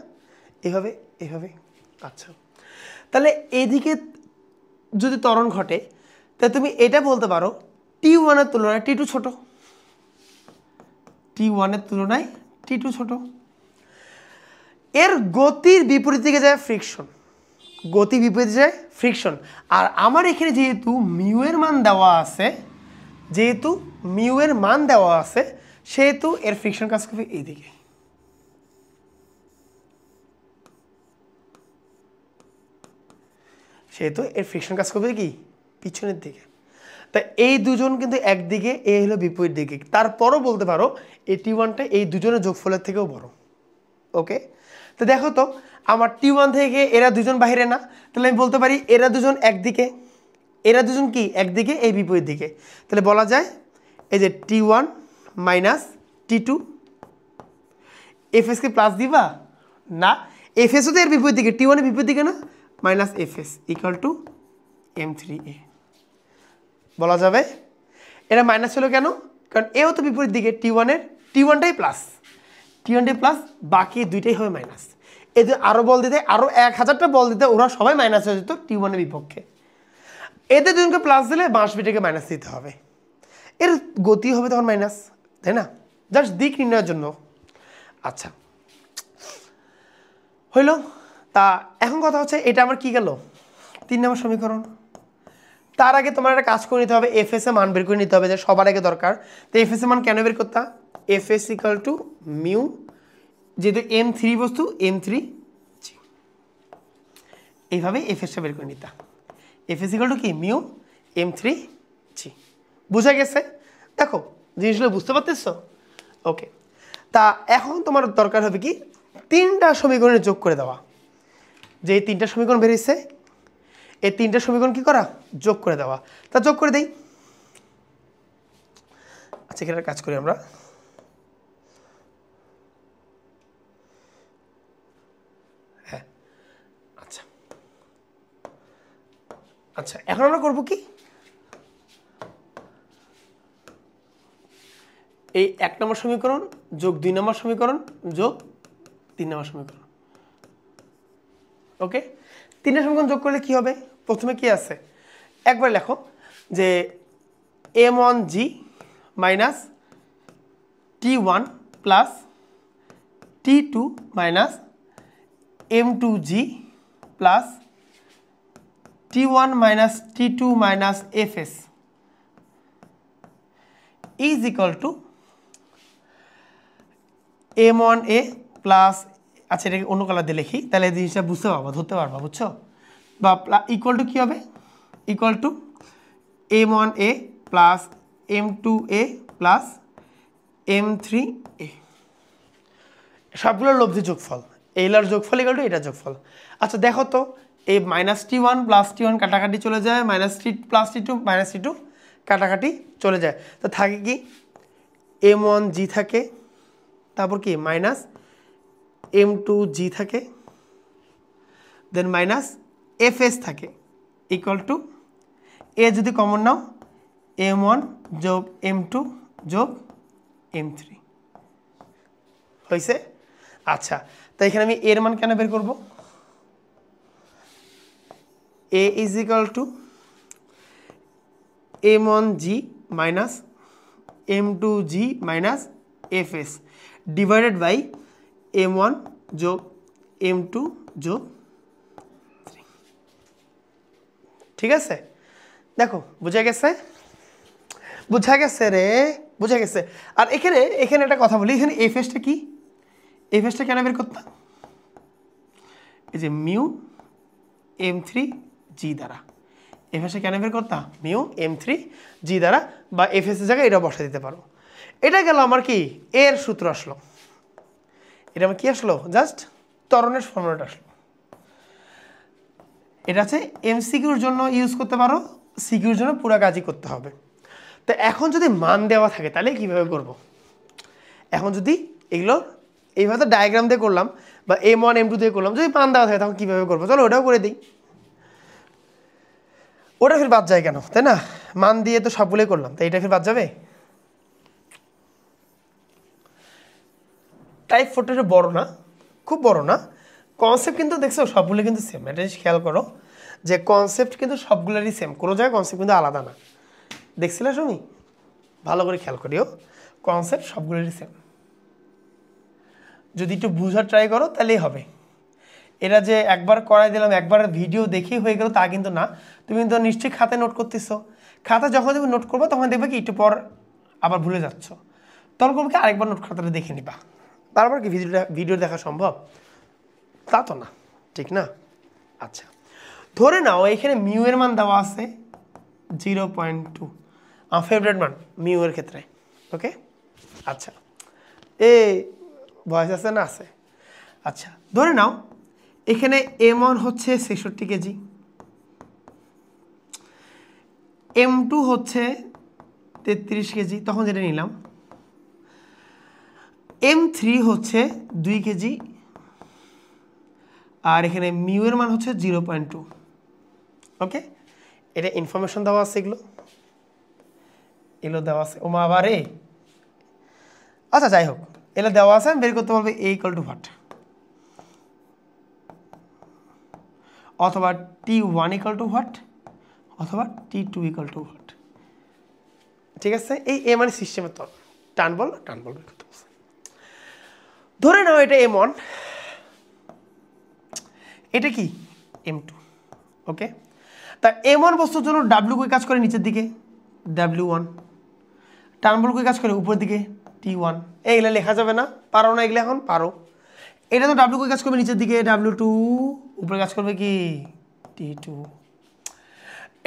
Speaker 1: এভাবে এভাবে। আচ্ছা তাহলে এদিকে যদি ত্বরণ ঘটে, তাহলে তুমি এটা বলতে পারো T1 এর তুলনায় T2 ছোট, T1 এর তুলনায় T2 ছোট। এর গতির বিপরীত দিকে যায় ফ্রিকশন, গতি বিপরীতে যায় ফ্রিকশন। আর আমার এখানে যেহেতু মিউ এর মান দেওয়া আছে, সেহেতু এর ফ্রিকশন কাজ করবে এইদিকে। সেহেতু এর ফ্রিকশন কাজ করবে কি পিছনের দিকে। তাই এই দুজন কিন্তু একদিকে, এ হলো বিপরীত দিকে। তারপরও বলতে পারো এই T1টা এই দুজনের যোগফলের থেকেও বড়। ওকে, তো দেখো তো আমার T1 থেকে এরা দুজন বাইরে না, তাহলে আমি বলতে পারি এরা দুজন একদিকে, এরা দুজন কি একদিকে, এই বিপরীত দিকে। তাহলে বলা যায় এই যে T1 minus T2, FSK plus দিবা না, এফএসও তো এর বিপরীত দিকে, T1 এর বিপরীত দিকে না, minus FS equal two M3A বলা যাবে। এটা মাইনাস হলো কেন, কারণ এও তো বিপরীত দিকে, T1টাই প্লাস, T1 প্লাস, বাকি দুইটাই হবে মাইনাস। এই যে আরও বল দিতে, আরও 1000টা বল দিতে ওরা সবাই মাইনাস হয়ে যেত T1 এর বিপক্ষে। এদের দুজনকে প্লাস দিলে বাঁশ বিটাকে মাইনাস দিতে হবে, এর গতি হবে তখন মাইনাস, তাই না? জাস্ট দিক নির্ণয়ের জন্য। আচ্ছা হইল। তা এখন কথা হচ্ছে এটা আমার কি গেল 3 নম্বর সমীকরণ। তার আগে তোমার একটা কাজ করে নিতে হবে, এফএস এর মান বের করে নিতে হবে, যে সবার আগে দরকার। তো এফএস এর মান কেন বের করতে? এফএস ইকুয়াল টু মিউ, যেহেতু M3 বস্তু M3 জি, এইভাবে এফএসটা বের করে নিতে। এফএস ইকুয়াল টু কি মিউ M3 জি, বুঝা গেছে? দেখো জিনিসগুলো বুঝতে পারতেছ? ওকে। তা এখন তোমার দরকার হবে কি 3টা সমীকরণে যোগ করে দেওয়া। যে 3টা সমীকরণ বেরিয়েছে এই 3টা সমীকরণ কি করা? যোগ করে দেওয়া। তা যোগ করে দেই। আচ্ছা এখানে কাজ করি আমরা। হ্যাঁ আচ্ছা আচ্ছা এখন আমরা করবো কি, এই 1 নম্বর সমীকরণ যোগ 2 নম্বর সমীকরণ যোগ 3 নম্বর সমীকরণ। ওকে, 3টা সমীকরণ যোগ করলে কি হবে? প্রথমে কি আছে একবার লেখো, যে M1G minus T1 plus T2 minus M2G plus T1 minus T2 minus FS is equal to M1A plus, আচ্ছা এটাকে অন্য কালার দিয়ে লিখি, তাহলে এই জিনিসটা বুঝতে পারবো, ধরতে পারবো, বুঝছো? বা ইকুয়াল টু কী হবে? Equal to M1A plus M2A plus M3A, সবগুলোর লব্ধি যোগফল, এইলার যোগফল ইকুয়াল টু এটার যোগফল। আচ্ছা দেখো তো, এই মাইনাস T1 প্লাস T1 কাটাকাটি চলে যায়, minus T plus T2 minus T2 কাটাকাটি চলে যায়, তো থাকে কি M1G থাকে, তারপর কি মাইনাস M2G থাকে, দেন মাইনাস FS থাকে, ইকুয়াল টু এ যদি কমন নাও M1 যোগ M2 যোগ M3 হয়েছে। আচ্ছা তাই এখানে আমি এর মান কেন বের করব? A is equal to M1G minus M2G minus FS divided by M1 যোগ M2 যোগ 3। ঠিক আছে, দেখো বুঝা গেছে? বুঝা গেছে রে, বুঝা গেছে। আর এখানে একটা কথা বলি, এখানে FSটা কি? FSটা কেন বের করতাম? এই যে মিউ M3G দ্বারা, FSটা কেন বের করতাম? মিউ M3G দ্বারা, বা FS এর জায়গায় এটা বসা দিতে পারো। এটা গেল আমার কি এর সূত্র আসলো, এটা আমার কি আসলো? জাস্ট ত্বরণের ফর্মুলাটা আসলো। এটা আছে MCQর জন্য ইউজ করতে পারো, সিকিউর জন্য পুরো কাজই করতে হবে। তো এখন যদি মান দেওয়া থাকে তাহলে কিভাবে করব? এখন যদি এগুলো এইভাবে ডায়াগ্রাম দিয়ে করলাম বা M1 M2 দিয়ে করলাম, যদি মান দেওয়া থাকে তখন কীভাবে করবো? চলো ওটাও করে দিই। ওটা ফের বাদ যায় কেন, তাই না? মান দিয়ে তো সবগুলোই করলাম, তাই এটা ফের বাদ যাবে? টাইপ 4টা বড় না, খুব বড় না, কনসেপ্ট কিন্তু দেখছো সবগুলো কিন্তু সেম। এটা খেয়াল করো যে কনসেপ্ট কিন্তু সবগুলোরই সেম, কোনো জায়গায় কনসেপ্ট কিন্তু আলাদা না। দেখছিলে তুমি? ভালো করে খেয়াল করিও, কনসেপ্ট সবগুলোরই সেম। যদি একটু বুঝার ট্রাই করো তাহলেই হবে। এরা যে একবার করাই দিলাম, একবার ভিডিও দেখেই হয়ে গেল তা কিন্তু না। তুমি কিন্তু নিশ্চয়ই খাতায় নোট করতেছো, খাতা যখন তুমি নোট করবো তখন দেখবে কি একটু পর আবার ভুলে যাচ্ছ, তখন করবে কি আরেকবার নোট খাতাটা দেখে নিবা। বারবার কি ভিডিও দেখা সম্ভব? তা তো না, ঠিক না? আচ্ছা ধরে নাও এখানে মিউ এর মান দেওয়া আছে 0.2, আমার ফেভারিট মান মিউ এর ক্ষেত্রে। ওকে আচ্ছা, ভয়েস আছে না? আছে। আচ্ছা ধরে নাও এখানে M1 হচ্ছে 66 কেজি, M2 হচ্ছে 33 কেজি, তখন যেটা নিলাম। M3 হচ্ছে 2 কেজি, আর এখানে মিউ এর মান হচ্ছে 0.2। ওকে, এটা ইনফরমেশন দেওয়া আছে, এগুলো দেওয়া আছে। ওমা আবার আচ্ছা যাই হোক, এটা দেওয়া আছে, আমি বের করতে পারবো এ ইকুয়াল টু হোয়াট, অথবা T1 ইকুয়াল টু হোয়াট, অথবা T2 ইকুয়াল টু হোয়াট। ঠিক আছে, এই এ মানে সিস্টেমের তরণ, টান বল বের করতে বলছে। ধরে নাও এটা M1, এটা কি M2। ওকে, তা M1 বস্তুর জন্য W কই কাজ করে নিচের দিকে, W1। টান বল কই কাজ করে উপরের দিকে, T1। এইগুলা লেখা যাবে না, পারো না এগুলো, এখন পারো। এটা তো W কই কাজ করবে নিচের দিকে, W2। উপরে কাজ করবে কি, T2।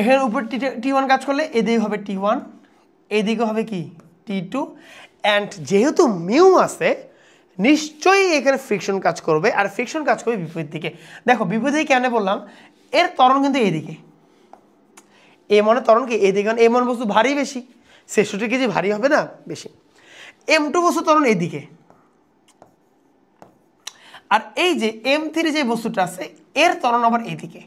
Speaker 1: এখানে উপরে T1 কাজ করলে এদিকে হবে T1, এদিকে হবে কি T2। অ্যান্ড যেহেতু মিউ আছে, নিশ্চয়ই এখানে ফ্রিকশন কাজ করবে, আর ফ্রিকশন কাজ করবে বিপরীত দিকে। দেখো বিপরীত দিকে কেন বললাম, এর ত্বরণ কিন্তু এদিকে, M1 এর ত্বরণ কি এদিকে, কারণ M1 বস্তু ভারী বেশি, 66 কেজি ভারী হবে না বেশি। M2 বস্তু ত্বরণ এদিকে, আর এই যে M3 যে বস্তুটা আছে এর ত্বরণ আবার এদিকে।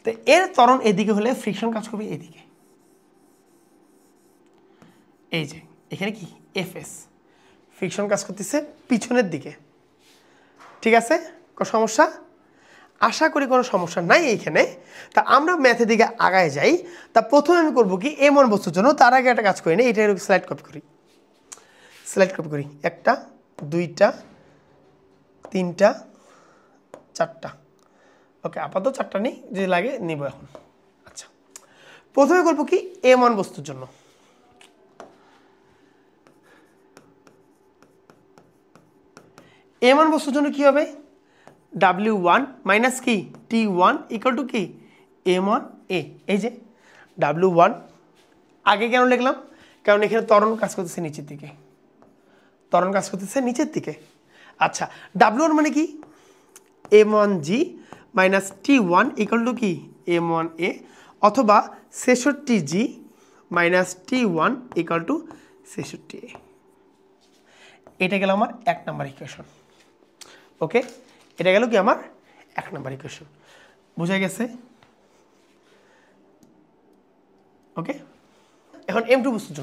Speaker 1: তো এর ত্বরণ এদিকে হলে ফ্রিকশন কাজ করবে এদিকে। এই যে এখানে কি Fs, ফ্রিকশন কাজ করতেছে পিছনের দিকে। ঠিক আছে, কোনো সমস্যা? আশা করি কোনো সমস্যা নাই এইখানে। তা আমরা ম্যাথের দিকে আগায় যাই। তা প্রথমে আমি করবো কি, M1 বস্তুর জন্য, তার আগে একটা কাজ করি না, এটা স্লাইড কপি করি, একটা, দুইটা, তিনটা, চারটা। ওকে, আপাতত চারটা নেই, যে লাগে নিব এখন। আচ্ছা, প্রথমে করবো কি M1 বস্তুর জন্য, M1 বস্তুর জন্য কি হবে, W1 মাইনাস কি T1 ইকুয়াল টু কি M1 A। এই যে W1 আগে কেন লিখলাম, কারণ এখানে ত্বরণ কাজ করতেছে নিচের দিকে, আচ্ছা, W1 মানে কি M1G minus T1 equal to কি M1A, অথবা 66G minus T1 equal to 66A। এটা গেল আমার 1 নম্বর ইকুয়েশন। ওকে, এটা গেল কি আমার 1 নম্বর ইকুয়েশন। বোঝা গেছে? ওকে, এখন M2 বস্তুর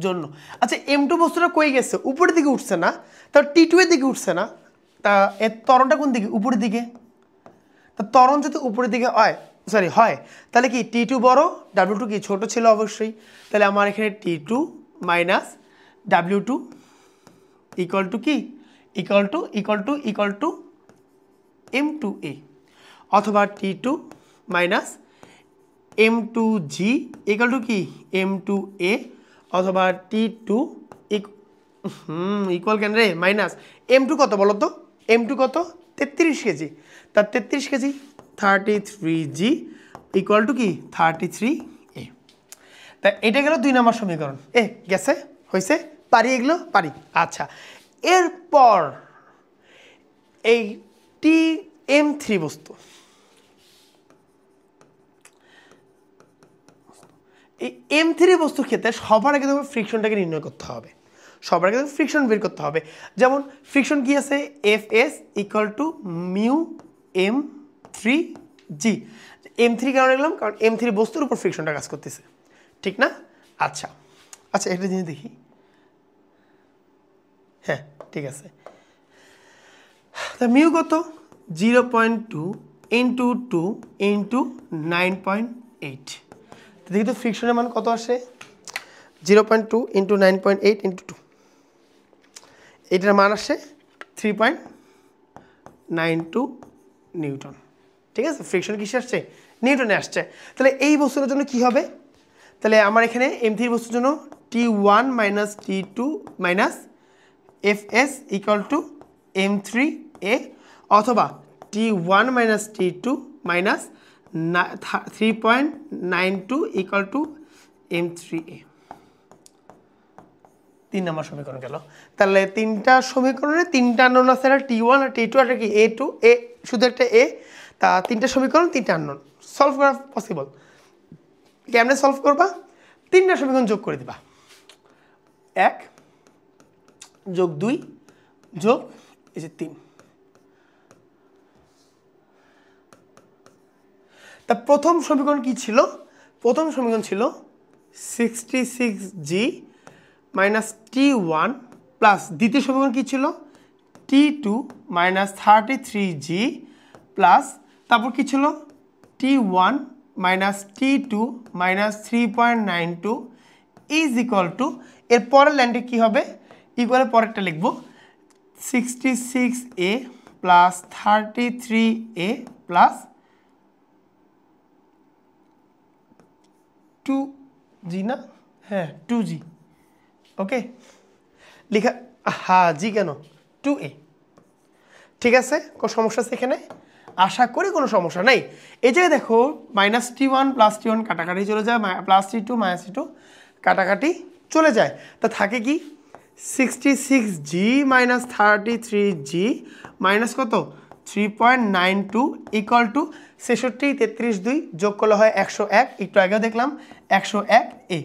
Speaker 1: জন্য, আচ্ছা M2 বস্তুটা কই গেছে, উপরের দিকে উঠছে না, তার T2 এর দিকে উঠছে না, তা এর ত্বরণটা কোন দিকে, উপরের দিকে। তা ত্বরণ যদি উপরের দিকে হয়, তাহলে কি T2 বড়, W2 কি ছোট ছিল অবশ্যই। তাহলে আমার এখানে T2 minus W2 equal to কি, ইকুয়াল টু M2A, অথবা T2 minus M2G equal to কি M2A, অথবা T2 ইকুয়াল কেন রে, মাইনাস M2 কত বলো তো, M2 কত 33 কেজি, তার 33 কেজি 33G ইকুয়াল টু কি 33A। তা এটা গেল 2 নম্বর সমীকরণ। গেছে, হয়েছে, পারি এগুলো, পারি। আচ্ছা, এরপর এই M3 বস্তু, এই M3 বস্তুর ক্ষেত্রে সবার আগে তোমাকে ফ্রিকশনটাকে নির্ণয় করতে হবে, সবার আগে ফ্রিকশন বের করতে হবে। যেমন ফ্রিকশন কি আছে, Fs equal to mu M3G। M3 কেন লিখলাম, কারণ M3 বস্তুর উপর ফ্রিকশনটা কাজ করতেছে, ঠিক না? আচ্ছা, একটা জিনিস দেখি, হ্যাঁ ঠিক আছে। তা মিউ কত, 0.2 ইন্টু 2 ইন্টু 9.8। দেখি তো ফ্রিকশনের মান কত আসে, 0.2 ইন্টু 9.8 ইন্টু 2, এটার মান আসে 3.92 নিউটন। ঠিক আছে, ফ্রিকশন কিসে আসছে, নিউটনে আসছে। তাহলে এই বস্তুর জন্য কি হবে, তাহলে আমার এখানে M3 বস্তুর জন্য T1 minus T2 minus Fs equal to M3A, অথবা T1 minus T2 minus 3.92 equal to M3A। 3 নম্বর সমীকরণ গেল। তাহলে 3টা সমীকরণে 3টা আননোন আছে, T1 আর T2 আর কি A2, শুধু একটা A। তা 3টা সমীকরণ 3টা আননোন, সলভ করা পসিবল। কেমনে সলভ করবা, 3টা সমীকরণ যোগ করে দিবা, 1 যোগ 2 যোগ এই যে 3। তা প্রথম সমীকরণ কি ছিল, প্রথম সমীকরণ ছিল 66g মাইনাস t1 প্লাস দ্বিতীয় সমীকরণ কী ছিল t2 মাইনাস 33g প্লাস তারপর কী ছিল t1 minus t2 minus 3.92 is equal two এর পরের লাইনটা কী হবে ইকুয়ালের পরেরটা লিখব 66a plus 33a plus 2g না হ্যাঁ 2g ওকে লেখা হ্যাঁ জি কেন 2a ঠিক আছে কোনো সমস্যা আছে এখানে আশা করি কোনো সমস্যা নেই এই জায়গায় দেখো মাইনাস t1 প্লাস t1 কাটাকাটি চলে যায় প্লাস t2 মাইনাস t2 কাটাকাটি চলে যায় তা থাকে কি 66g মাইনাস 33g মাইনাস কত 3.92 ইকুয়াল টু 66 33 2 যোগ করলে হয় 101 একটু আগেও দেখলাম 101a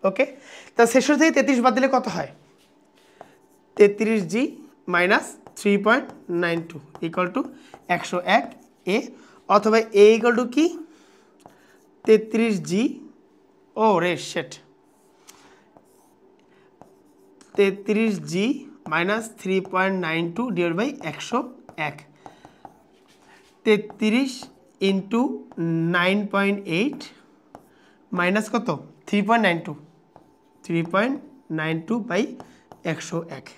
Speaker 1: ওকে তা 66 থেকে 33 বাদ দিলে কত হয় 33g minus 3.92 equal to 101a অথবা a ইকুয়াল টু কি 33g ও রে শেট 33g minus 3.92 divide by 101 33 into 9.8 minus কত 3.92 3.92 বাই 101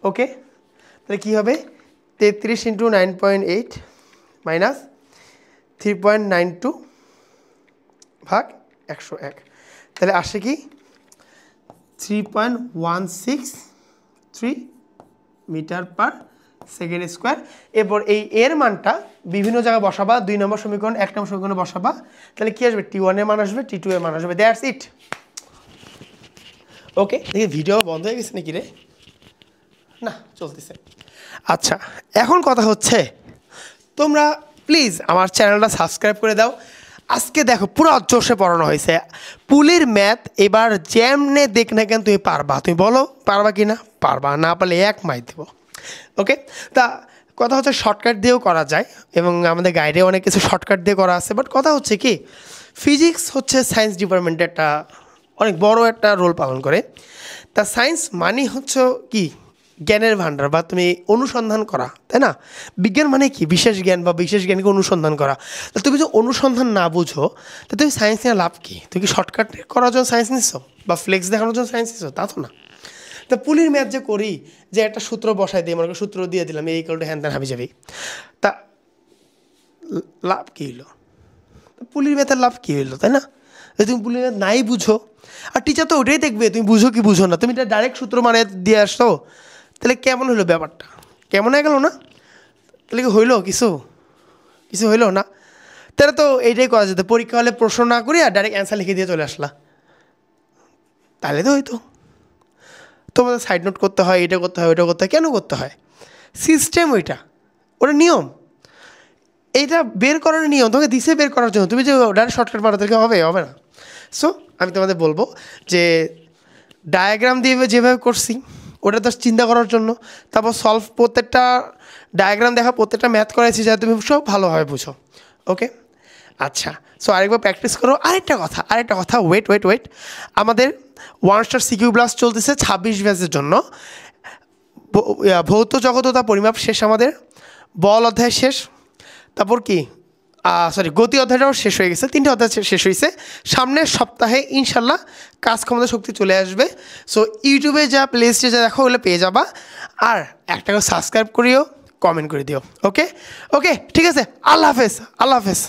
Speaker 1: ওকে তাহলে কী হবে 33 ইন্টু 9.8 মাইনাস 3.92 ভাগ 101 তাহলে আসে কি 3.163 মিটার পার সেকেন্ড স্কোয়ার এরপর এই এর মানটা বিভিন্ন জায়গায় বসাবা 2 নম্বর সমীকরণ 1 নম্বর সমীকরণে বসাবা তাহলে কি আসবে t1 এর মান আসবে t2 এর মান আসবে দ্যাটস ইট ওকে দেখি ভিডিও বন্ধ হয়ে গেছে নাকি রে না চলতেছে আচ্ছা এখন কথা হচ্ছে তোমরা প্লিজ আমার চ্যানেলটা সাবস্ক্রাইব করে দাও আজকে দেখো পুরো জোশে পড়ানো হয়েছে পুলির ম্যাথ এবার যেমনে দেখ না কেন তুমি পারবা তুমি বলো পারবা কি না পারবা না পারলে এক মাই দেবো ওকে তা কথা হচ্ছে শর্টকাট দিয়েও করা যায় এবং আমাদের গাইডে অনেক কিছু শর্টকাট দিয়ে করা আছে বাট কথা হচ্ছে কি ফিজিক্স হচ্ছে সায়েন্স ডিপার্টমেন্টে একটা অনেক বড় একটা রোল পালন করে তা সায়েন্স মানে হচ্ছে কি জ্ঞানের ভাণ্ডার বা তুমি অনুসন্ধান করা তাই না বিজ্ঞান মানে কি বিশেষ জ্ঞান বা বিশেষ জ্ঞানকে অনুসন্ধান করা তা তুমি যদি অনুসন্ধান না বুঝো তা তুমি সায়েন্স নিয়ে লাভ কী তুমি কি শর্টকাট করার জন্য সায়েন্স নিচ্ছ বা ফ্লেক্স দেখানোর জন্য সায়েন্স নিচ্ছ তা তো না তা পুলির ম্যাথ যে করি যে একটা সূত্র বসাই দিই মনে করি সূত্র দিয়ে দিলাম এই ইকুয়াল টু হ্যান ত্যান হাবি যাবি তা লাভ কী হইলো পুলির ম্যাথের লাভ কী হইলো তাই না তুমি পুলির ম্যাথ নাই বুঝো আর টিচার তো ওটাই দেখবে তুমি বুঝো কি বুঝো না তুমি এটা ডাইরেক্ট সূত্র মানে দিয়ে আসছো তাহলে কেমন হইলো ব্যাপারটা কেমন হয়ে গেল না তাহলে কি হইলো কিছু কিছু হইলো না তাহলে তো এইটাই করা যেত পরীক্ষা হলে প্রশ্ন না করি আর ডাইরেক্ট অ্যান্সার লিখে দিয়ে চলে আসলা তাহলে তো হইতো তোমাদের সাইড নোট করতে হয় এটা করতে হয় ওইটা করতে হয় কেন করতে হয় সিস্টেম ওইটা ওটা নিয়ম এইটা বের করার নিয়ম তোমাকে দিছে বের করার জন্য তুমি যে ডাইরেক্ট শর্টকাট মারা থেকে হবে হবে না সো আমি তোমাদের বলবো যে ডায়াগ্রাম দিয়ে যেভাবে করছি ওটা তো চিন্তা করার জন্য তারপর সলভ প্রত্যেকটা ডায়াগ্রাম দেখা প্রত্যেকটা ম্যাথ করাইছি যাতে তুমি সব ভালোভাবে বুঝো ওকে আচ্ছা সো আরেকবার প্র্যাকটিস করো আরেকটা কথা ওয়েট আমাদের 1 স্টার সিকিউ ব্লাস্ট চলতেছে 26 ব্যাচের জন্য ভৌত জগততা পরিমাপ শেষ আমাদের বল অধ্যায় শেষ তারপর কি গতি অধ্যায়টাও শেষ হয়ে গেছে 3টে অধ্যায় শেষ হয়েছে সামনের সপ্তাহে ইনশাল্লাহ কাজ ক্ষমতা শক্তি চলে আসবে সো ইউটিউবে যা প্লেলিস্টে যা দেখো ওগুলো পেয়ে যাবা আর একটা করে সাবস্ক্রাইব করিও কমেন্ট করে দিও ওকে ঠিক আছে আল্লাহ হাফেজ